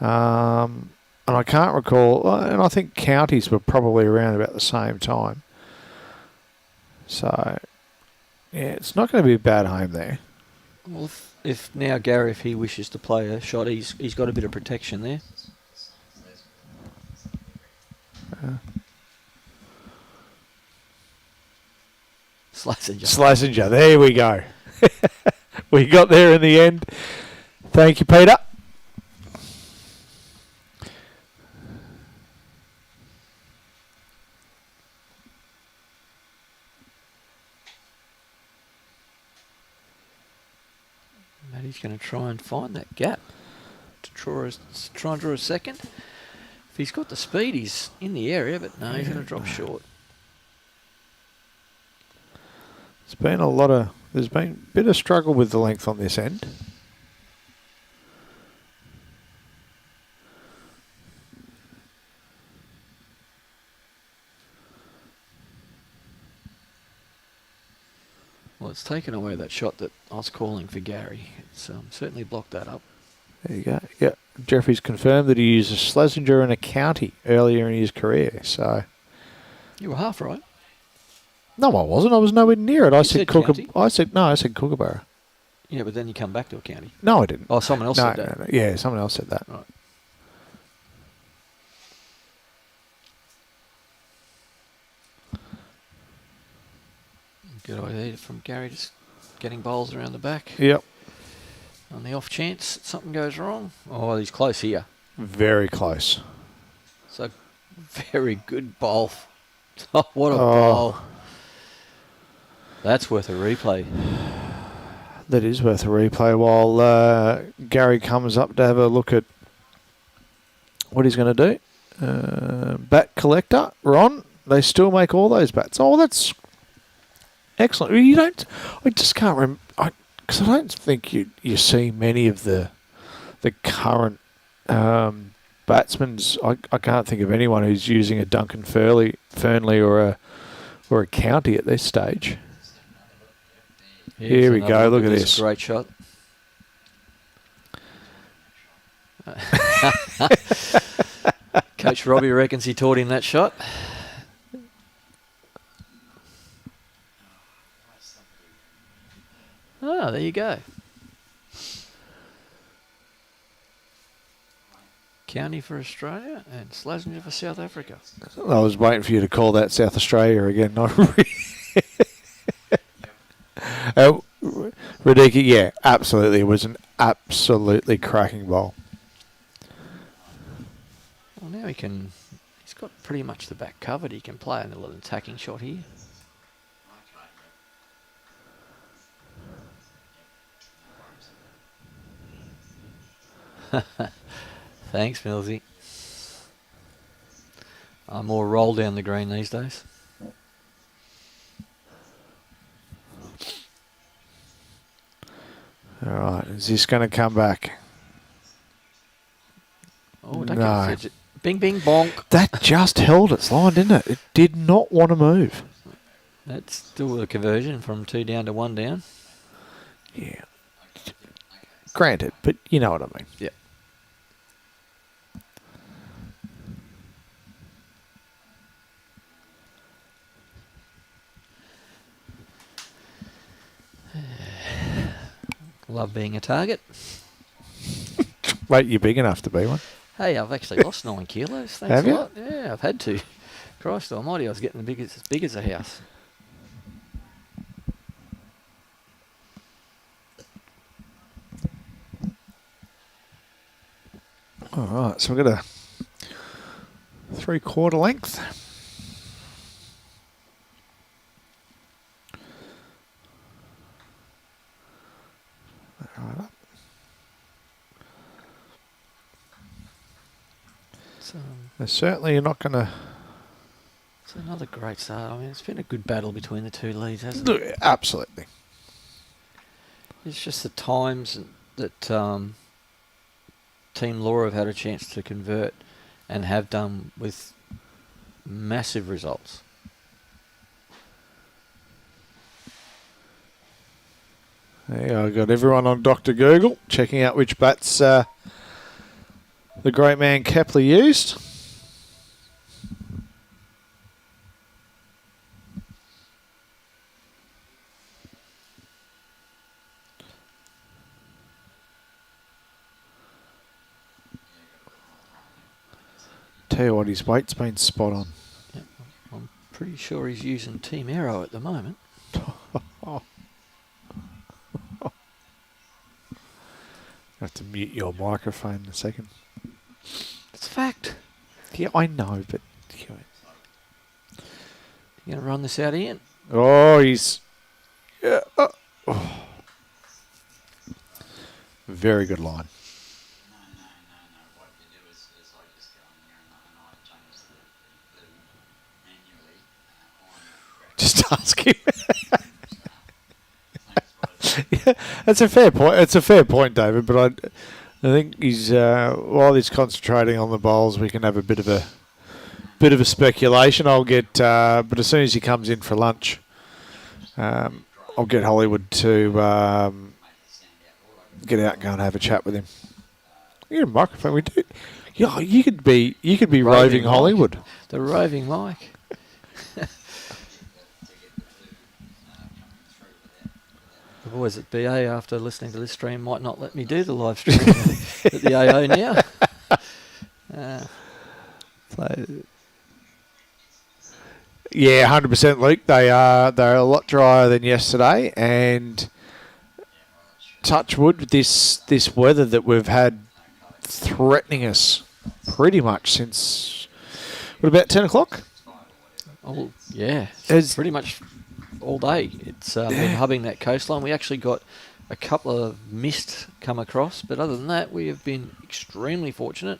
And I can't recall, and I think counties were probably around about the same time. So, yeah, it's not going to be a bad home there. Well, if now Gary, if he wishes to play a shot, he's got a bit of protection there. Slasinger, there we go. We got there in the end. Thank you, Peter. Matty's going to try and find that gap to try and draw a second. If he's got the speed, he's in the area, but no, he's going to drop short. There's been a bit of struggle with the length on this end. Well, it's taken away that shot that I was calling for Gary. It's certainly blocked that up. There you go. Yeah, Jeffrey's confirmed that he used a Schlesinger and a county earlier in his career. So You were half right. no, I wasn't. I was nowhere near it. I said county. I said Kookaburra. Yeah, but then you come back to a county. No, I didn't. Oh, someone else said that. No. Yeah, someone else said that. Right. Good idea from Gary, just getting bowls around the back. Yep. On the off chance that something goes wrong. Oh, he's close here. Very close. So, very good bowl. Oh, what a bowl. That's worth a replay. That is worth a replay while Gary comes up to have a look at what he's going to do. Bat collector, Ron. They still make all those bats. Oh, that's excellent. I just can't remember, because I don't think you see many of the current batsmen. I can't think of anyone who's using a Duncan Fearnley or a county at this stage. Here we go. Look at this. Great shot. Coach Robbie reckons he taught him that shot. Oh, there you go. County for Australia and Schlesinger for South Africa. I was waiting for you to call that South Australia again. Not really. Radicki, yeah, absolutely. It was an absolutely cracking bowl. Well, now he's got pretty much the back covered. He can play a little attacking shot here. Thanks, Millsy. I'm more roll down the green these days. All right, is this going to come back? Oh, don't No. get fidget. Bing, bing, bonk. That just held its line, didn't it? It did not want to move. That's still a conversion from 2 down to 1 down. Yeah. Granted, but you know what I mean. Yep. Love being a target. Wait, you're big enough to be one. Hey, I've actually lost 9 kilos. Thanks Have a you? lot. Yeah, I've had to. Christ almighty, I was getting as big as a house. All right, so we've got a 3/4 length. Right up. So, Certainly you're not going to... it's another great start. I mean, it's been a good battle between the two leads, hasn't it? Absolutely. It's just the times that Team Laura have had a chance to convert and have done with massive results. There, I got everyone on Dr. Google checking out which bats the great man Kepler used. Tell you what, his weight's been spot on. Yep, I'm pretty sure he's using Team Aero at the moment. I have to mute your microphone in a second. It's a fact. Yeah, I know, but... You going to run this out, Ian? Oh, he's... Yeah. Oh. Very good line. No. What you do is I just go in here and I change the manually on Just ask him. Yeah, that's a fair point. It's a fair point, David. But I think he's while he's concentrating on the bowls, we can have a bit of a speculation. I'll get, but as soon as he comes in for lunch, I'll get Hollywood to get out and go and have a chat with him. You get a microphone. We do. Yeah, you could be roving Mike. Hollywood. The roving Mike. The boys at BA, after listening to this stream, might not let me do the live stream at the AO now. Yeah, 100%, Luke. They're a lot drier than yesterday, and touch wood with this weather that we've had threatening us pretty much since about 10 o'clock. Oh, yeah. It's- Pretty much all day. It's been hubbing that coastline. We actually got a couple of mist come across, but other than that, we have been extremely fortunate.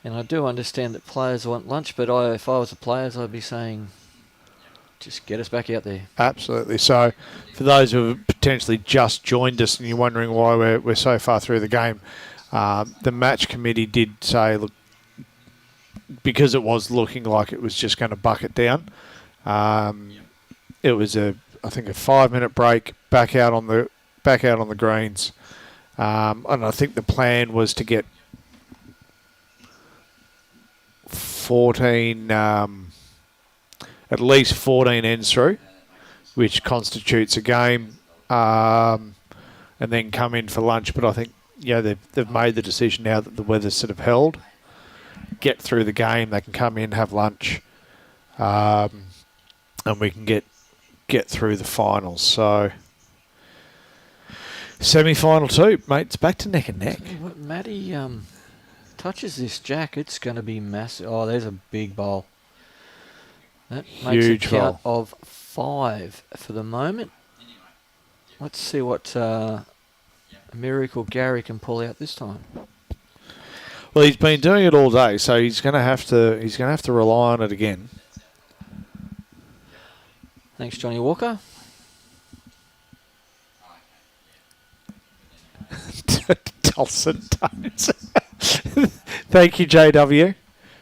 And I do understand that players want lunch, but if I was the players, I'd be saying, just get us back out there. Absolutely. So, for those who have potentially just joined us and you're wondering why we're so far through the game, the match committee did say, look, because it was looking like it was just going to bucket down, it was I think a 5-minute break back out on the greens, and I think the plan was to get 14, at least 14 ends through, which constitutes a game, and then come in for lunch. But I think they've made the decision now that the weather's sort of held. Get through the game, they can come in, have lunch, and we can get through the finals. So semi-final 2, mate. It's back to neck and neck. What Matty touches this jack, it's going to be massive. Oh, there's a big bowl. That makes Huge a count bowl. of 5 for the moment. Let's see what miracle Gary can pull out this time. Well, he's been doing it all day, so he's going to have to rely on it again. Thanks, Johnny Walker. Dulcet tones. Thank you, JW,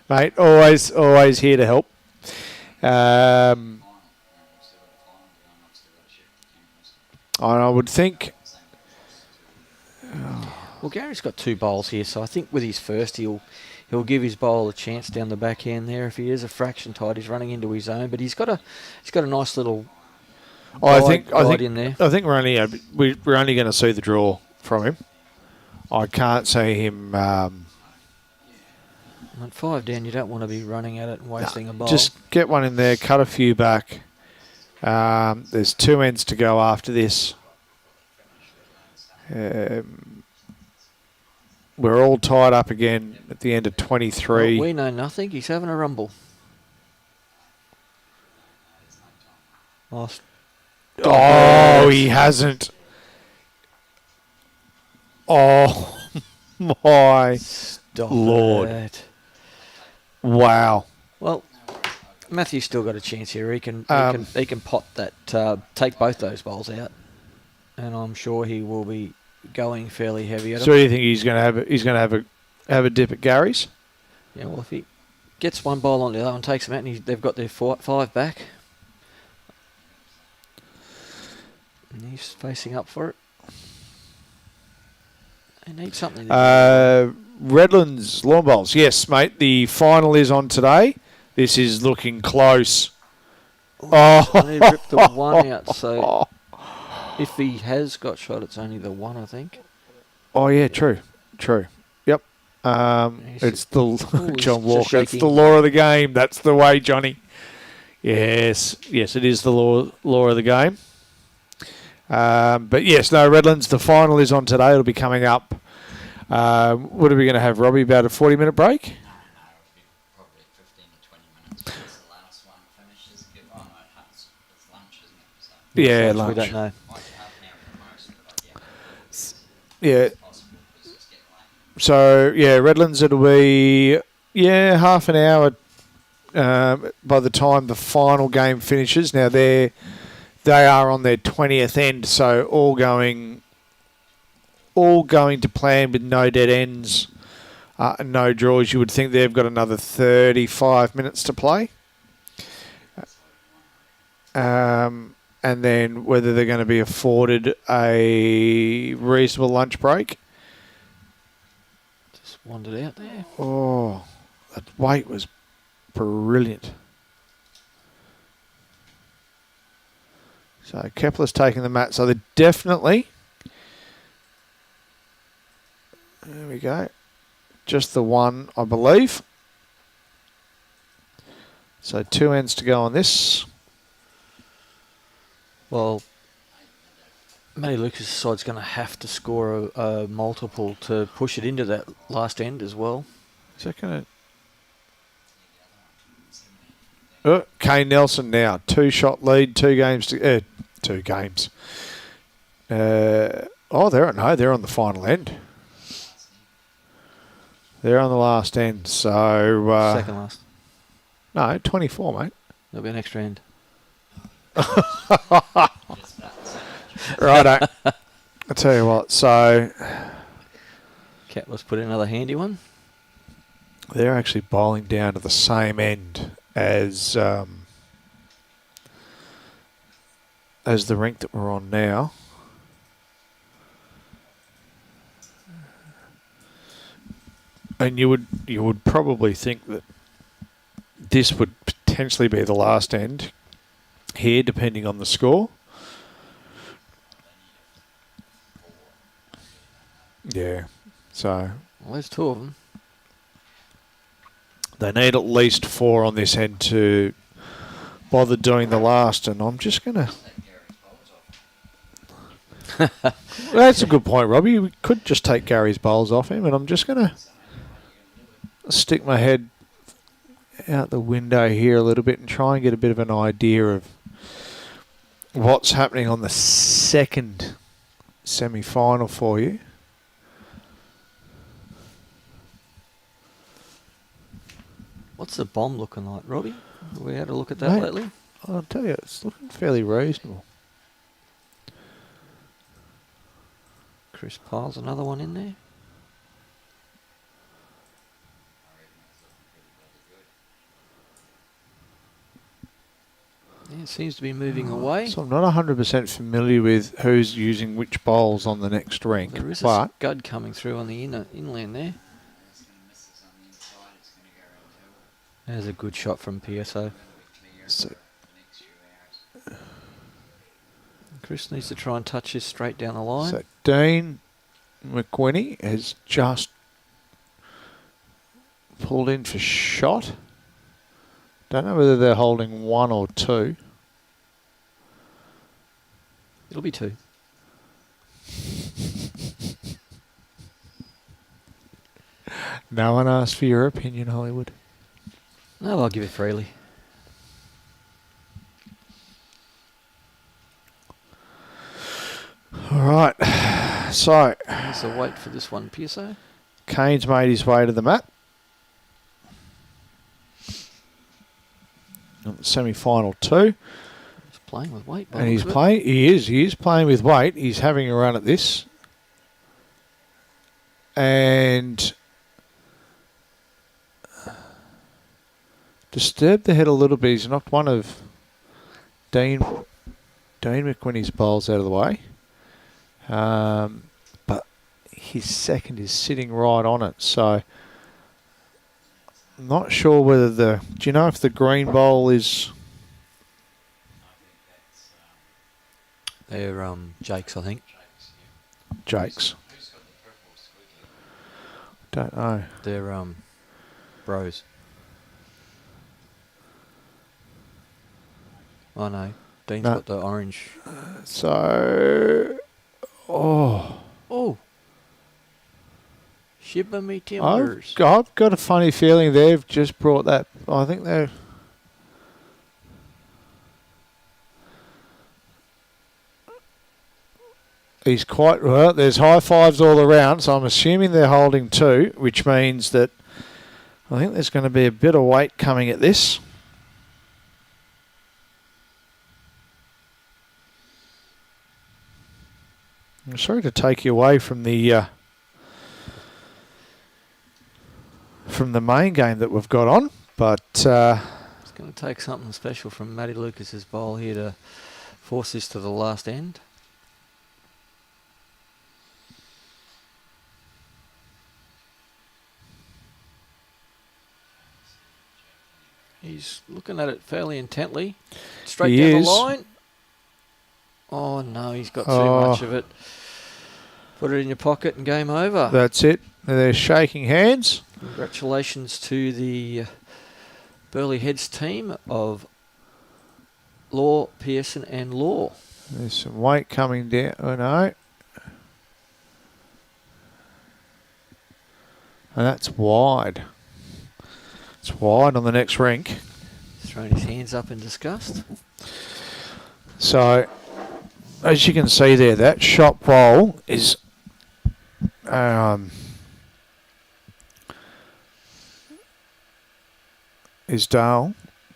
mate. Always here to help. And I would think. Well, Gary's got 2 bowls here, so I think with his first, he'll give his bowl a chance down the back end there. If he is a fraction tight, he's running into his own, but he's got a nice little. I think in there. I think we're only going to see the draw from him. I can't see him. At 5 down, you don't want to be running at it and wasting a bowl. Just get one in there, cut a few back. There's 2 ends to go after this. We're all tied up again at the end of 23. Well, we know nothing. He's having a rumble. Oh, he hasn't. Oh, my Stop Lord. it. Wow. Well, Matthew's still got a chance here. He can pot that, take both those bowls out, and I'm sure he will be going fairly heavy at So him. you think he's going to have a dip at Gary's? Yeah, well, if gets one bowl on the other and takes them out, and they've got their 5 back. And he's facing up for it. They need something. Redlands Lawn Bowls. Yes, mate. The final is on today. This is looking close. I need to rip the one out, so if he has got shot, it's only the one, I think. Oh, yeah, true. Yep. It's the John Walker. It's the law of the game. That's the way, Johnny. Yes, it is the law of the game. But yes, no, Redlands, the final is on today. It'll be coming up. What are we going to have, Robbie? About a 40-minute break? No, it'll be probably 15 to 20 minutes once the last one finishes. It's lunch, isn't it? So Yeah, So lunch. we don't know. might be half an hour at the most, but Yeah. it's possible because it's getting late. So, yeah, Redlands, it'll be, half an hour by the time the final game finishes. Now, they are on their 20th end, so all going to plan with no dead ends, no draws. You would think they've got another 35 minutes to play. And then whether they're going to be afforded a reasonable lunch break. Just wandered out there. Oh, that weight was brilliant. So Kepler's taking the mat. So they're definitely... There we go. Just the one, I believe. So 2 ends to go on this. Well, Matty Lucas' side's going to have to score a multiple to push it into that last end as well. Is that going to... Kane Nelson now. 2-shot lead, 2 games to... 2 games. They're on the final end. They're on the last end, so... Second last. No, 24, mate. There'll be an extra end. Righto. I'll tell you what, so... Kepler's put in another handy one. They're actually bowling down to the same end as the rink that we're on now. And you would probably think that this would potentially be the last end here, depending on the score. Yeah, so Well, there's 2 of them. they need at least 4 on this end to bother doing the last, and I'm just going to... That's a good point, Robbie. We could just take Gary's bowls off him, and I'm just going to stick my head out the window here a little bit and try and get a bit of an idea of what's happening on the second semi-final for you. What's the bomb looking like, Robbie? Have we had a look at that Mate, lately? I'll tell you, it's looking fairly reasonable. Chris piles another one in there. Yeah, it seems to be moving away. So I'm not 100% familiar with who's using which bowls on the next rink, There is a but scud coming through on the inland there. It's going to miss us on the inside. It's going to go around There's a good shot from PSO. so the next few hours. Chris needs to try and touch this straight down the line. So Dean McWhinney has just pulled in for shot. Don't know whether they're holding 1 or 2. It'll be 2. No one asked for your opinion, Hollywood. No, I'll give it freely. All right. So There's a wait for this one, PSO. Kane's made his way to the mat. Semi-final 2. He's playing with weight. by And the he's looks of it. playing. He is playing with weight. He's having a run at this, and disturbed the head a little bit. He's knocked one of Dean McWhinney's bowls out of the way. But his second is sitting right on it. So I'm not sure whether do you know if the green bowl is... They're Jake's, I think. Jake's. Don't know. They're Bros. Oh no, Dean's No. got the orange. So... Oh... Shiver me timbers. I've got a funny feeling they've just brought that... I think they're... He's quite... Well, there's high fives all around, so I'm assuming they're holding 2, which means that I think there's going to be a bit of weight coming at this. I'm sorry to take you away from the main game that we've got on, but It's going to take something special from Matty Lucas's bowl here to force this to the last end. He's looking at it fairly intently. Straight He down is. the line. Oh no, he's got too Oh. much of it. Put it in your pocket and game over. that's it. They're shaking hands. Congratulations to the Burleigh Heads team of Law, Pearson and Law. There's some weight coming down. Oh no. And that's wide. It's wide on the next rink. He's throwing his hands up in disgust. So, as you can see there, that shot bowl is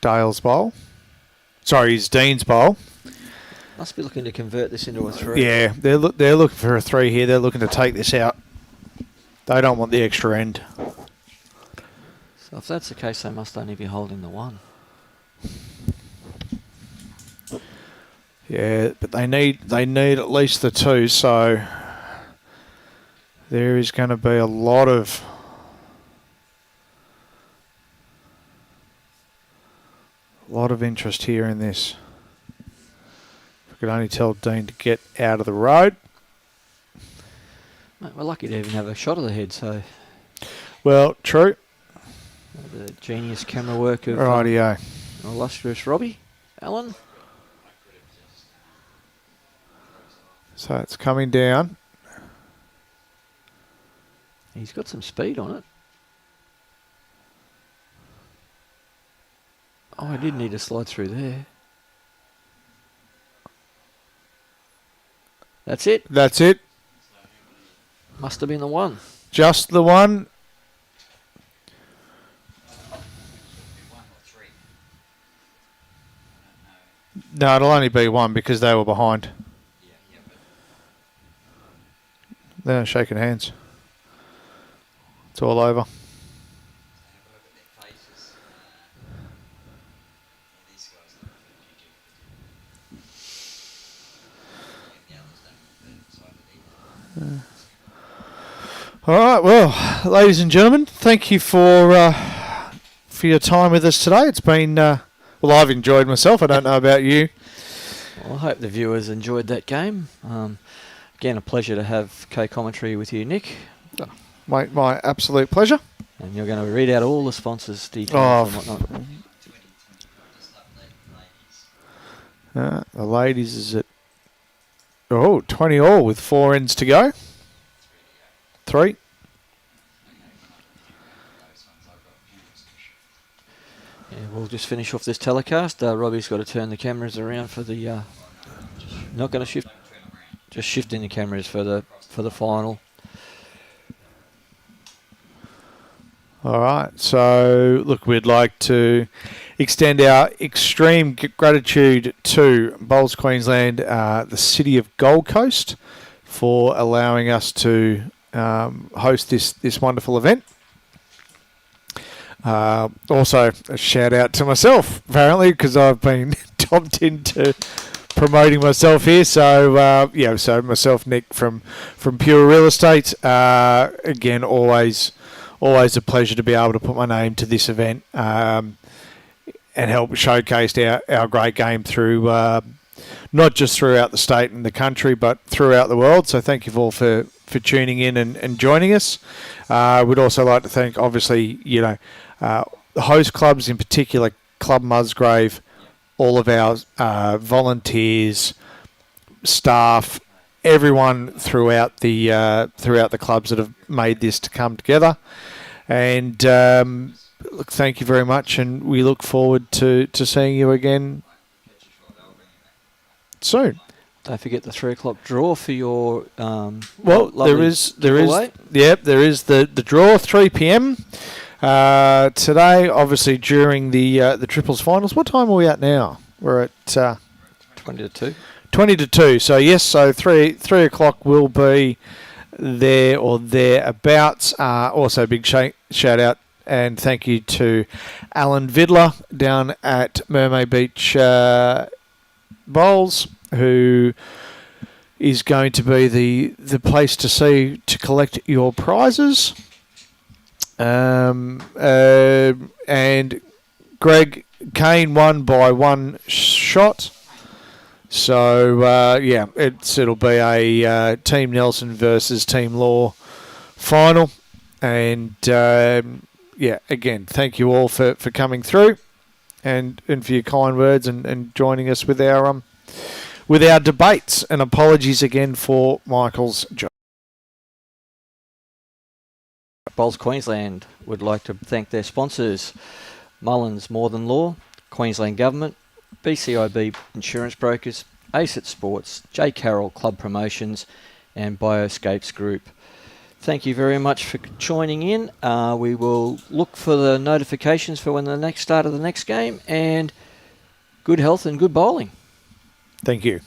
Dale's bowl. Sorry, is Dean's bowl. Must be looking to convert this into a 3. Yeah, they're looking for a 3 here. They're looking to take this out. They don't want the extra end. So if that's the case, they must only be holding the 1. Yeah, but they need at least the 2, so there is going to be a lot of interest here in this. If we could only tell Dean to get out of the road. Mate, we're lucky to even have a shot of the head, so Well, true. the genius camera work of Rightio. illustrious Robbie Allen. So it's coming down. He's got some speed on it. Oh, I did need to slide through there. That's it. That's it. Must have been the 1. Just the one. No, it'll only be 1 because they were behind. They're shaking hands. It's all over. All right, well, ladies and gentlemen, thank you for your time with us today. It's been well, I've enjoyed myself. I don't know about you. Well, I hope the viewers enjoyed that game. Again, a pleasure to have co-commentary with you, Nick. My absolute pleasure. And you're going to read out all the sponsors' details Oh, and whatnot. The ladies is at 20 all with 4 ends to go. 3. Yeah, we'll just finish off this telecast. Robbie's got to turn the cameras around for the. Not going to shift. Just shifting the cameras for the final. All right. So, look, we'd like to extend our extreme gratitude to Bowls Queensland, the City of Gold Coast, for allowing us to host this wonderful event. Also, a shout out to myself, apparently, because I've been topped into promoting myself here. So, so myself, Nick, from Pure Real Estate. Again, always a pleasure to be able to put my name to this event and help showcase our great game through, not just throughout the state and the country, but throughout the world. So thank you all for tuning in and joining us. We'd also like to thank, obviously, the host clubs, in particular Club Musgrave, all of our volunteers, staff, everyone throughout the clubs that have made this to come together. And look, thank you very much, and we look forward to seeing you again soon. Don't forget the 3 o'clock draw for your there is the draw 3 p.m. Today, obviously during the triples finals. What time are we at now? We're at 20 to 2. 20 to 2. So yes, so 3 o'clock will be there or thereabouts. Also, big shout out and thank you to Alan Vidler down at Mermaid Beach Bowls, who is going to be the place to see to collect your prizes. And Greg Kane won by 1 shot. So it'll be a Team Nelson versus Team Law final. And again, thank you all for coming through and for your kind words and joining us with our debates. And apologies again for Michael's job. Bowls Queensland would like to thank their sponsors: Mullins More Than Law, Queensland Government, BCIB Insurance Brokers, ACET Sports, J. Carroll Club Promotions, and Bioscapes Group. Thank you very much for joining in. We will look for the notifications for when the next start of the next game, and good health and good bowling. Thank you.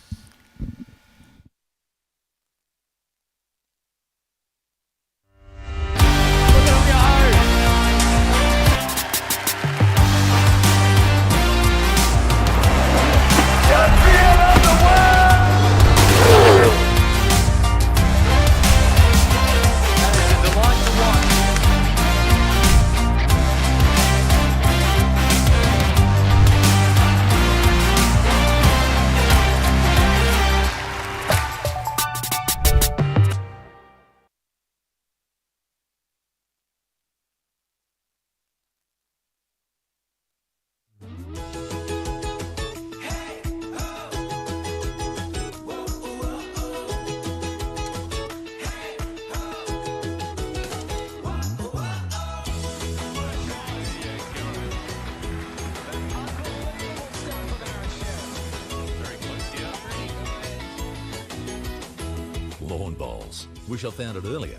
Lawn bowls. Wish I found it earlier.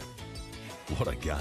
What a game.